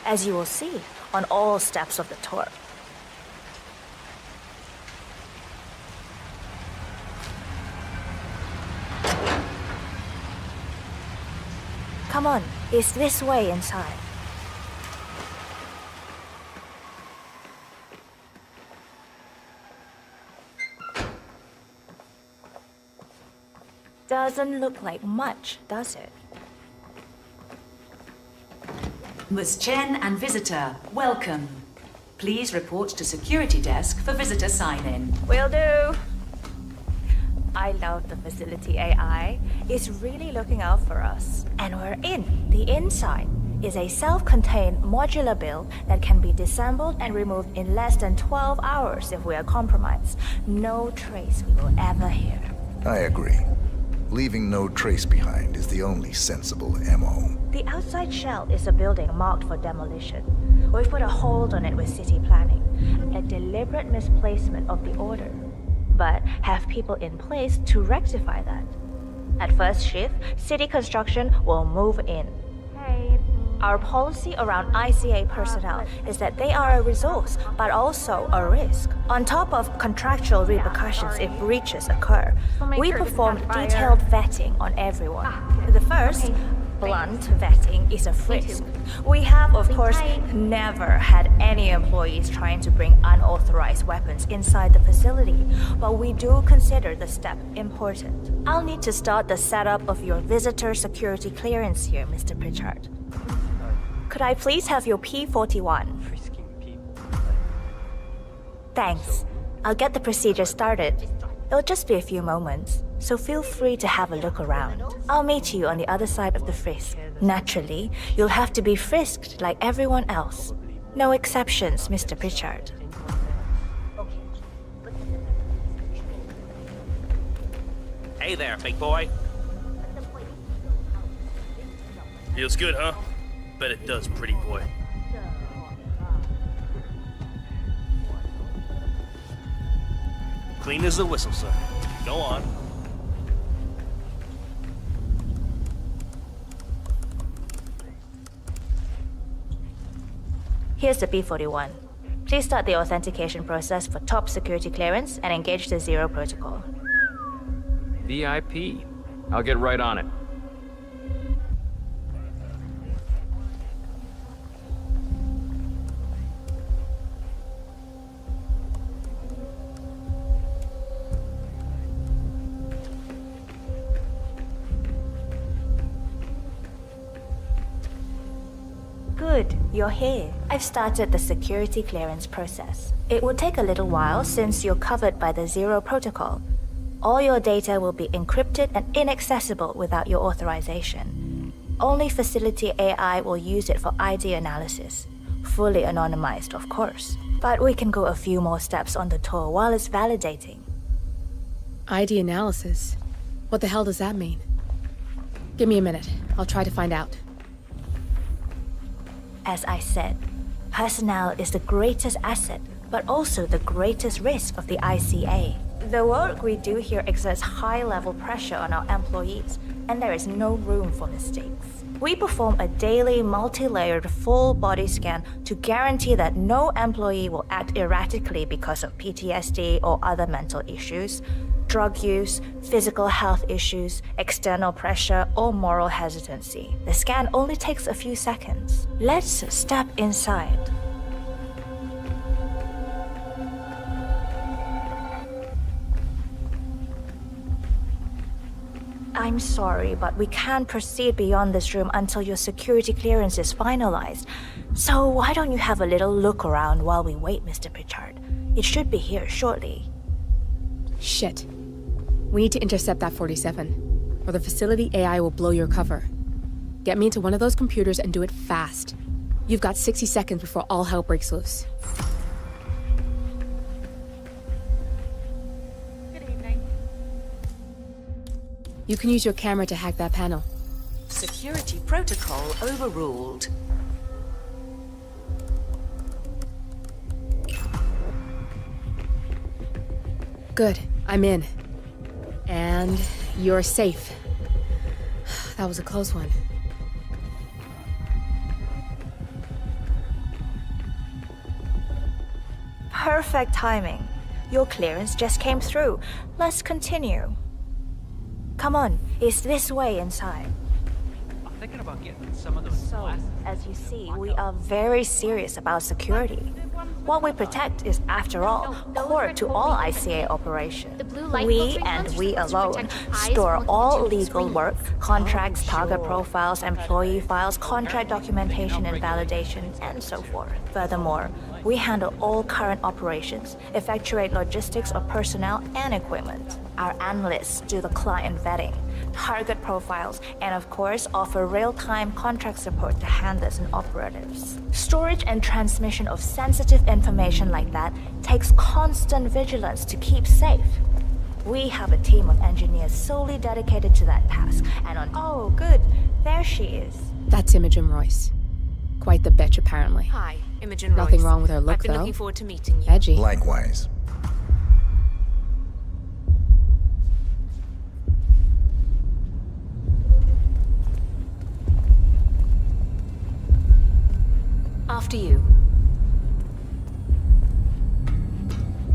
as you will see on all steps of the tour. Come on, it's this way inside. Doesn't look like much, does it? Ms. Chen and visitor, welcome. Please report to security desk for visitor sign-in. Will do. I love the facility AI. It's really looking out for us. And we're in. The inside is a self-contained modular build that can be disassembled and removed in less than 12 hours if we are compromised. No trace we will ever hear. I agree. Leaving no trace behind is the only sensible MO. The outside shell is a building marked for demolition. We've put a hold on it with city planning. A deliberate misplacement of the order. But have people in place to rectify that. At first shift, city construction will move in. Our policy around ICA personnel is that they are a resource, but also a risk. On top of contractual repercussions if breaches occur, we perform detailed vetting on everyone. The first, blunt vetting, is a frisk. We have, of course, never had any employees trying to bring unauthorized weapons inside the facility, but we do consider the step important. I'll need to start the setup of your visitor security clearance here, Mr. Pritchard. Could I please have your P-41? Thanks. I'll get the procedure started. It'll just be a few moments, so feel free to have a look around. I'll meet you on the other side of the frisk. Naturally, you'll have to be frisked like everyone else. No exceptions, Mr. Pritchard. Hey there, big boy. Feels good, huh? Bet it does, pretty boy. Clean as a whistle, sir. Go on. Here's the P-41. Please start the authentication process for top security clearance and engage the Zero Protocol. VIP. I'll get right on it. Good, you're here. I've started the security clearance process. It will take a little while since you're covered by the Zero Protocol. All your data will be encrypted and inaccessible without your authorization. Only facility AI will use it for ID analysis. Fully anonymized, of course. But we can go a few more steps on the tour while it's validating. ID analysis? What the hell does that mean? Give me a minute. I'll try to find out. As I said, personnel is the greatest asset, but also the greatest risk of the ICA. The work we do here exerts high-level pressure on our employees, and there is no room for mistakes. We perform a daily multi-layered full body scan to guarantee that no employee will act erratically because of PTSD or other mental issues, drug use, physical health issues, external pressure, or moral hesitancy. The scan only takes a few seconds. Let's step inside. I'm sorry, but we can't proceed beyond this room until your security clearance is finalized. So why don't you have a little look around while we wait, Mr. Pritchard? It should be here shortly. Shit. We need to intercept that 47, or the facility AI will blow your cover. Get me into one of those computers and do it fast. You've got 60 seconds before all hell breaks loose. Good evening. You can use your camera to hack that panel. Security protocol overruled. Good, I'm in. And you're safe. That was a close one. Perfect timing. Your clearance just came through. Let's continue. Come on, it's this way inside. I'm thinking about getting some of those glasses. As you see, we are very serious about security. What we protect is, after all, core to all ICA operations. We, and we alone, store all legal work, contracts, target profiles, employee files, contract documentation and validation, and so forth. Furthermore, we handle all current operations, effectuate logistics of personnel and equipment. Our analysts do the client vetting, target profiles, and of course offer real-time contract support to handlers and operatives. Storage and transmission of sensitive information like that takes constant vigilance to keep safe. We have a team of engineers solely dedicated to that task, and on— Oh, good. There she is. That's Imogen Royce. Quite the bitch, apparently. Hi, Imogen Royce. Nothing wrong with her look, I've been though. looking forward to meeting you. Edgy. Likewise. After you.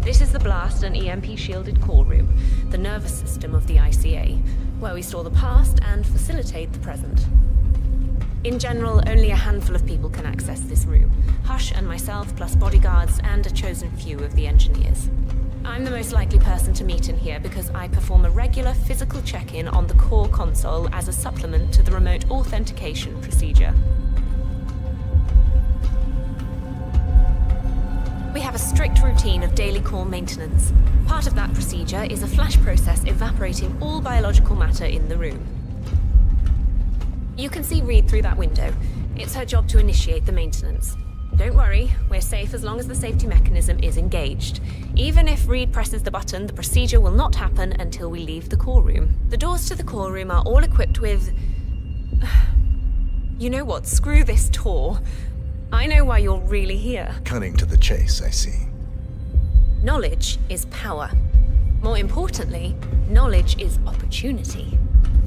This is the blast and EMP-shielded core room, the nervous system of the ICA, where we store the past and facilitate the present. In general, only a handful of people can access this room. Hush and myself, plus bodyguards and a chosen few of the engineers. I'm the most likely person to meet in here because I perform a regular physical check-in on the core console as a supplement to the remote authentication procedure. We have a strict routine of daily core maintenance. Part of that procedure is a flash process evaporating all biological matter in the room. You can see Reed through that window. It's her job to initiate the maintenance. Don't worry, we're safe as long as the safety mechanism is engaged. Even if Reed presses the button, the procedure will not happen until we leave the core room. The doors to the core room are all equipped with— You know what? Screw this tour. I know why you're really here. Cutting to the chase, I see. Knowledge is power. More importantly, knowledge is opportunity.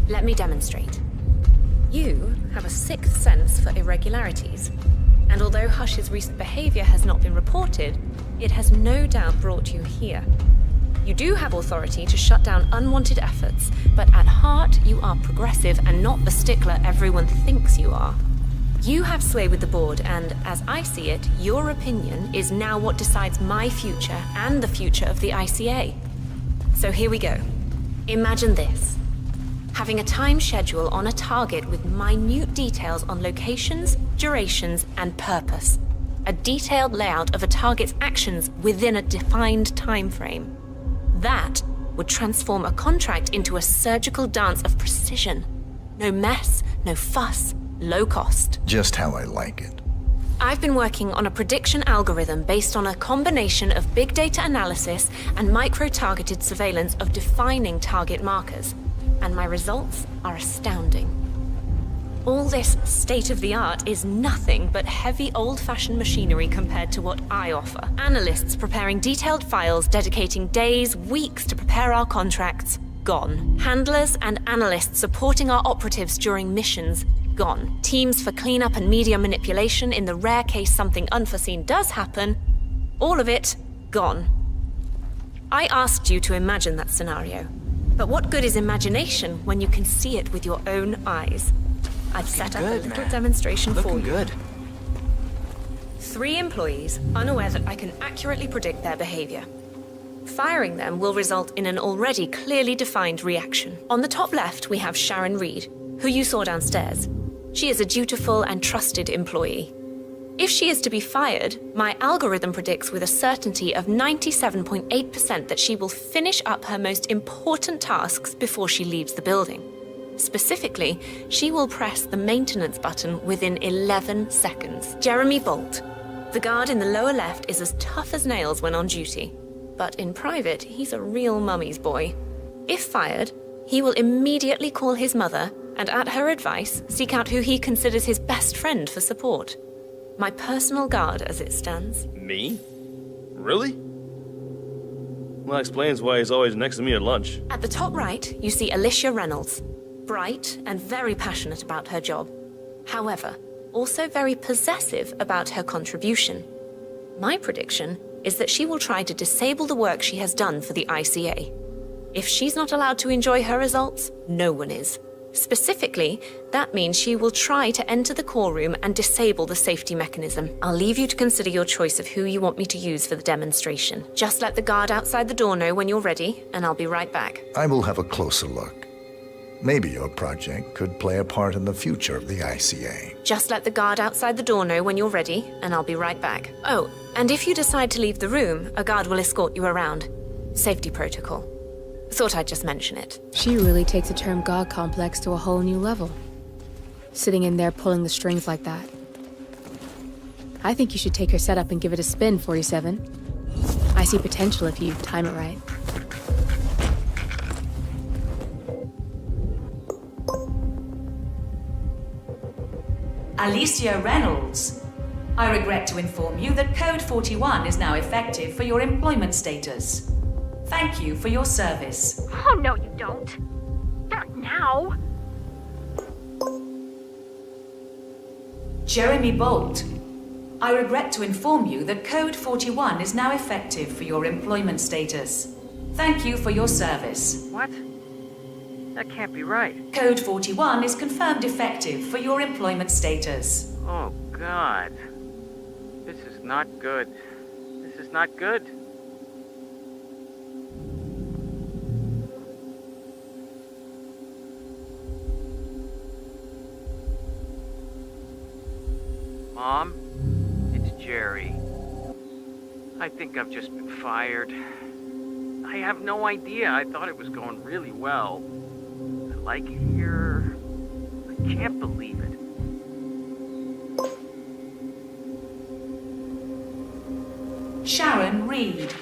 Let me demonstrate. You have a sixth sense for irregularities. And although Hush's recent behavior has not been reported, it has no doubt brought you here. You do have authority to shut down unwanted efforts, but at heart you are progressive and not the stickler everyone thinks you are. You have sway with the board, and as I see it, your opinion is now what decides my future and the future of the ICA. So here we go. Imagine this. Having a time schedule on a target with minute details on locations, durations, and purpose. A detailed layout of a target's actions within a defined time frame. That would transform a contract into a surgical dance of precision. No mess, no fuss, low cost. Just how I like it. I've been working on a prediction algorithm based on a combination of big data analysis and micro-targeted surveillance of defining target markers. And my results are astounding. All this state-of-the-art is nothing but heavy old-fashioned machinery compared to what I offer. Analysts preparing detailed files, dedicating days, weeks to prepare our contracts, gone. Handlers and analysts supporting our operatives during missions, gone. Teams for cleanup and media manipulation in the rare case something unforeseen does happen, all of it, gone. I asked you to imagine that scenario. But what good is imagination when you can see it with your own eyes? I've set up a little demonstration for you. Good. 3 employees, unaware that I can accurately predict their behavior. Firing them will result in an already clearly defined reaction. On the top left, we have Sharon Reed, who you saw downstairs. She is a dutiful and trusted employee. If she is to be fired, my algorithm predicts with a certainty of 97.8% that she will finish up her most important tasks before she leaves the building. Specifically, she will press the maintenance button within 11 seconds. Jeremy Bolt. The guard in the lower left is as tough as nails when on duty. But in private, he's a real mummy's boy. If fired, he will immediately call his mother and, at her advice, seek out who he considers his best friend for support. My personal guard, as it stands. Me? Really? Well, that explains why he's always next to me at lunch. At the top right, you see Alicia Reynolds. Bright and very passionate about her job. However, also very possessive about her contribution. My prediction is that she will try to disable the work she has done for the ICA. If she's not allowed to enjoy her results, no one is. Specifically, that means she will try to enter the core room and disable the safety mechanism. I'll leave you to consider your choice of who you want me to use for the demonstration. Just let the guard outside the door know when you're ready, and I'll be right back. I will have a closer look. Maybe your project could play a part in the future of the ICA. Just let the guard outside the door know when you're ready, and I'll be right back. Oh, and if you decide to leave the room, a guard will escort you around. Safety protocol. Thought I'd just mention it. She really takes the term God complex to a whole new level. Sitting in there pulling the strings like that. I think you should take her setup and give it a spin, 47. I see potential if you time it right. Alicia Reynolds. I regret to inform you that Code 41 is now effective for your employment status. Thank you for your service. Oh, no, you don't. Not now. Jeremy Bolt. I regret to inform you that Code 41 is now effective for your employment status. Thank you for your service. What? That can't be right. Code 41 is confirmed effective for your employment status. Oh, God. This is not good. This is not good. Mom, it's Jerry. I think I've just been fired. I have no idea. I thought it was going really well. I like it here. I can't believe it. Sharon Reed.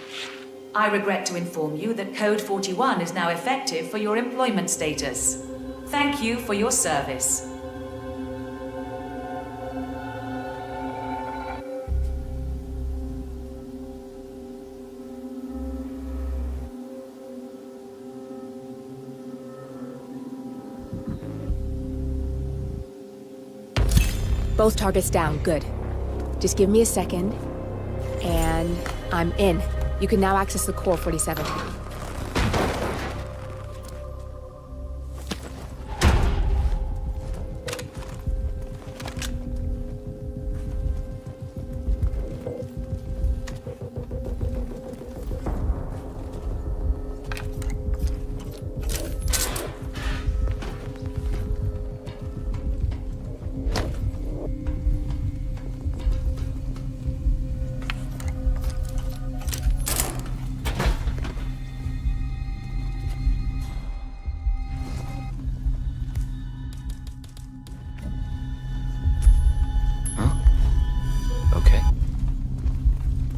I regret to inform you that Code 41 is now effective for your employment status. Thank you for your service. Both targets down, good. Just give me a second, and I'm in. You can now access the core, 47.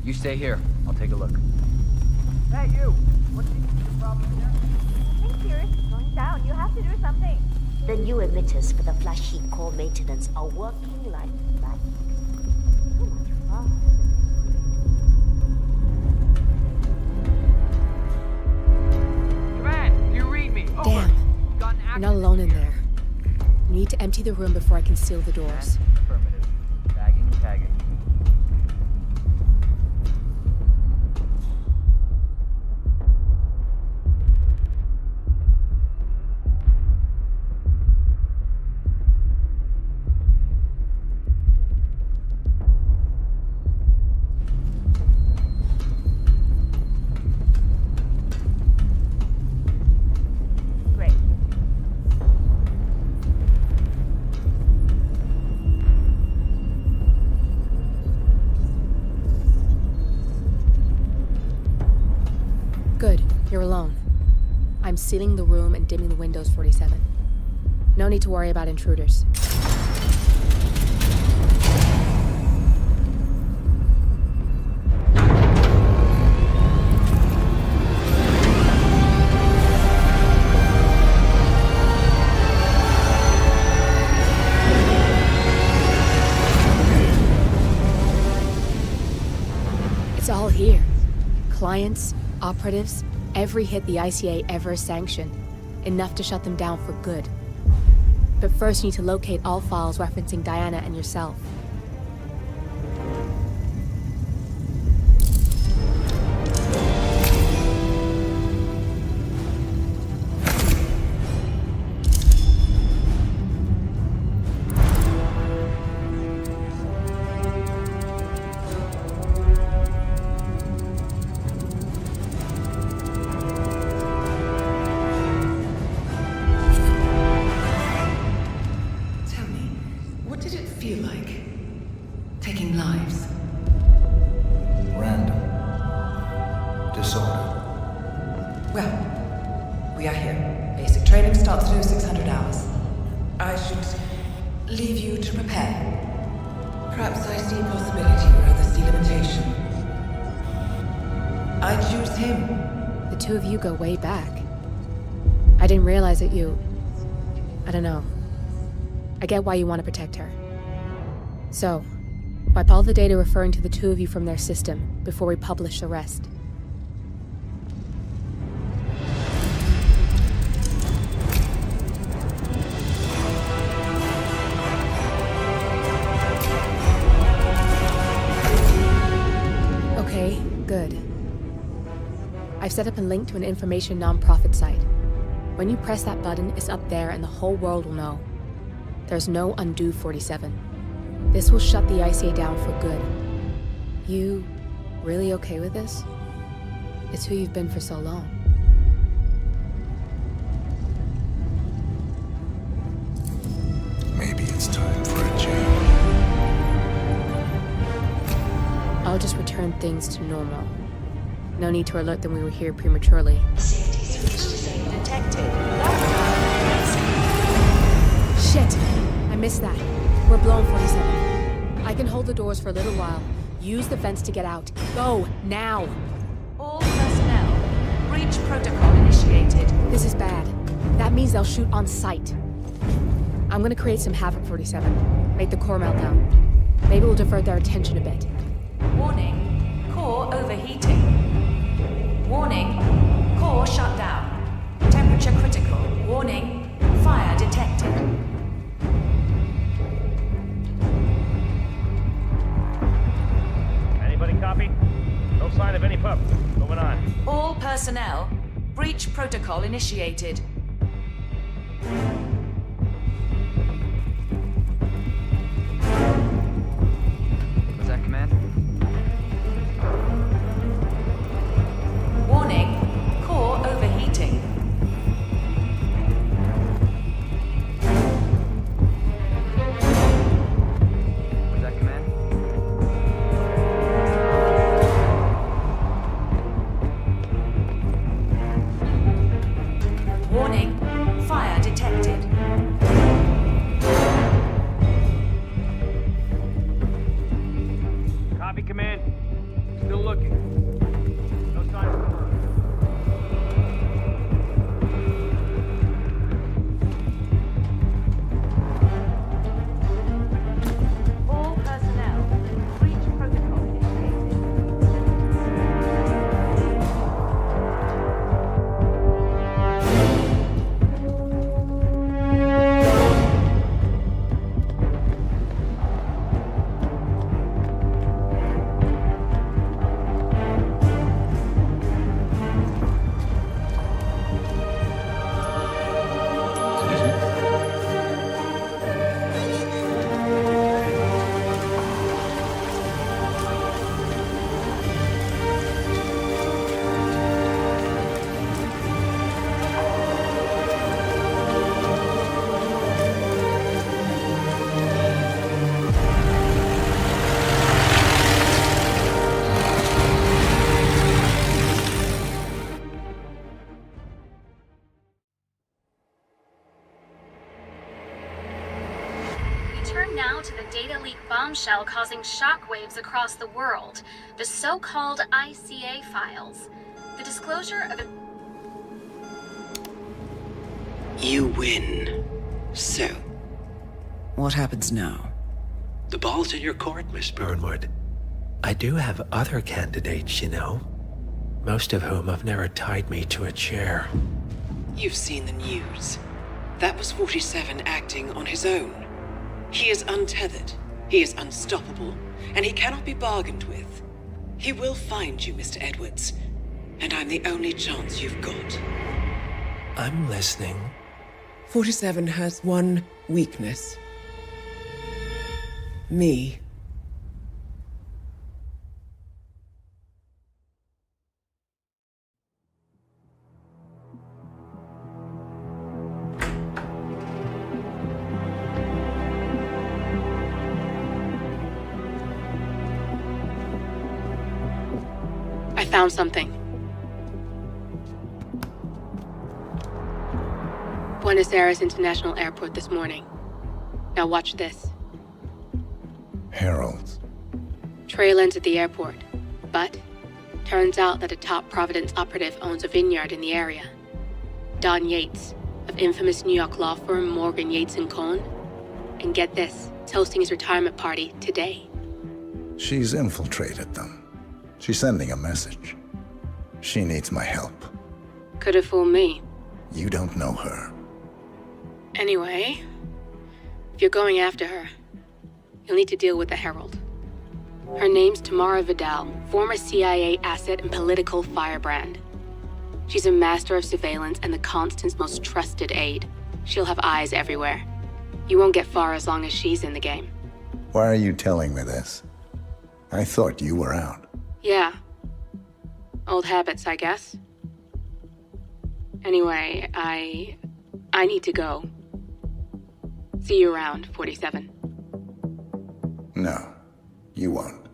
You stay here. I'll take a look. Hey, you! What's the problem here? Nothing serious is going down. You have to do something. The new emitters for the flash heat core maintenance are working like that. So much fun. Command, do you read me? Over. Damn. You're not alone in there. You need to empty the room before I can seal the doors. Affirmative. Bagging and tagging. You're alone. I'm sealing the room and dimming the windows, 47. No need to worry about intruders. It's all here. Clients, operatives, every hit the ICA ever sanctioned. Enough to shut them down for good. But first you need to locate all files referencing Diana and yourself. Go way back. I didn't realize that you... I don't know. I get why you want to protect her. So, wipe all the data referring to the two of you from their system before we publish the rest. Okay, good. I've set up a link to an information non-profit site. When you press that button, it's up there and the whole world will know. There's no undo 47. This will shut the ICA down for good. You really okay with this? It's who you've been for so long. Maybe it's time for a change. I'll just return things to normal. No need to alert them we were here prematurely. Detected. Shit! I missed that. We're blown, 47. I can hold the doors for a little while. Use the vents to get out. Go, now! All personnel. Breach protocol initiated. This is bad. That means they'll shoot on sight. I'm gonna create some havoc, 47. Make the core melt down. Maybe we'll divert their attention a bit. Warning. Core overheating. Warning, core shut down. Temperature critical. Warning, fire detected. Anybody copy? No sign of any pup. Moving on. All personnel, breach protocol initiated. Was that command? Warning, core overheating. Was that command? Warning, fire detected. Copy, command. Still looking. No sign of cover. All personnel, breach protocol initiated. now to the data leak bombshell causing shockwaves across the world, the so-called ICA files. The disclosure of You win. So, What happens now? the ball's in your court, Miss Burnwood. I do have other candidates, you know. Most of whom have never tied me to a chair. You've seen the news. That was 47 acting on his own. He is untethered, he is unstoppable, and he cannot be bargained with. He will find you, Mr. Edwards, and I'm the only chance you've got. I'm listening. 47 has one weakness. Me. I found something. Buenos Aires International Airport this morning. Now watch this. Heralds. Trail ends at the airport, but turns out that a top Providence operative owns a vineyard in the area. Don Yates, of infamous New York law firm Morgan, Yates & Cohn. And get this, is hosting his retirement party today. She's infiltrated them. She's sending a message. She needs my help. Could have fooled me. You don't know her. Anyway, if you're going after her, you'll need to deal with the Herald. Her name's Tamara Vidal, former CIA asset and political firebrand. She's a master of surveillance and the Constant's most trusted aide. She'll have eyes everywhere. You won't get far as long as she's in the game. Why are you telling me this? I thought you were out. Yeah. Old habits, I guess. Anyway, I need to go. See you around, 47. No, you won't.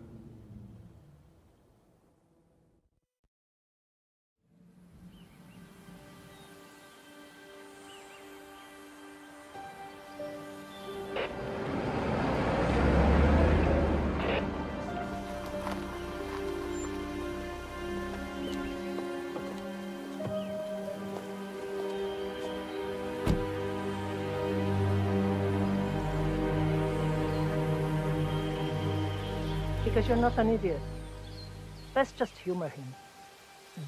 Because you're not an idiot. Let's just humor him.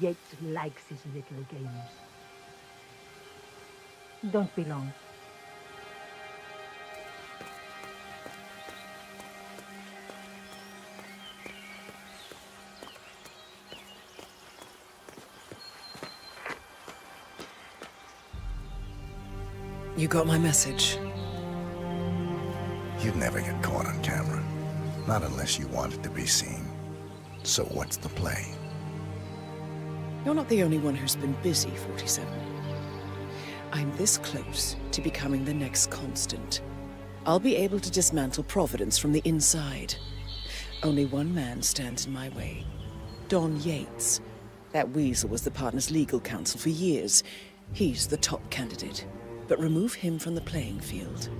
Yates likes his little games. Don't be long. You got my message. You'd never get caught on camera. Not unless you wanted to be seen. So what's the play? You're not the only one who's been busy, 47. I'm this close to becoming the next Constant. I'll be able to dismantle Providence from the inside. Only one man stands in my way. Don Yates. That weasel was the partner's legal counsel for years. He's the top candidate. But remove him from the playing field.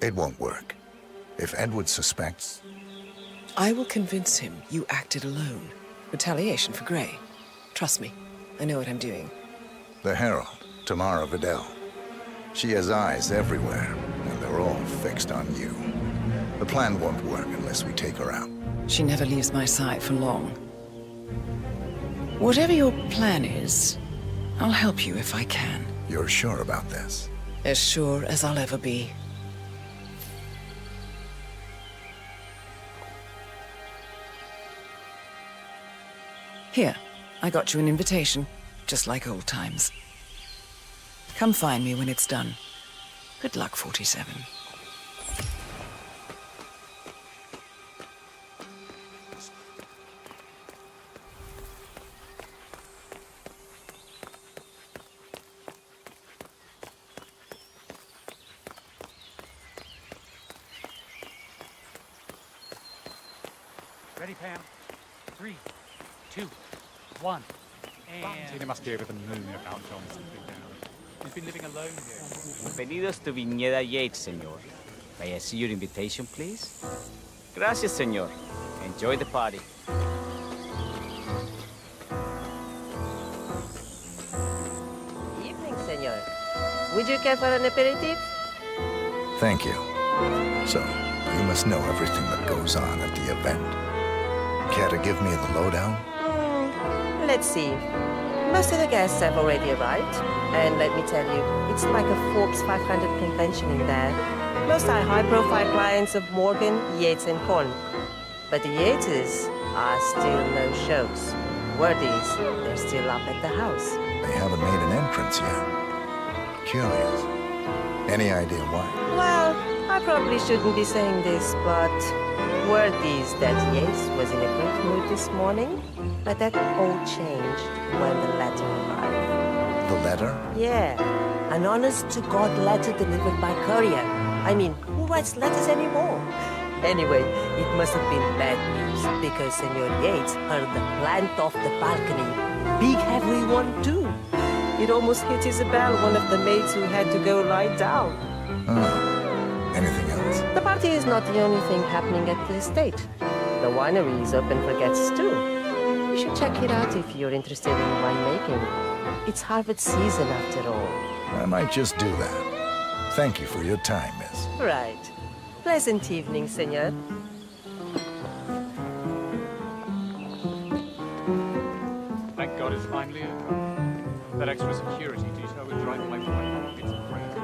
It won't work. If Edward suspects... I will convince him you acted alone. Retaliation for Grey. Trust me, I know what I'm doing. The Herald, Tamara Vidal. She has eyes everywhere, and they're all fixed on you. The plan won't work unless we take her out. She never leaves my side for long. Whatever your plan is, I'll help you if I can. You're sure about this? As sure as I'll ever be. Here, I got you an invitation, just like old times. Come find me when it's done. Good luck, 47. Ready, Pam? 3, 2, 1. And... Tina must be over the moon about John's sleeping down. He's been living alone here. Bienvenidos to Viñeda Yates, señor. May I see your invitation, please? Gracias, señor. Enjoy the party. Evening, senor. Would you care for an aperitif? Thank you. So, you must know everything that goes on at the event. Care to give me the lowdown? Let's see. Most of the guests have already arrived, and let me tell you, it's like a Forbes 500 convention in there. Most are high-profile clients of Morgan, Yates, and Korn. But the Yateses are still no shows. Word is, they're still up at the house. They haven't made an entrance yet. Curious. Any idea why? Well, I probably shouldn't be saying this, but word is that Yates was in a great mood this morning, but that all changed when the letter arrived. The letter? Yeah, an honest-to-God letter delivered by courier. I mean, who writes letters anymore? Anyway, it must have been bad news, because Senor Yates heard the plant off the balcony. Big heavy one, too. It almost hit Isabel, one of the maids who had to go lie down. Oh. Anything else? The party is not the only thing happening at the estate. The winery is open for guests, too. You should check it out if you're interested in winemaking. It's harvest season, after all. I might just do that. Thank you for your time, miss. Right. Pleasant evening, senor. Thank God it's finally over. That extra security detail would drive my wife. It's great.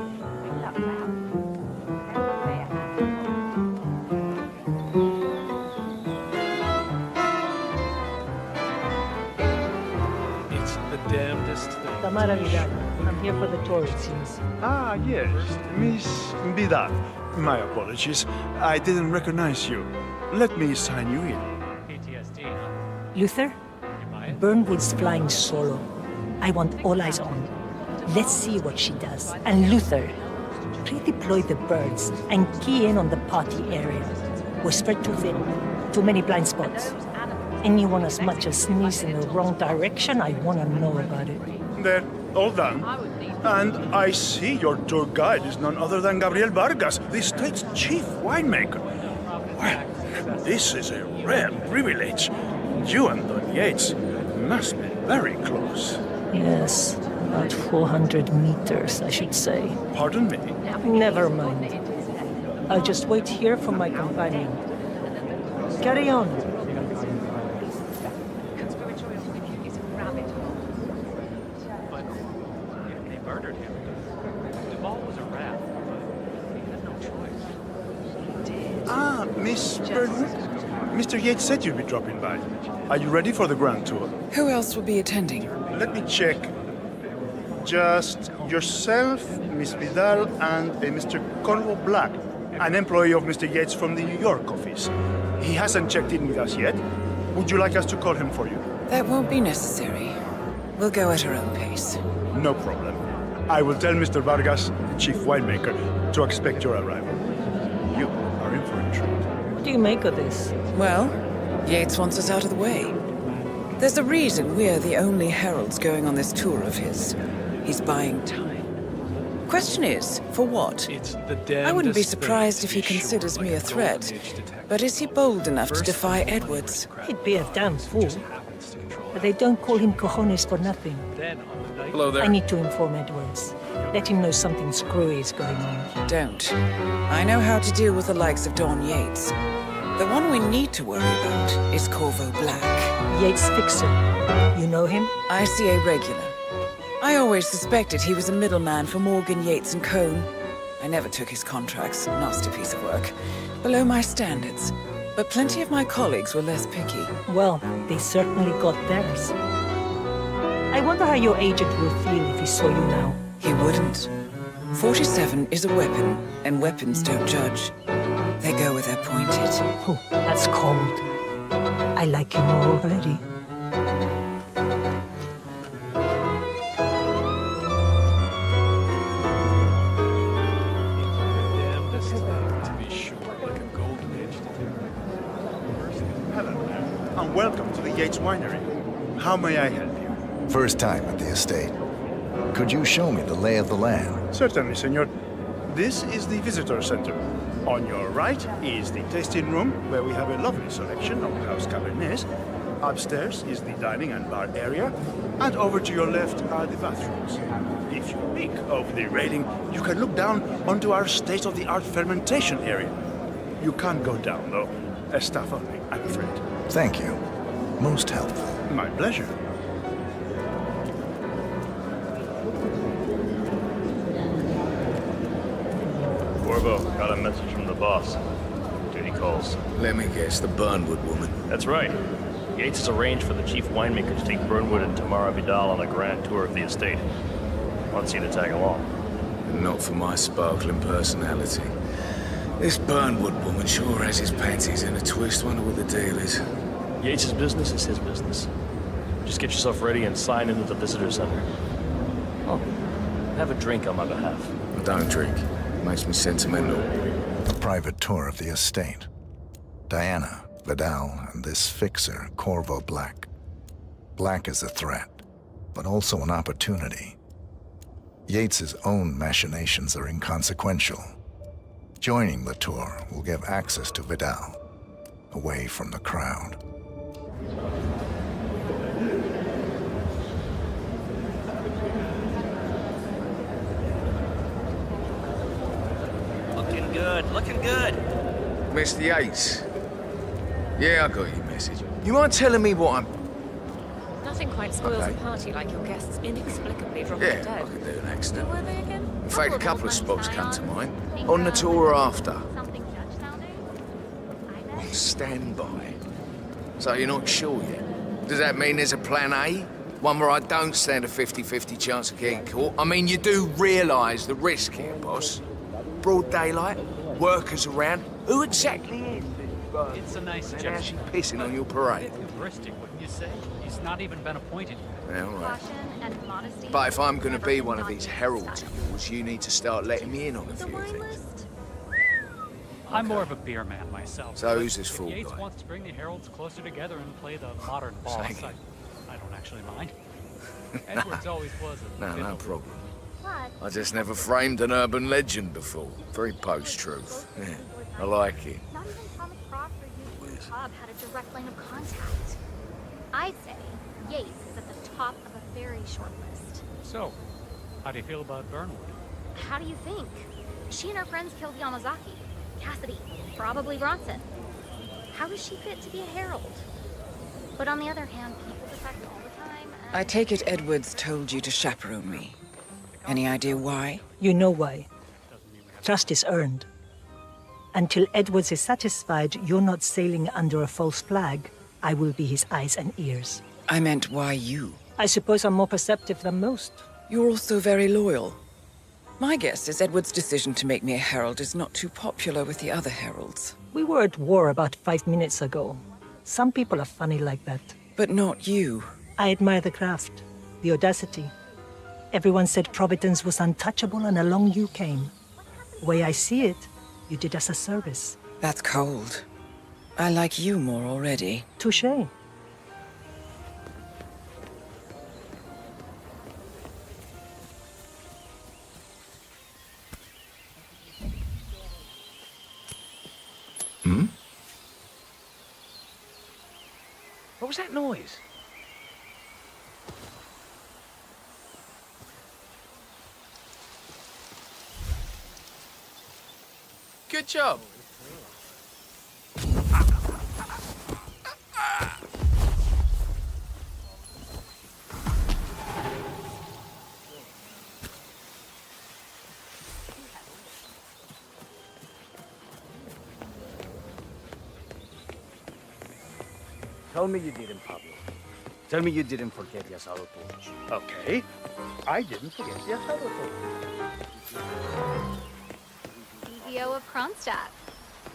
It's the damnedest thing. Tamara Vidal. I'm here for the tour, it seems. Ah, yes, Miss Vidal. My apologies. I didn't recognize you. Let me sign you in. PTSD, huh? Luther? Burnwood's flying solo. I want all eyes on. Let's see what she does. And Luther, redeploy the birds and key in on the party area. We're spread too thin. Too many blind spots. Anyone as much as sneeze in the wrong direction, I want to know about it. There, all done. And I see your tour guide is none other than Gabriel Vargas, the state's chief winemaker. Well, this is a rare privilege. You and Don Yates must be very close. Yes, about 400 meters, I should say. Pardon me? Never mind. I'll just wait here for my companion. Carry on. Ah, Miss Burnwood? Mr. Yates said you'd be dropping by. Are you ready for the grand tour? Who else will be attending? Let me check. Just yourself, Miss Vidal, and a Mr. Corvo Black, an employee of Mr. Yates from the New York office. He hasn't checked in with us yet. Would you like us to call him for you? That won't be necessary. We'll go at our own pace. No problem. I will tell Mr. Vargas, the chief winemaker, to expect your arrival. You are in for a treat. What do you make of this? Well, Yates wants us out of the way. There's a reason we're the only heralds going on this tour of his. He's buying time. Question is, for what? It's the damnedest I wouldn't be thing surprised to if he be sure, considers like me a threat. But is he bold enough to defy Edwards? He'd be a damn fool. But they don't call him cojones for nothing. Hello there. I need to inform Edwards. Let him know something screwy is going on. Don't. I know how to deal with the likes of Don Yates. The one we need to worry about is Corvo Black. Yates Fixer. You know him? ICA regular. I always suspected he was a middleman for Morgan, Yates and Cohn. I never took his contracts. Nasty piece of work. Below my standards. But plenty of my colleagues were less picky. Well, they certainly got theirs. I wonder how your agent will feel if he saw you now. He wouldn't. 47 is a weapon, and weapons don't judge. They go where they're pointed. Oh, that's cold. I like you more already. And welcome to the Yates Winery. How may I help you? First time at the estate. Could you show me the lay of the land? Certainly, senor. This is the visitor center. On your right is the tasting room, where we have a lovely selection of house cabernets. Upstairs is the dining and bar area, and over to your left are the bathrooms. If you peek over the railing, you can look down onto our state-of-the-art fermentation area. You can't go down, though. Staff only, I'm afraid. Thank you. Most helpful. My pleasure. Corvo, got a message from the boss. Duty calls. Let me guess, the Burnwood woman. That's right. Yates has arranged for the chief winemaker to take Burnwood and Tamara Vidal on a grand tour of the estate. Wants you to tag along. Not for my sparkling personality. This Burnwood woman sure has his panties in a twist. Wonder what the deal is. Yates' business is his business. Just get yourself ready and sign into the visitor center. Oh, have a drink on my behalf. I don't drink. Makes me sentimental. A private tour of the estate. Diana, Vidal, and this fixer, Corvo Black. Black is a threat, but also an opportunity. Yates's own machinations are inconsequential. Joining the tour will give access to Vidal, away from the crowd. Looking good, looking good. Mr. Yates. Yeah, I got your message. You mind telling me what I'm... Nothing quite spoils a party like your guests inexplicably dropping Yeah, dead. I could do an accident. Who were they again? In fact, a couple of spots come to mind. On the tour or after. On standby. So you're not sure yet? Does that mean there's a plan A? One where I don't stand a 50-50 chance of getting caught? I mean, you do realise the risk here, boss. Broad daylight, workers around. Who exactly is this bird? It's a nice And gesture. how's she pissing on your parade? Heuristic, wouldn't you say? He's not even been appointed. Yeah, all right. But if I'm going to be one of these heralds of yours, you need to start letting me in on a few things. I'm more of a beer man myself. So who's this If fool Yates guy? wants to bring the heralds closer together and play the modern boss, Thank you. I don't actually mind. Edwards always was a No, bit no of a- problem. I just never framed an urban legend before. Very post-truth. Yeah, I like it. Not even Thomas Croft or Eugene Cobb had a direct line of contact. I'd say Yates is at the top of a very short list. So, how do you feel about Burnwood? How do you think? She and her friends killed Yamazaki, Cassidy, probably Bronson. How does she fit to be a herald? But on the other hand, people defect all the time. I take it Edwards told you to chaperone me. Any idea why? You know why. Trust is earned. Until Edwards is satisfied you're not sailing under a false flag, I will be his eyes and ears. I meant why you? I suppose I'm more perceptive than most. You're also very loyal. My guess is Edward's decision to make me a herald is not too popular with the other heralds. We were at war about 5 minutes ago. Some people are funny like that. But not you. I admire the craft, the audacity. Everyone said Providence was untouchable and along you came. The way I see it, you did us a service. That's cold. I like you more already. Touché. Hmm? What was that noise? Good job. Tell me you didn't, Pablo. Tell me you didn't forget the asado torch. Okay. I didn't forget the asado CEO of Kronstadt.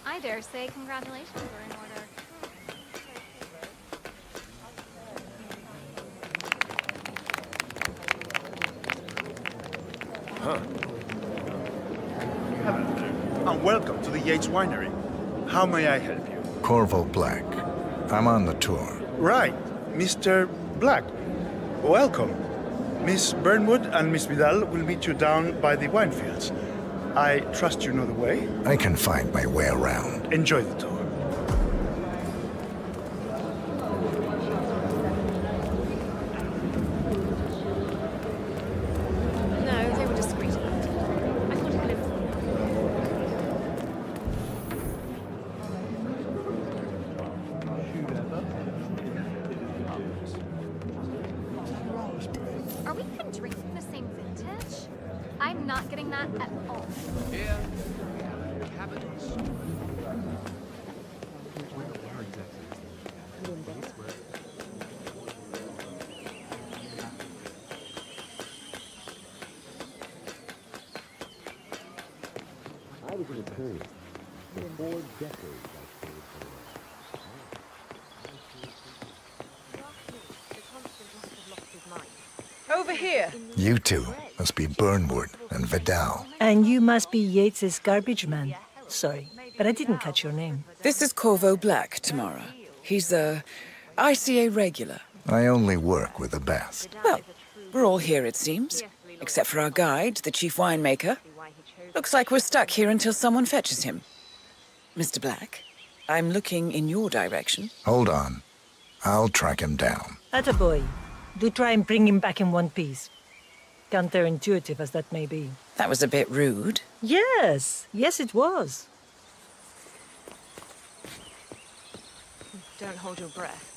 I dare say congratulations are in order. Huh. And welcome to the Yates Winery. How may I help you? Corvo Black. I'm on the tour. Right, Mr. Black. Welcome. Miss Burnwood and Miss Vidal will meet you down by the wine fields. I trust you know the way? I can find my way around. Enjoy the tour. No, they were discreet. I thought he lived. Are we even drinking the same vintage? I'm not getting that at all. Yeah. Cabinets. I was an attorney for 4 decades. Over here. You two must be Burnwood and Vidal. And you must be Yates's garbage man. Sorry, but I didn't catch your name. This is Corvo Black, Tamara. He's a ICA regular. I only work with the best. Well, we're all here, it seems. Except for our guide, the chief winemaker. Looks like we're stuck here until someone fetches him. Mr. Black, I'm looking in your direction. Hold on. I'll track him down. Attaboy. Do try and bring him back in one piece. Counterintuitive as that may be. That was a bit rude. Yes. Yes, it was. Don't hold your breath.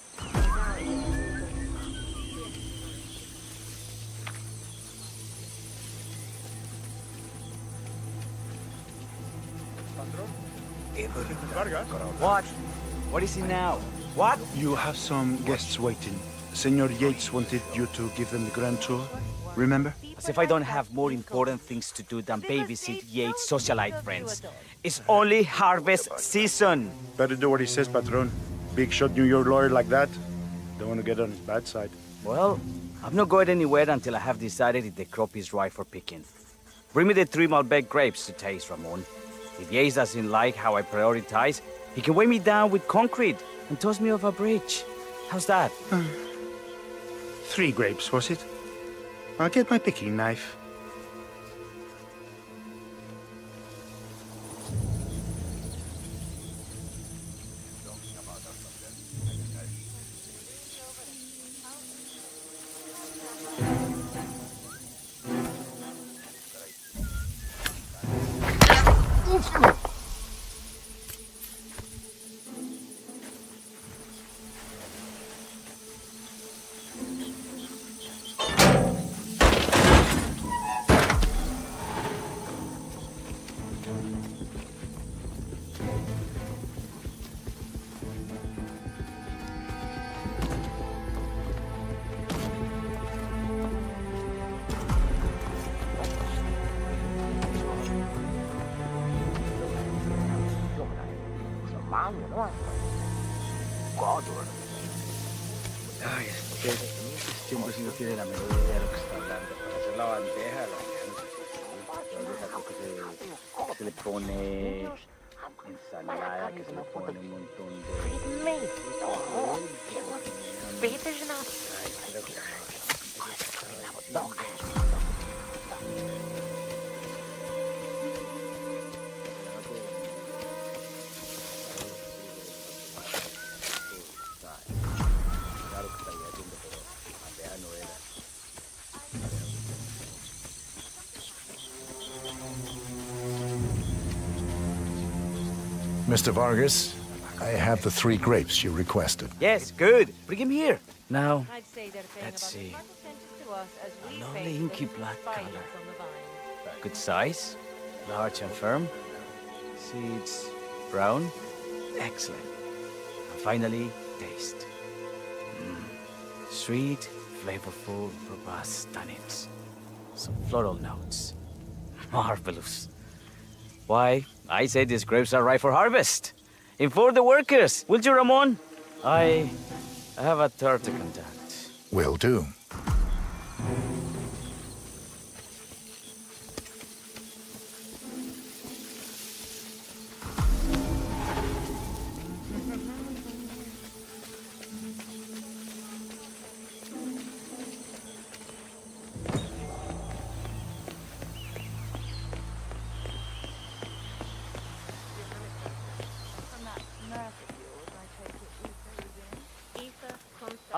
What? What is it now? What? You have some guests waiting. Senor Yates wanted you to give them the grand tour. Remember? As if I don't have more important things to do than babysit Yates' socialite friends. It's only harvest season. Better do what he says, Patron. Big shot New York lawyer like that. Don't want to get on his bad side. Well, I'm not going anywhere until I have decided if the crop is right for picking. Bring me the 3 Malbec grapes to taste, Ramon. If Yates doesn't like how I prioritize, he can weigh me down with concrete and toss me off a bridge. How's that? 3 grapes, was it? I'll get my picking knife. Ay, este hombre sí no tiene la menor idea de lo que está hablando. Para hacer la bandeja, se le pone ensalada, que se le pone un montón Mr. Vargas, I have the 3 grapes you requested. Yes, good. Bring him here. Now, let's see. A lovely inky black color. Good size, large and firm. Seeds brown. Excellent. And finally, taste. Sweet, flavorful, robust tannins. Some floral notes. Marvelous. Why, I say these grapes are ripe for harvest. Inform the workers, will you, Ramon? I have a third to contact. Will do.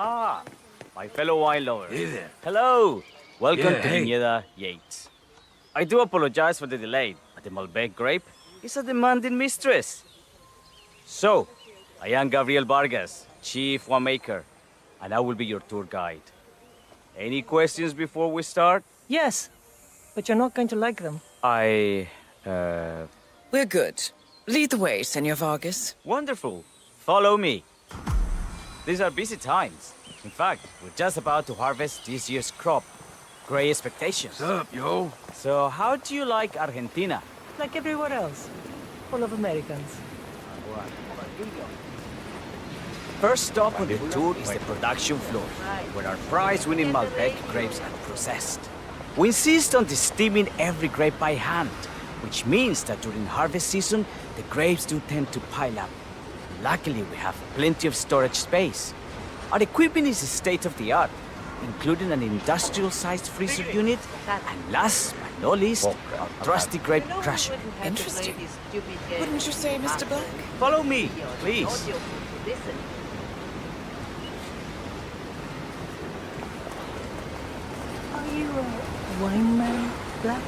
Ah, my fellow wine lover. Hey there. Hello. Welcome Yeah, to hey. Viñeda Yates. I do apologize for the delay, but the Malbec grape is a demanding mistress. So, I am Gabriel Vargas, Chief Winemaker, and I will be your tour guide. Any questions before we start? Yes, but you're not going to like them. We're good. Lead the way, Senor Vargas. Wonderful. Follow me. These are busy times. In fact, we're just about to harvest this year's crop. Great expectations. What's up, yo? So, how do you like Argentina? Like everywhere else. Full of Americans. First stop on the tour is the production floor, where our prize-winning Malbec grapes are processed. We insist on steaming every grape by hand, which means that during harvest season, the grapes do tend to pile up. Luckily, we have plenty of storage space. Our equipment is state-of-the-art, including an industrial-sized freezer unit, and last but not least, our trusty grape crusher. Interesting. Wouldn't you say, Mr. Black? Follow me, please. Are you a wine man, Black?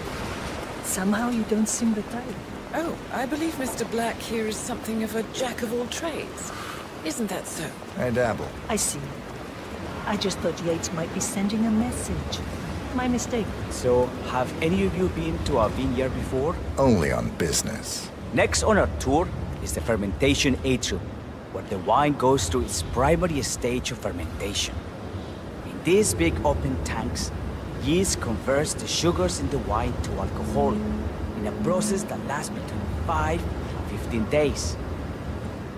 Somehow you don't seem the type. Oh, I believe Mr. Black here is something of a jack of all trades. Isn't that so? I dabble. I see. I just thought Yates might be sending a message. My mistake. So, have any of you been to a vineyard before? Only on business. Next on our tour is the fermentation atrium, where the wine goes through its primary stage of fermentation. In these big open tanks, yeast converts the sugars in the wine to alcohol in a process that lasts between 5 and 15 days.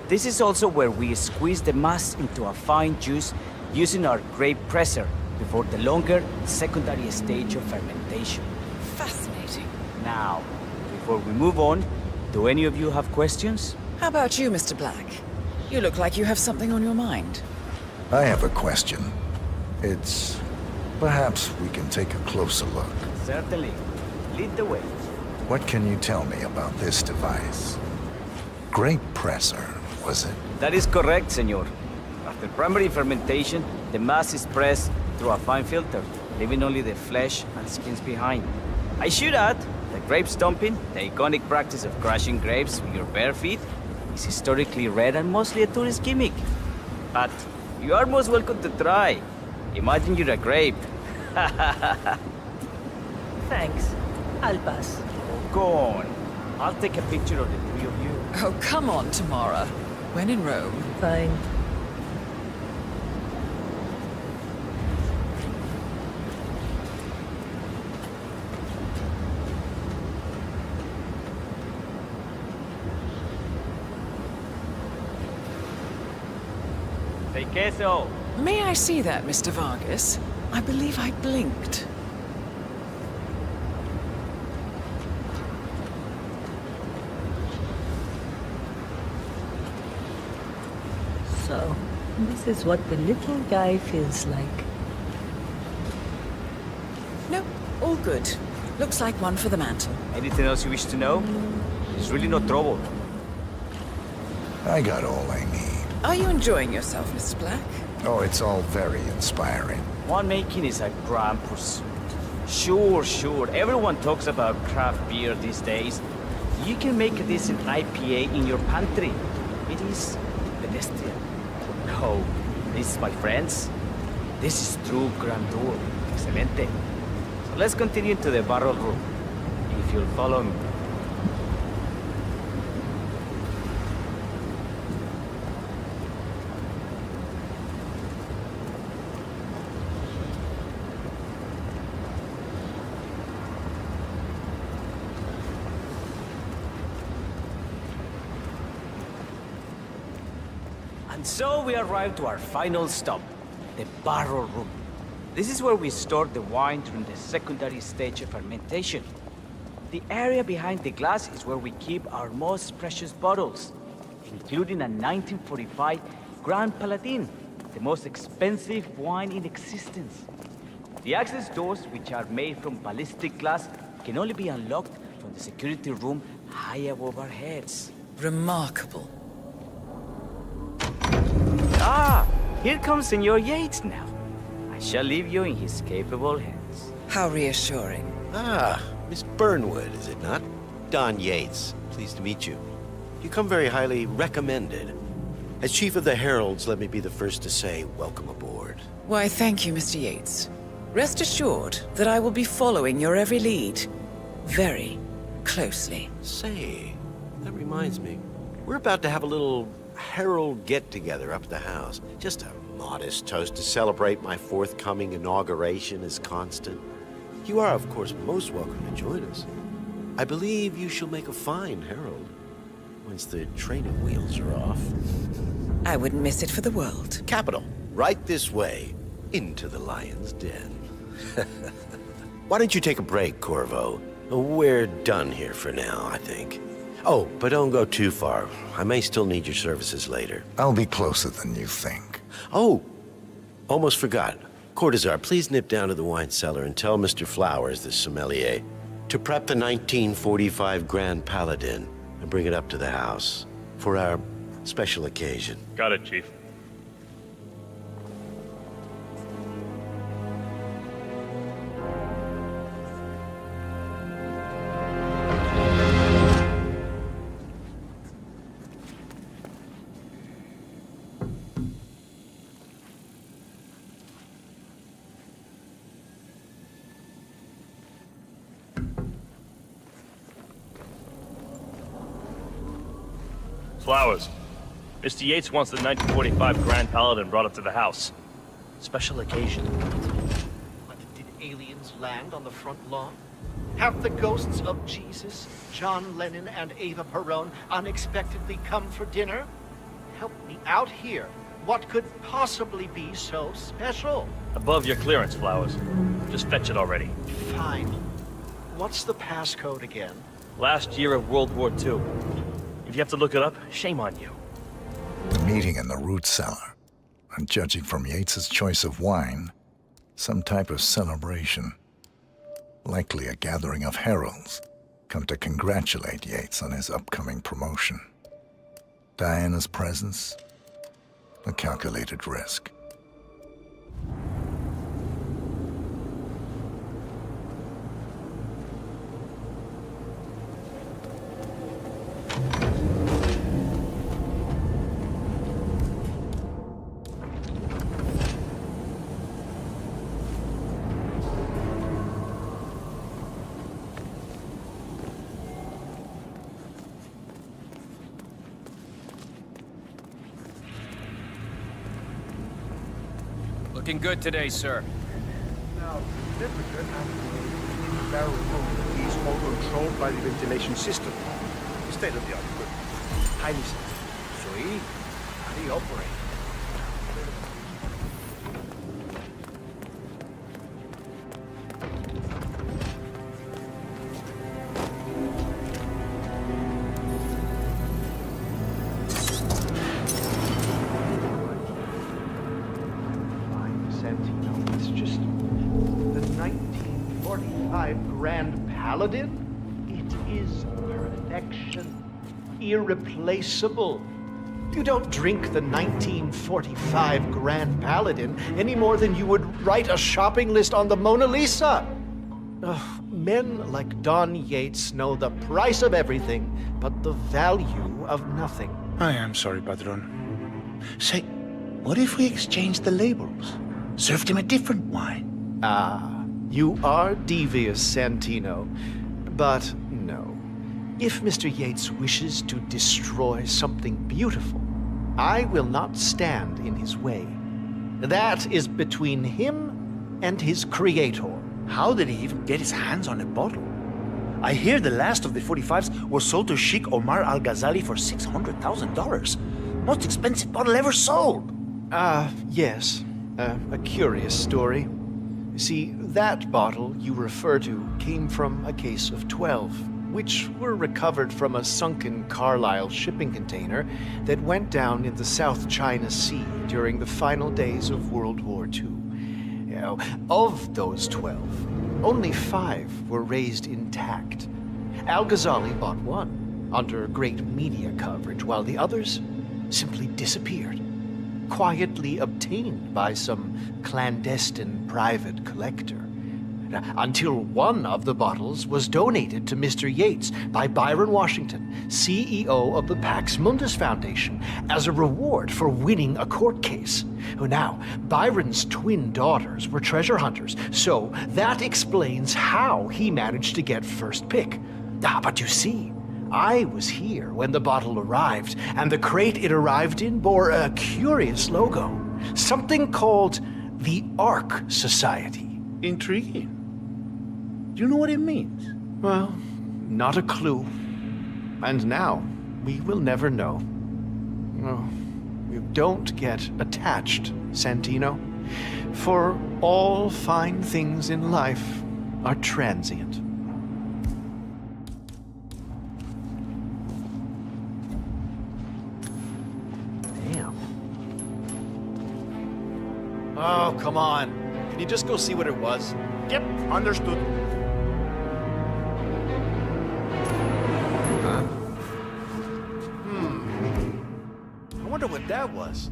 This is also where we squeeze the mass into a fine juice using our grape presser before the longer secondary stage of fermentation. Fascinating. Now, before we move on, do any of you have questions? How about you, Mr. Black? You look like you have something on your mind. I have a question. It's... perhaps we can take a closer look. Certainly. Lead the way. What can you tell me about this device? Grape presser, was it? That is correct, senor. After primary fermentation, the mass is pressed through a fine filter, leaving only the flesh and skins behind. I should add that grape stomping, the iconic practice of crushing grapes with your bare feet, is historically rare and mostly a tourist gimmick. But you are most welcome to try. Imagine you're a grape. Thanks. I'll pass. Go on. I'll take a picture of the three of you. Oh, come on, Tamara. When in Rome. Fine. Say queso. May I see that, Mr. Vargas? I believe I blinked. So, this is what the little guy feels like. No, all good. Looks like one for the mantle. Anything else you wish to know? There's really no trouble. I got all I need. Are you enjoying yourself, Mr. Black? Oh, it's all very inspiring. Winemaking is a grand pursuit. Sure. Everyone talks about craft beer these days. You can make a decent IPA in your pantry. It is pedestrian. No, this, my friends, this is true grandeur. Excelente. So let's continue to the barrel room, if you'll follow me. And so we arrive to our final stop, the barrel room. This is where we store the wine during the secondary stage of fermentation. The area behind the glass is where we keep our most precious bottles, including a 1945 Grand Paladin, the most expensive wine in existence. The access doors, which are made from ballistic glass, can only be unlocked from the security room high above our heads. Remarkable. Ah, Here comes Senor Yates now. I shall leave you in his capable hands. How reassuring. Ah, Miss Burnwood, is it not? Don Yates, pleased to meet you. You come very highly recommended. As Chief of the Heralds, let me be the first to say welcome aboard. Why, thank you, Mr. Yates. Rest assured that I will be following your every lead. Very closely. Say, that reminds me. We're about to have a little Herald get-together up at the house. Just a modest toast to celebrate my forthcoming inauguration as Constant. You are, of course, most welcome to join us. I believe you shall make a fine Herald, once the training wheels are off. I wouldn't miss it for the world. Capital. Right this way, into the lion's den. Why don't you take a break, Corvo? We're done here for now, I think. Oh, but don't go too far. I may still need your services later. I'll be closer than you think. Oh, almost forgot. Cortazar, please nip down to the wine cellar and tell Mr. Flowers, the sommelier, to prep the 1945 Grand Paladin and bring it up to the house for our special occasion. Got it, Chief. Flowers. Mr. Yates wants the 1945 Grand Paladin brought up to the house. Special occasion. What, did aliens land on the front lawn? Have the ghosts of Jesus, John Lennon, and Eva Perón unexpectedly come for dinner? Help me out here. What could possibly be so special? Above your clearance, Flowers. Just fetch it already. Fine. What's the passcode again? Last year of World War II. If you have to look it up, shame on you. The meeting in the root cellar. And judging from Yates's choice of wine, some type of celebration. Likely a gathering of heralds, come to congratulate Yates on his upcoming promotion. Diana's presence, a calculated risk. Looking good today, sir. Now, the temperature and the barrel room is all controlled by the ventilation system. State-of-the-art equipment. Highly sensitive. Sweet. How do you operate? It's just the 1945 Grand Paladin. It is perfection. Irreplaceable. You don't drink the 1945 Grand Paladin any more than you would write a shopping list on the Mona Lisa. Men like Don Yates know the price of everything, but the value of nothing. I am sorry, Padron. Say, what if we exchange the labels? Served him a different wine. Ah, you are devious, Santino. But no. If Mr. Yates wishes to destroy something beautiful, I will not stand in his way. That is between him and his creator. How did he even get his hands on a bottle? I hear the last of the 45s was sold to Sheikh Omar Al-Ghazali for $600,000. Most expensive bottle ever sold. Yes. A curious story. See, that bottle you refer to came from a case of 12, which were recovered from a sunken Carlisle shipping container that went down in the South China Sea during the final days of World War II. Of those 12, only 5 were raised intact. Al-Ghazali bought one under great media coverage, while the others simply disappeared. quietly obtained by some clandestine private collector. Until one of the bottles was donated to Mr. Yates by Byron Washington, CEO of the Pax Mundus Foundation, as a reward for winning a court case. Now, Byron's twin daughters were treasure hunters, so that explains how he managed to get first pick. But you see, I was here when the bottle arrived, and the crate it arrived in bore a curious logo. Something called the Ark Society. Intriguing. Do you know what it means? Well, not a clue. And now, we will never know. No, you don't get attached, Santino. For all fine things in life are transient. Damn. Oh, come on. Can you just go see what it was? Yep, understood. I wonder what that was.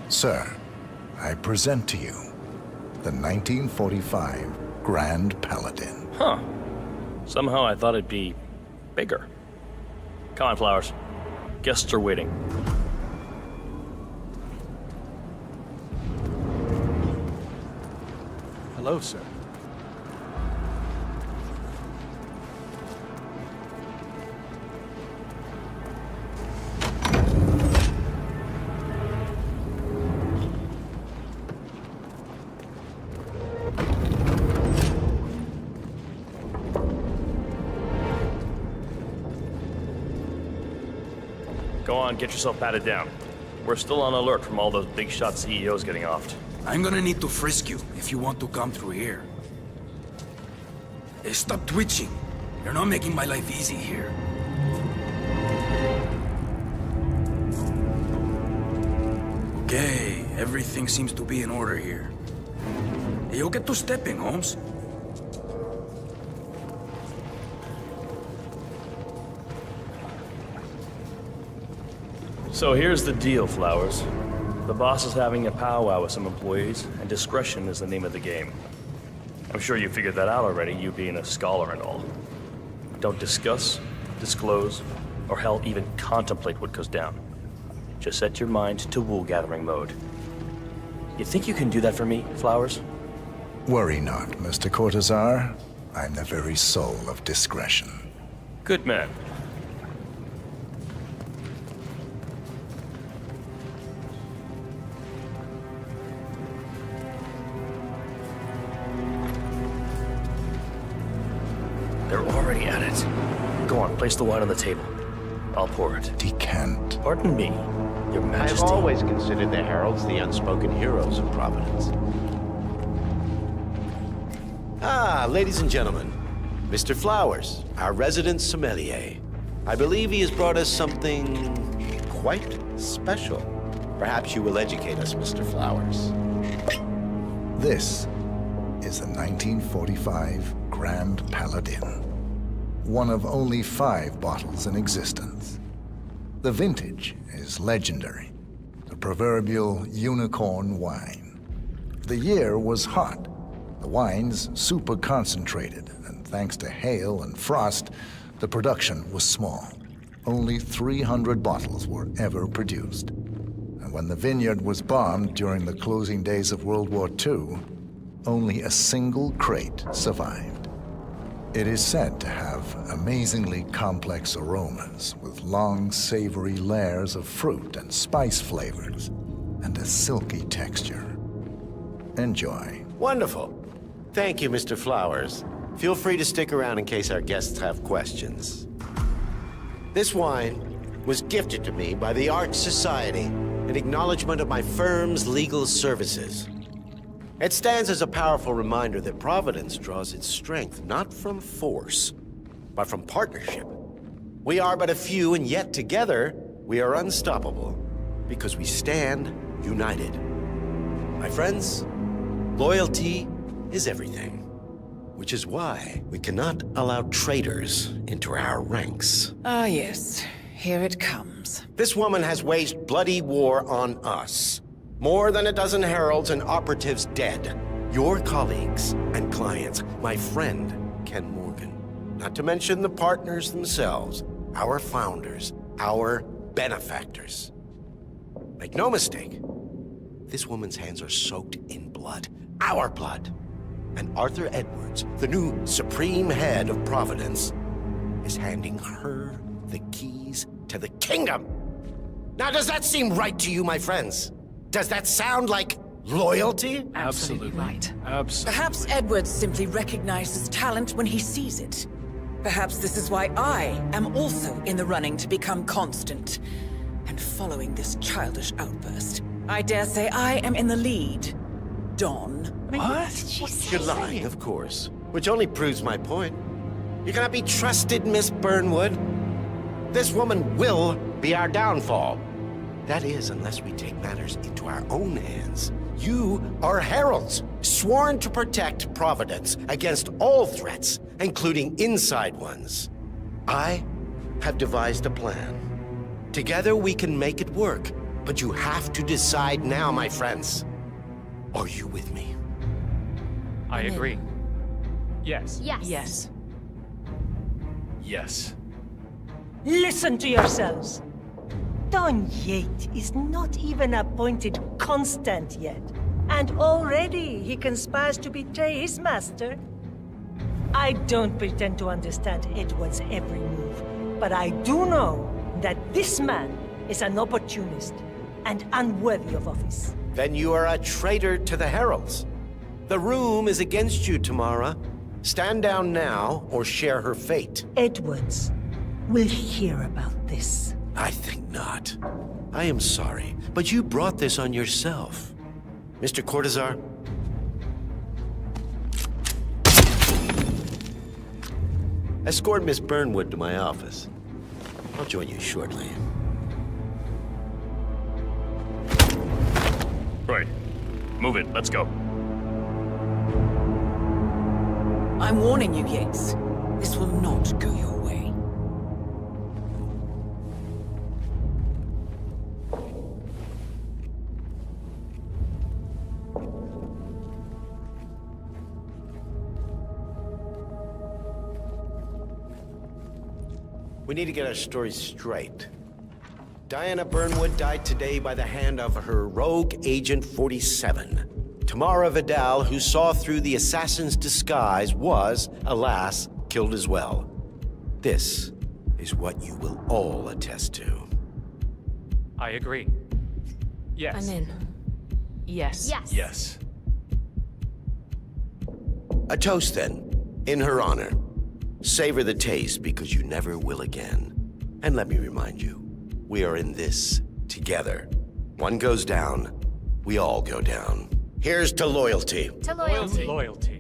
Sir, I present to you the 1945 Grand Paladin. Huh. Somehow I thought it'd be bigger. Come on, Flowers. Guests are waiting. Hello, sir. Go on, get yourself patted down. We're still on alert from all those big shot CEOs getting offed. I'm gonna need to frisk you if you want to come through here. Hey, stop twitching. You're not making my life easy here. Okay, everything seems to be in order here. Hey, you'll get to stepping, Holmes. So here's the deal, Flowers. The boss is having a powwow with some employees, and discretion is the name of the game. I'm sure you figured that out already, you being a scholar and all. Don't discuss, disclose, or hell, even contemplate what goes down. Just set your mind to wool-gathering mode. You think you can do that for me, Flowers? Worry not, Mr. Cortazar. I'm the very soul of discretion. Good man. They're already at it. Go on, place the wine on the table. I'll pour it. Decant. Pardon me, Your Majesty. I've always considered the heralds the unspoken heroes of Providence. Ah, ladies and gentlemen, Mr. Flowers, our resident sommelier. I believe he has brought us something quite special. Perhaps you will educate us, Mr. Flowers. This is the 1945 Grand Paladin. One of only 5 bottles in existence. The vintage is legendary. The proverbial unicorn wine. The year was hot. The wine's super concentrated, and thanks to hail and frost, the production was small. Only 300 bottles were ever produced. And when the vineyard was bombed during the closing days of World War II, only a single crate survived. It is said to have amazingly complex aromas with long, savory layers of fruit and spice flavors, and a silky texture. Enjoy. Wonderful. Thank you, Mr. Flowers. Feel free to stick around in case our guests have questions. This wine was gifted to me by the Art Society in acknowledgement of my firm's legal services. It stands as a powerful reminder that Providence draws its strength not from force, but from partnership. We are but a few, and yet together we are unstoppable because we stand united. My friends, loyalty is everything, which is why we cannot allow traitors into our ranks. Ah, yes. Here it comes. This woman has waged bloody war on us. More than a dozen heralds and operatives dead. Your colleagues and clients, my friend, Ken Morgan. Not to mention the partners themselves, our founders, our benefactors. Make no mistake, this woman's hands are soaked in blood. Our blood. And Arthur Edwards, the new supreme head of Providence, is handing her the keys to the kingdom. Now, does that seem right to you, my friends? Does that sound like loyalty? Absolutely right. Absolutely. Perhaps Edwards simply recognizes talent when he sees it. Perhaps this is why I am also in the running to become constant. And following this childish outburst, I dare say I am in the lead. Dawn. What? You're lying, of course. Which only proves my point. You cannot be trusted, Miss Burnwood. This woman will be our downfall. That is, unless we take matters into our own hands. You are heralds, sworn to protect Providence against all threats, including inside ones. I have devised a plan. Together we can make it work, but you have to decide now, my friends. Are you with me? I agree. Yes. Yes. Yes. Yes. Listen to yourselves. Don Yates is not even appointed constant yet, and already he conspires to betray his master. I don't pretend to understand Edward's every move, but I do know that this man is an opportunist and unworthy of office. Then you are a traitor to the heralds. The room is against you, Tamara. Stand down now or share her fate. Edwards will hear about this. I think not. I am sorry, but you brought this on yourself. Mr. Cortazar? Escort Miss Burnwood to my office. I'll join you shortly. Right. Move it. Let's go. I'm warning you, Yates. This will not go your way. We need to get our stories straight. Diana Burnwood died today by the hand of her rogue Agent 47. Tamara Vidal, who saw through the assassin's disguise, was, alas, killed as well. This is what you will all attest to. I agree. Yes. I'm in. Yes. Yes. Yes. A toast, then, in her honor. Savor the taste, because you never will again. And let me remind you, we are in this together. One goes down, we all go down. Here's to loyalty. To loyalty. Loyalty.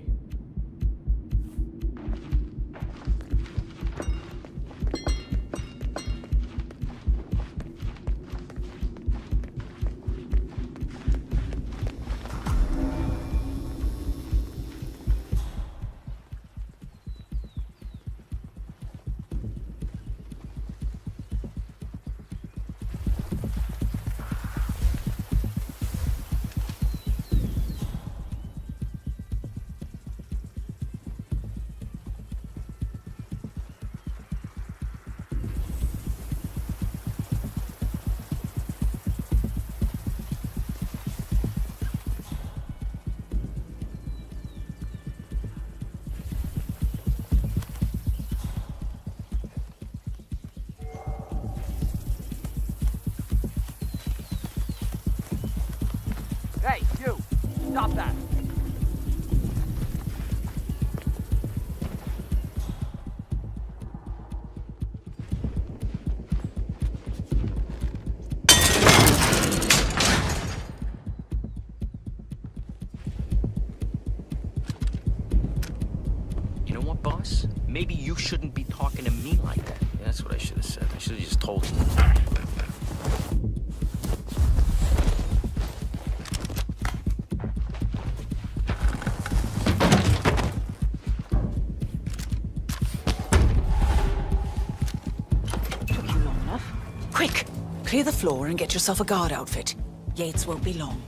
Hey, you! Stop that! maybe you shouldn't be talking to me like that. Yeah, that's what I should have said. I should have just told you. Took you long enough. Quick! Clear the floor and get yourself a guard outfit. Yates won't be long.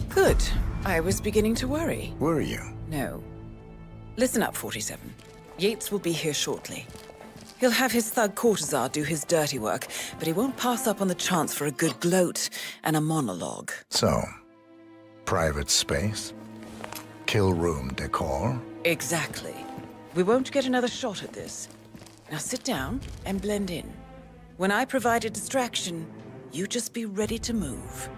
Good. I was beginning to worry. Were you? No. Listen up, 47. Yates will be here shortly. He'll have his thug Cortazar do his dirty work, but he won't pass up on the chance for a good gloat and a monologue. So, private space? Kill room decor? Exactly. We won't get another shot at this. Now sit down and blend in. When I provide a distraction, you just be ready to move.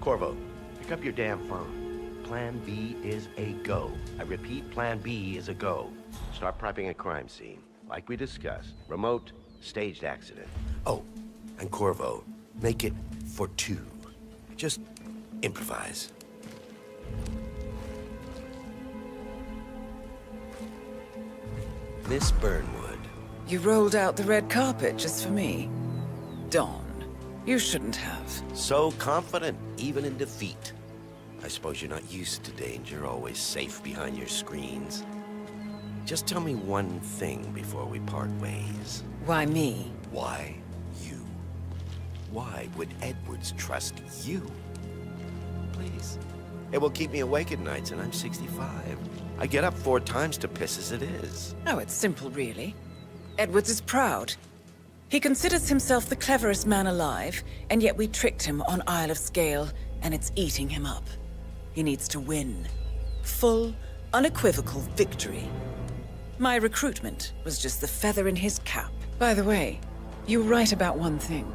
Corvo, pick up your damn phone. Plan B is a go. I repeat, Plan B is a go. Start prepping a crime scene. Like we discussed. Remote, staged accident. Oh, and Corvo, make it for two. Just improvise. Miss Burnwood. You rolled out the red carpet just for me. Dawn, you shouldn't have. So confident, even in defeat. I suppose you're not used to danger, always safe behind your screens. Just tell me one thing before we part ways. Why me? Why you? Why would Edwards trust you? Please. It will keep me awake at nights, and I'm 65. I get up 4 times to piss as it is. Oh, it's simple, really. Edwards is proud. He considers himself the cleverest man alive, and yet we tricked him on Isle of Scale, and it's eating him up. He needs to win. Full, unequivocal victory. My recruitment was just the feather in his cap. By the way, you were right about one thing.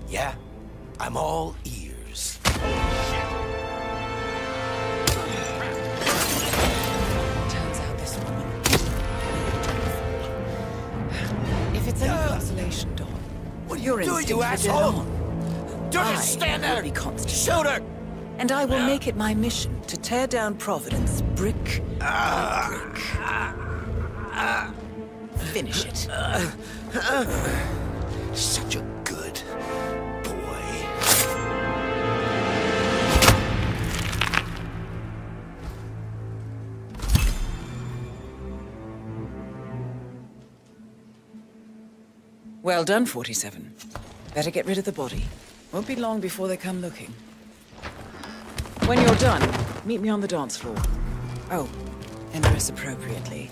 Yeah? I'm all ears. Turns out this woman... If it's any consolation, Dawn, what are your you doing, you instincts were asshole? dead on. Don't just stand there! Be constant. Shoot her! And I will make it my mission to tear down Providence brick by brick. Finish it. Such a good boy. Well done, 47. Better get rid of the body. Won't be long before they come looking. When you're done, meet me on the dance floor. Oh, and dress appropriately.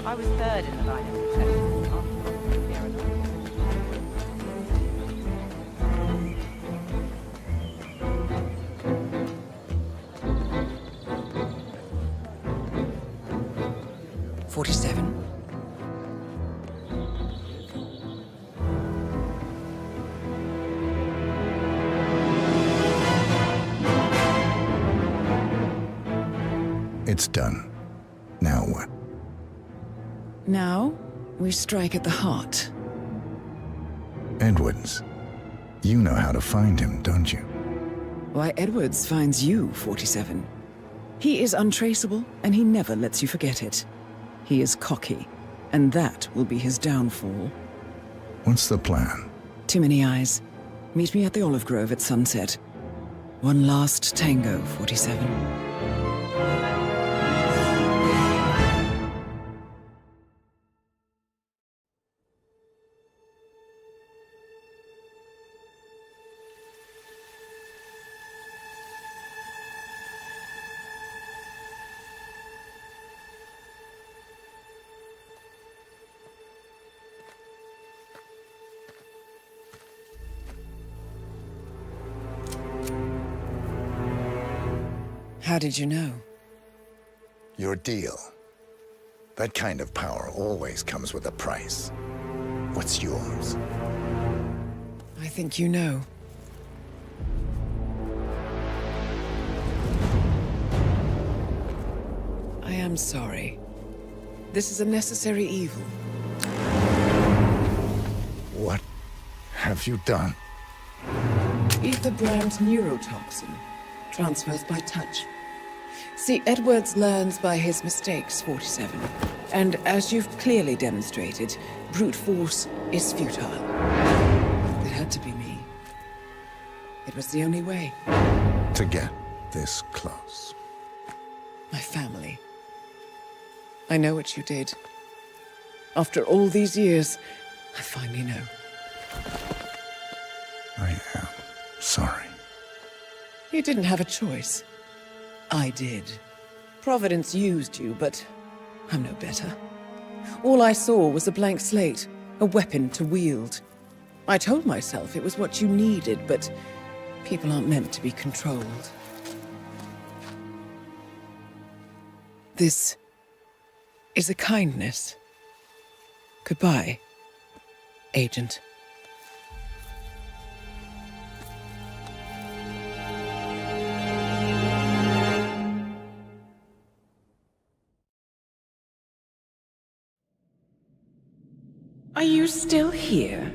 I was third in the line of succession. Fair enough. It's done. Now what? Now, we strike at the heart. Edwards. You know how to find him, don't you? Why, Edwards finds you, 47. He is untraceable, and he never lets you forget it. He is cocky, and that will be his downfall. What's the plan? Too many eyes. Meet me at the Olive Grove at sunset. One last tango, 47. How did you know? Your deal. That kind of power always comes with a price. What's yours? I think you know. I am sorry. This is a necessary evil. What have you done? Ether brand neurotoxin. Transfers by touch. See, Edwards learns by his mistakes, 47. And as you've clearly demonstrated, brute force is futile. It had to be me. It was the only way. To get this close. My family. I know what you did. After all these years, I finally know. I am sorry. You didn't have a choice. I did. Providence used you, but I'm no better. All I saw was a blank slate, a weapon to wield. I told myself it was what you needed, but people aren't meant to be controlled. This is a kindness. Goodbye, Agent. Are you still here?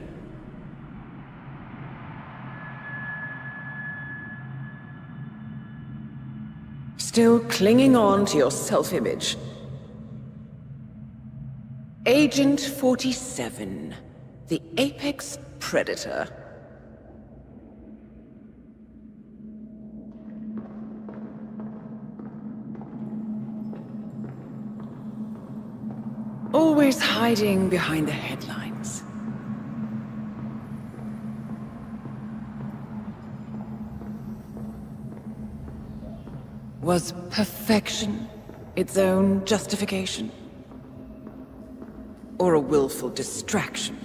Still clinging on to your self-image? Agent 47, the apex predator. Always hiding behind the headlines. Was perfection its own justification? Or a willful distraction?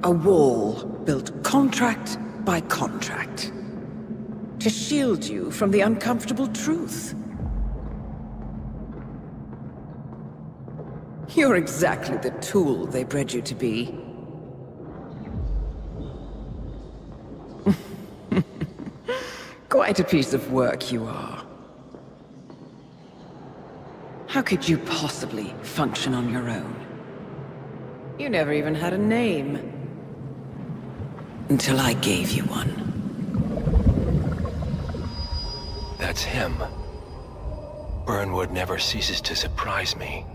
A wall built contract by contract to shield you from the uncomfortable truth. You're exactly the tool they bred you to be. Quite a piece of work you are. How could you possibly function on your own? You never even had a name. Until I gave you one. That's him. Burnwood never ceases to surprise me.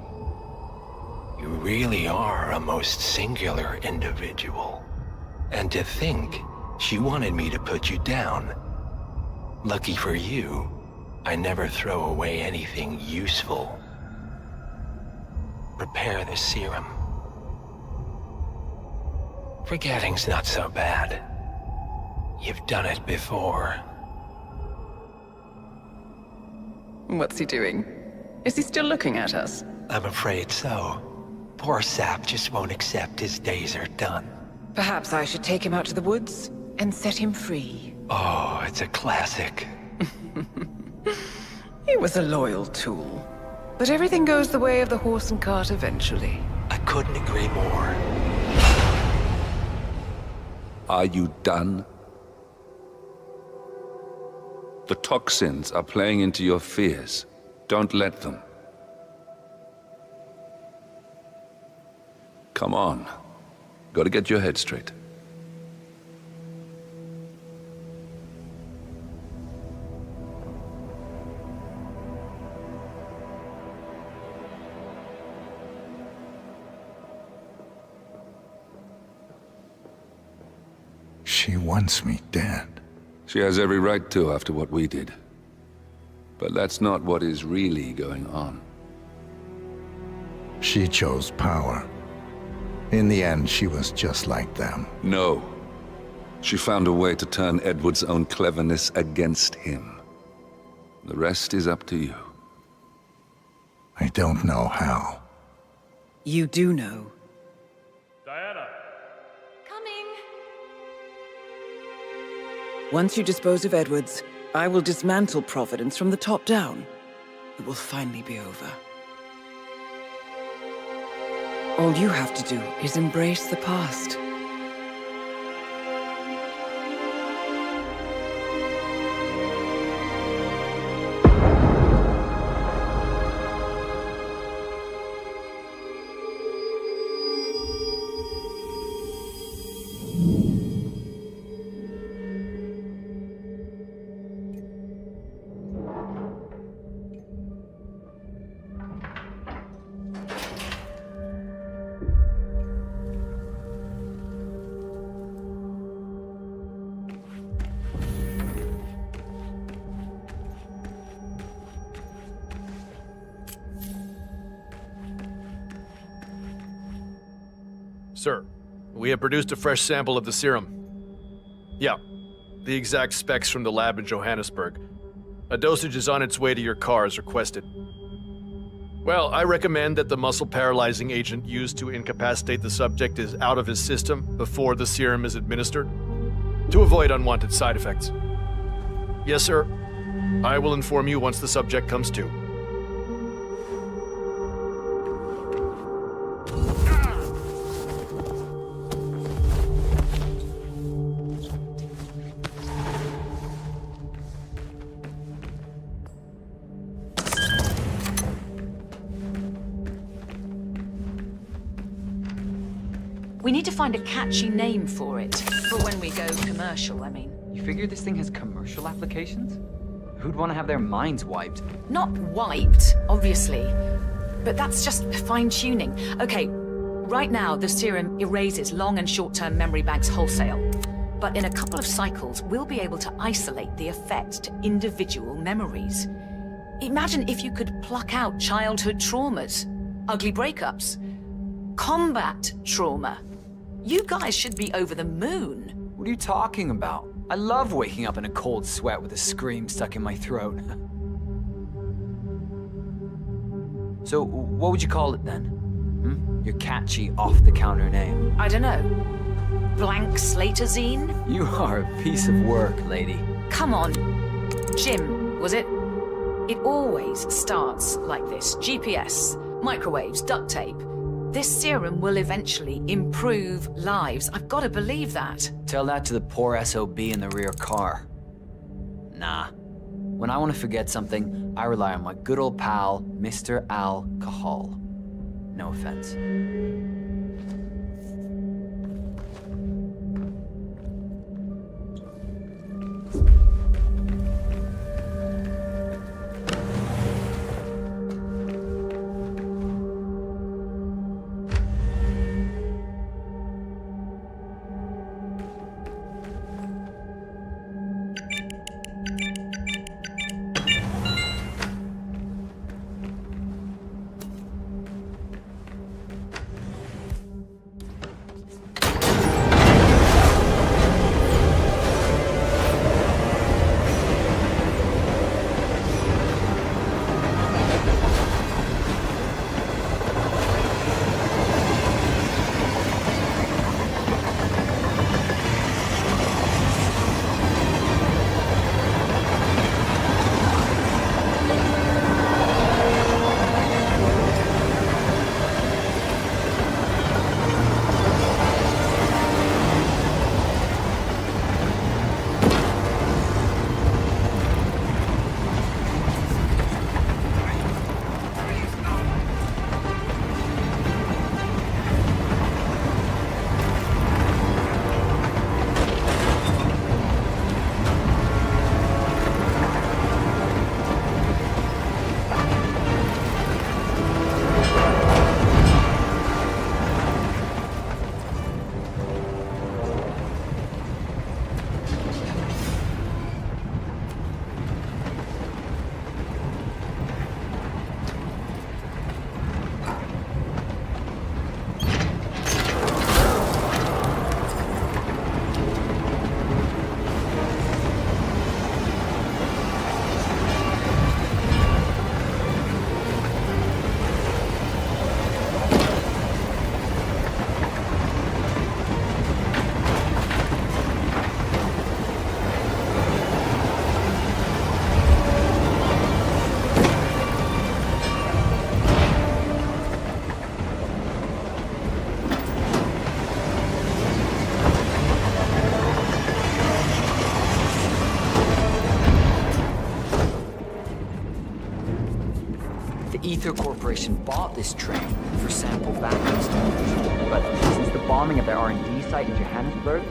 You really are a most singular individual. And to think she wanted me to put you down. Lucky for you, I never throw away anything useful. Prepare the serum. Forgetting's not so bad. You've done it before. What's he doing? Is he still looking at us? I'm afraid so. Poor sap just won't accept his days are done. Perhaps I should take him out to the woods and set him free. Oh, it's a classic. He was a loyal tool. But everything goes the way of the horse and cart eventually. I couldn't agree more. Are you done? The toxins are playing into your fears. Don't let them. Come on. Gotta get your head straight. She wants me dead. She has every right to after what we did. But that's not what is really going on. She chose power. In the end, she was just like them. No. She found a way to turn Edward's own cleverness against him. The rest is up to you. I don't know how. You do know. Diana! Coming! Once you dispose of Edwards, I will dismantle Providence from the top down. It will finally be over. All you have to do is embrace the past. Sir, we have produced a fresh sample of the serum. Yeah, the exact specs from the lab in Johannesburg. A dosage is on its way to your car as requested. Well, I recommend that the muscle-paralyzing agent used to incapacitate the subject is out of his system before the serum is administered, to avoid unwanted side effects. Yes, sir. I will inform you once the subject comes to. We need to find a catchy name for it. For when we go commercial, I mean. You figure this thing has commercial applications? Who'd want to have their minds wiped? Not wiped, obviously. But that's just fine-tuning. Okay, right now the serum erases long and short-term memory banks wholesale. But in a couple of cycles, we'll be able to isolate the effect to individual memories. Imagine if you could pluck out childhood traumas, ugly breakups, combat trauma. You guys should be over the moon. What are you talking about? I love waking up in a cold sweat with a scream stuck in my throat. So, what would you call it then? Your catchy, off-the-counter name. I don't know. Blank Slaterzine? You are a piece of work, lady. Come on. Jim, was it? It always starts like this. GPS, microwaves, duct tape. This serum will eventually improve lives. I've got to believe that. Tell that to the poor SOB in the rear car. Nah. When I want to forget something, I rely on my good old pal, Mr. Alcohol. No offense. Luther Corporation bought this train for sample vacuum storage. But since the bombing of their R&D site in Johannesburg,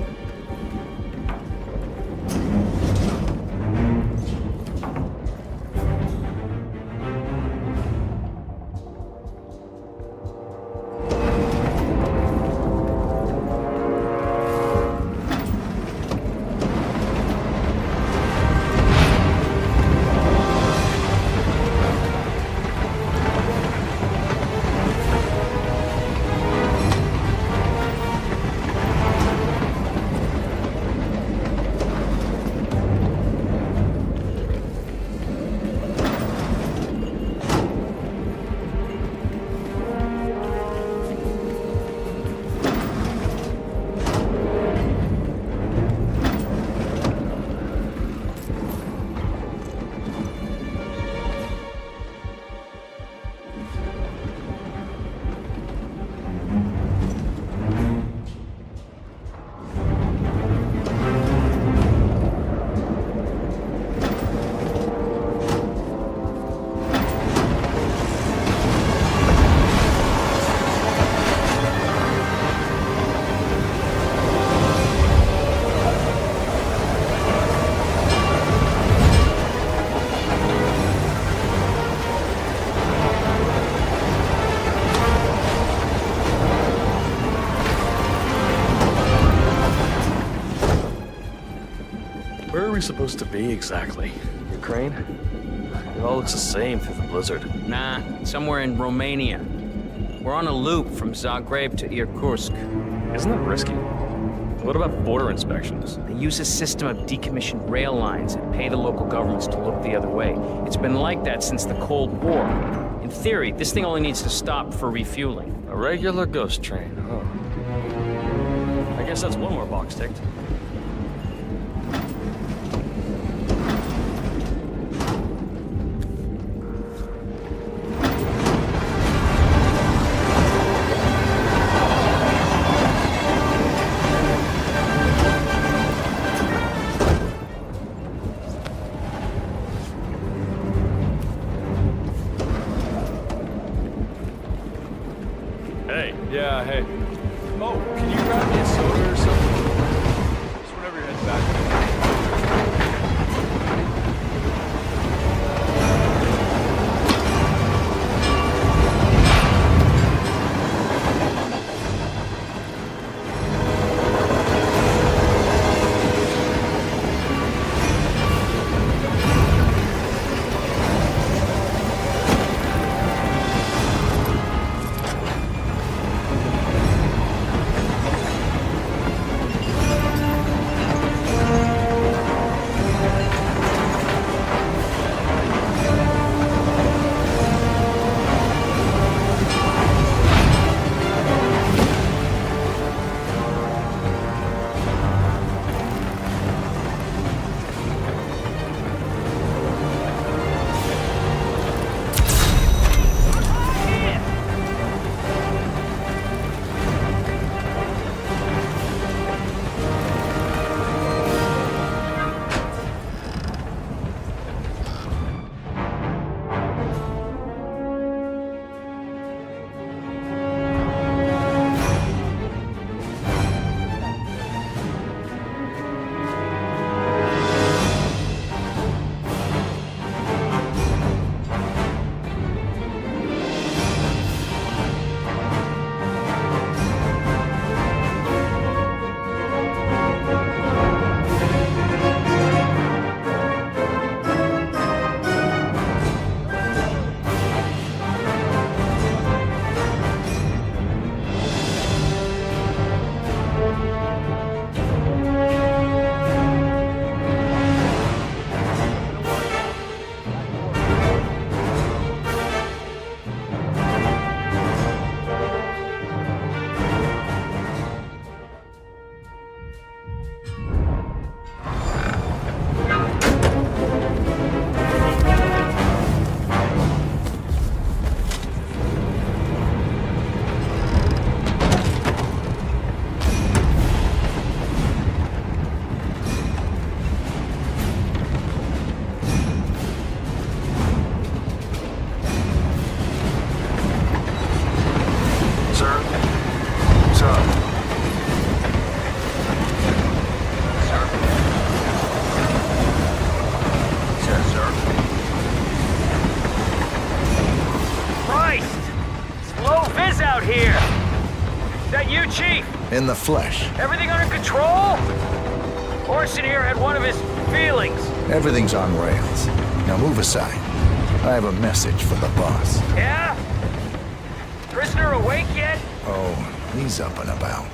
Where are we supposed to be exactly? Ukraine? It all looks the same through the blizzard. nah, somewhere in Romania. We're on a loop from Zagreb to Irkutsk. Isn't that risky? What about border inspections? They use a system of decommissioned rail lines and pay the local governments to look the other way. It's been like that since the Cold War. In theory, this thing only needs to stop for refueling. A regular ghost train, huh? I guess that's one more box ticked. Yeah, hey. Oh, can you grab me a soda or something? Just whenever you're heading back. That you, Chief? In the flesh. Everything under control? Orson here had one of his feelings. Everything's on rails. Now move aside. I have a message for the boss. Yeah? Prisoner awake yet? Oh, he's up and about.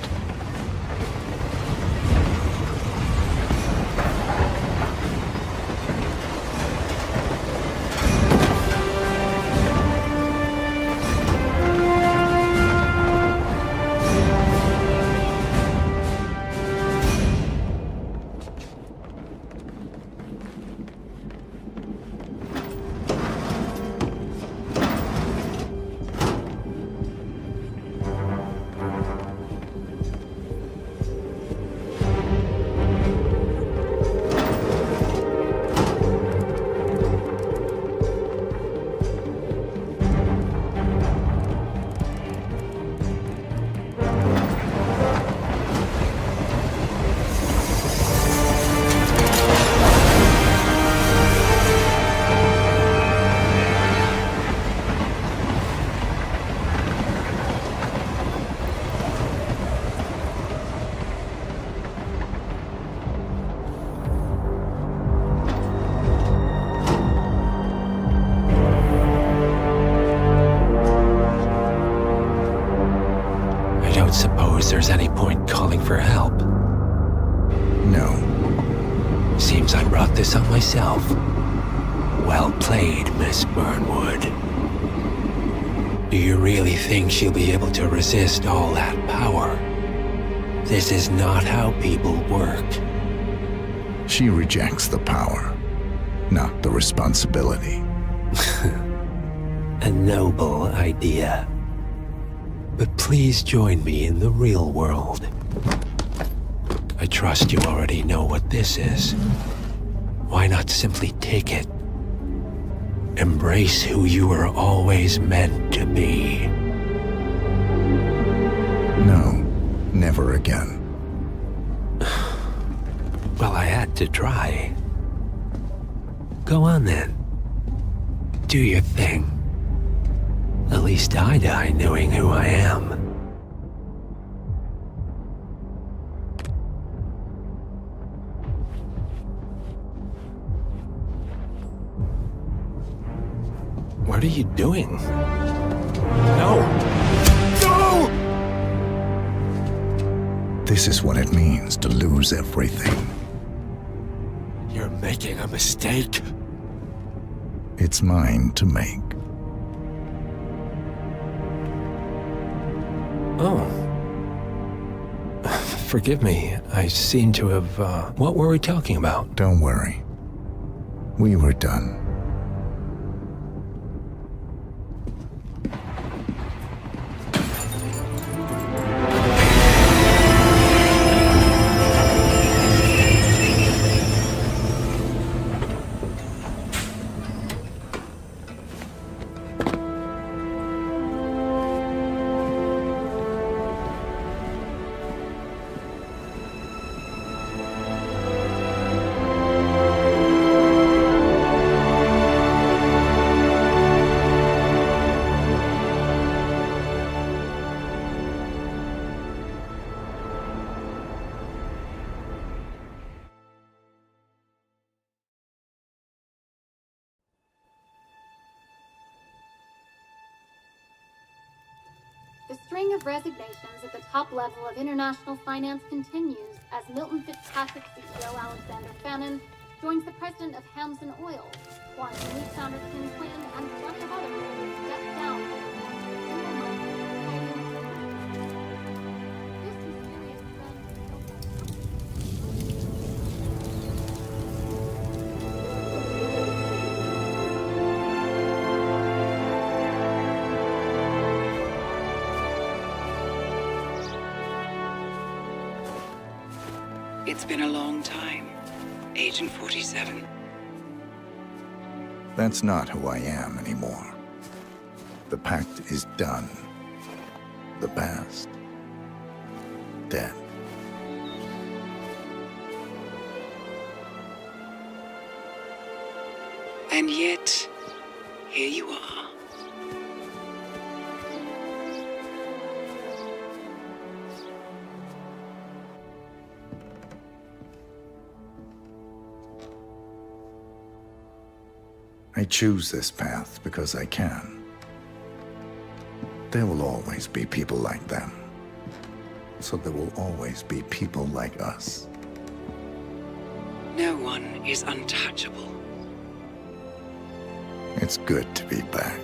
There's any point calling for help? No. Seems I brought this on myself. Well played, Miss Burnwood. Do you really think she'll be able to resist all that power? This is not how people work. She rejects the power, not the responsibility. A noble idea. But please join me in the real world. I trust you already know what this is. Why not simply take it? Embrace who you were always meant to be. No, never again. Well, I had to try. Go on then. Do your thing. At least I die knowing who I am. What are you doing? No! No! This is what it means to lose everything. You're making a mistake. It's mine to make. Oh. Forgive me. I seem to have, What were we talking about? Don't worry. We were done. The string of resignations at the top level of international finance continues as Milton Fitzpatrick CEO Alexander Fannin joins the president of Hamson Oil, Quantum Leap founder Tim Quinn, and plenty of others step down. It's been a long time, Agent 47. That's not who I am anymore. The pact is done. The past, dead. And yet, here you are. I choose this path because I can. There will always be people like them. So there will always be people like us. No one is untouchable. It's good to be back.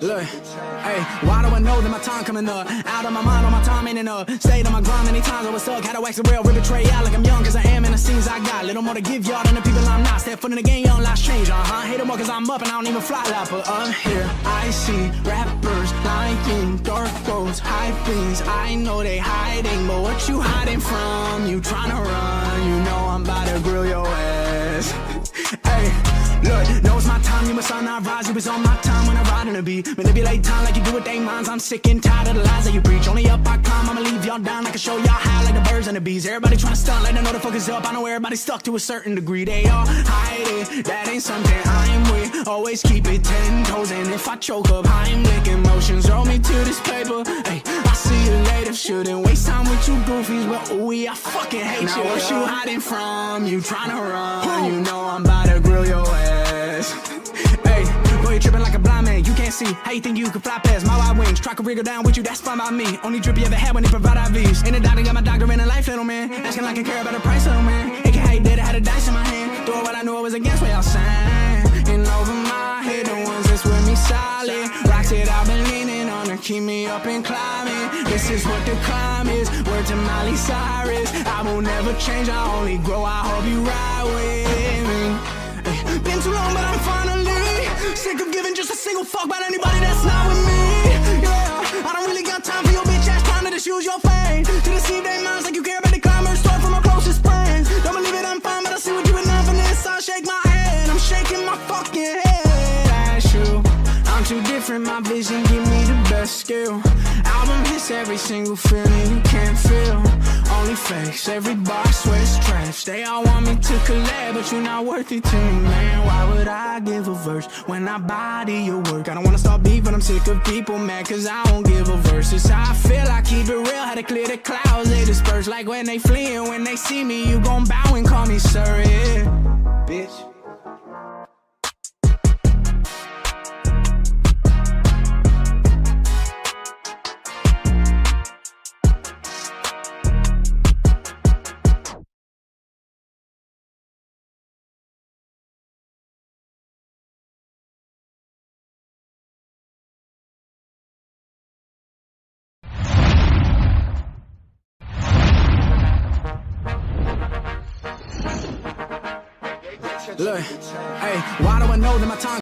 Look, hey, why do I know that my time coming up? Out of my mind, all my time ain't enough. Stayed on my grind many times, I was stuck. Had to wax the rail, rip betray out like I'm young, cause I am in the scenes I got. Little more to give y'all than the people I'm not. Step foot in the game, young lives change, Hate them more cause I'm up and I don't even fly like. But up here, I see rappers lying, dark roads, high things. I know they hiding, but what you hiding from? You trying to run, you know I'm about to grill your ass. Hey, look, know it's my time, you must not rise. You was on my time when I ride in the beat. Manipulate time like you do with they minds. I'm sick and tired of the lies that you preach. Only up I climb, I'ma leave y'all down. I can show y'all how like the birds and the bees. Everybody trying to stunt, like they know the fuck is up. I know everybody's stuck to a certain degree. They all hide it, that ain't something I'm with. Always keep it 10 toes, and if I choke up, I'm licking motions. Roll me to this paper, hey, I'll see you later. Shouldn't waste time with you goofies, but ooh, I fucking hate you. Now what you hiding from? You trying to run, you know I'm about to grill your ass. Hey, boy, you tripping like a blind man. You can't see how you think you can fly past my wide wings. Try to wriggle down with you, that's fine by me. Only drip you ever had when they provide IVs. And the doctor got my doctor in a life, little man. Asking like I care about the price, little man. It can how you did it, had a dice in my hand. Throw what I knew I was against what y'all saying. And over my head, the ones that's with me solid. Rocks it, I've been leaning on to keep me up and climbing. This is what the climb is. Word to Miley Cyrus. I will never change, I only grow. I hope you ride with me. Been too long, but I'm finally sick of giving just a single fuck about anybody that's not with me. Yeah, I don't really got time for your bitch ass trying to just use your fame to deceive their minds like you care about the climbers. Start from my closest friends. Don't believe it, I'm fine, but I see what you enough in this. I'll shake my head, I'm shaking my fucking head. That's you. I'm too different, my vision give me the best skill. Album hits every single feeling you can't feel. Only fakes, every bar swear it's trash. They all want me to collab, but you're not worth it to me, man. Why would I give a verse when I body your work? I don't wanna start beef, but I'm sick of people mad cause I won't give a verse. It's how I feel, I keep it real, how to clear the clouds. They disperse like when they flee, and when they see me, you gon' bow and call me sir, yeah. Bitch. Look, hey, why do I know that my time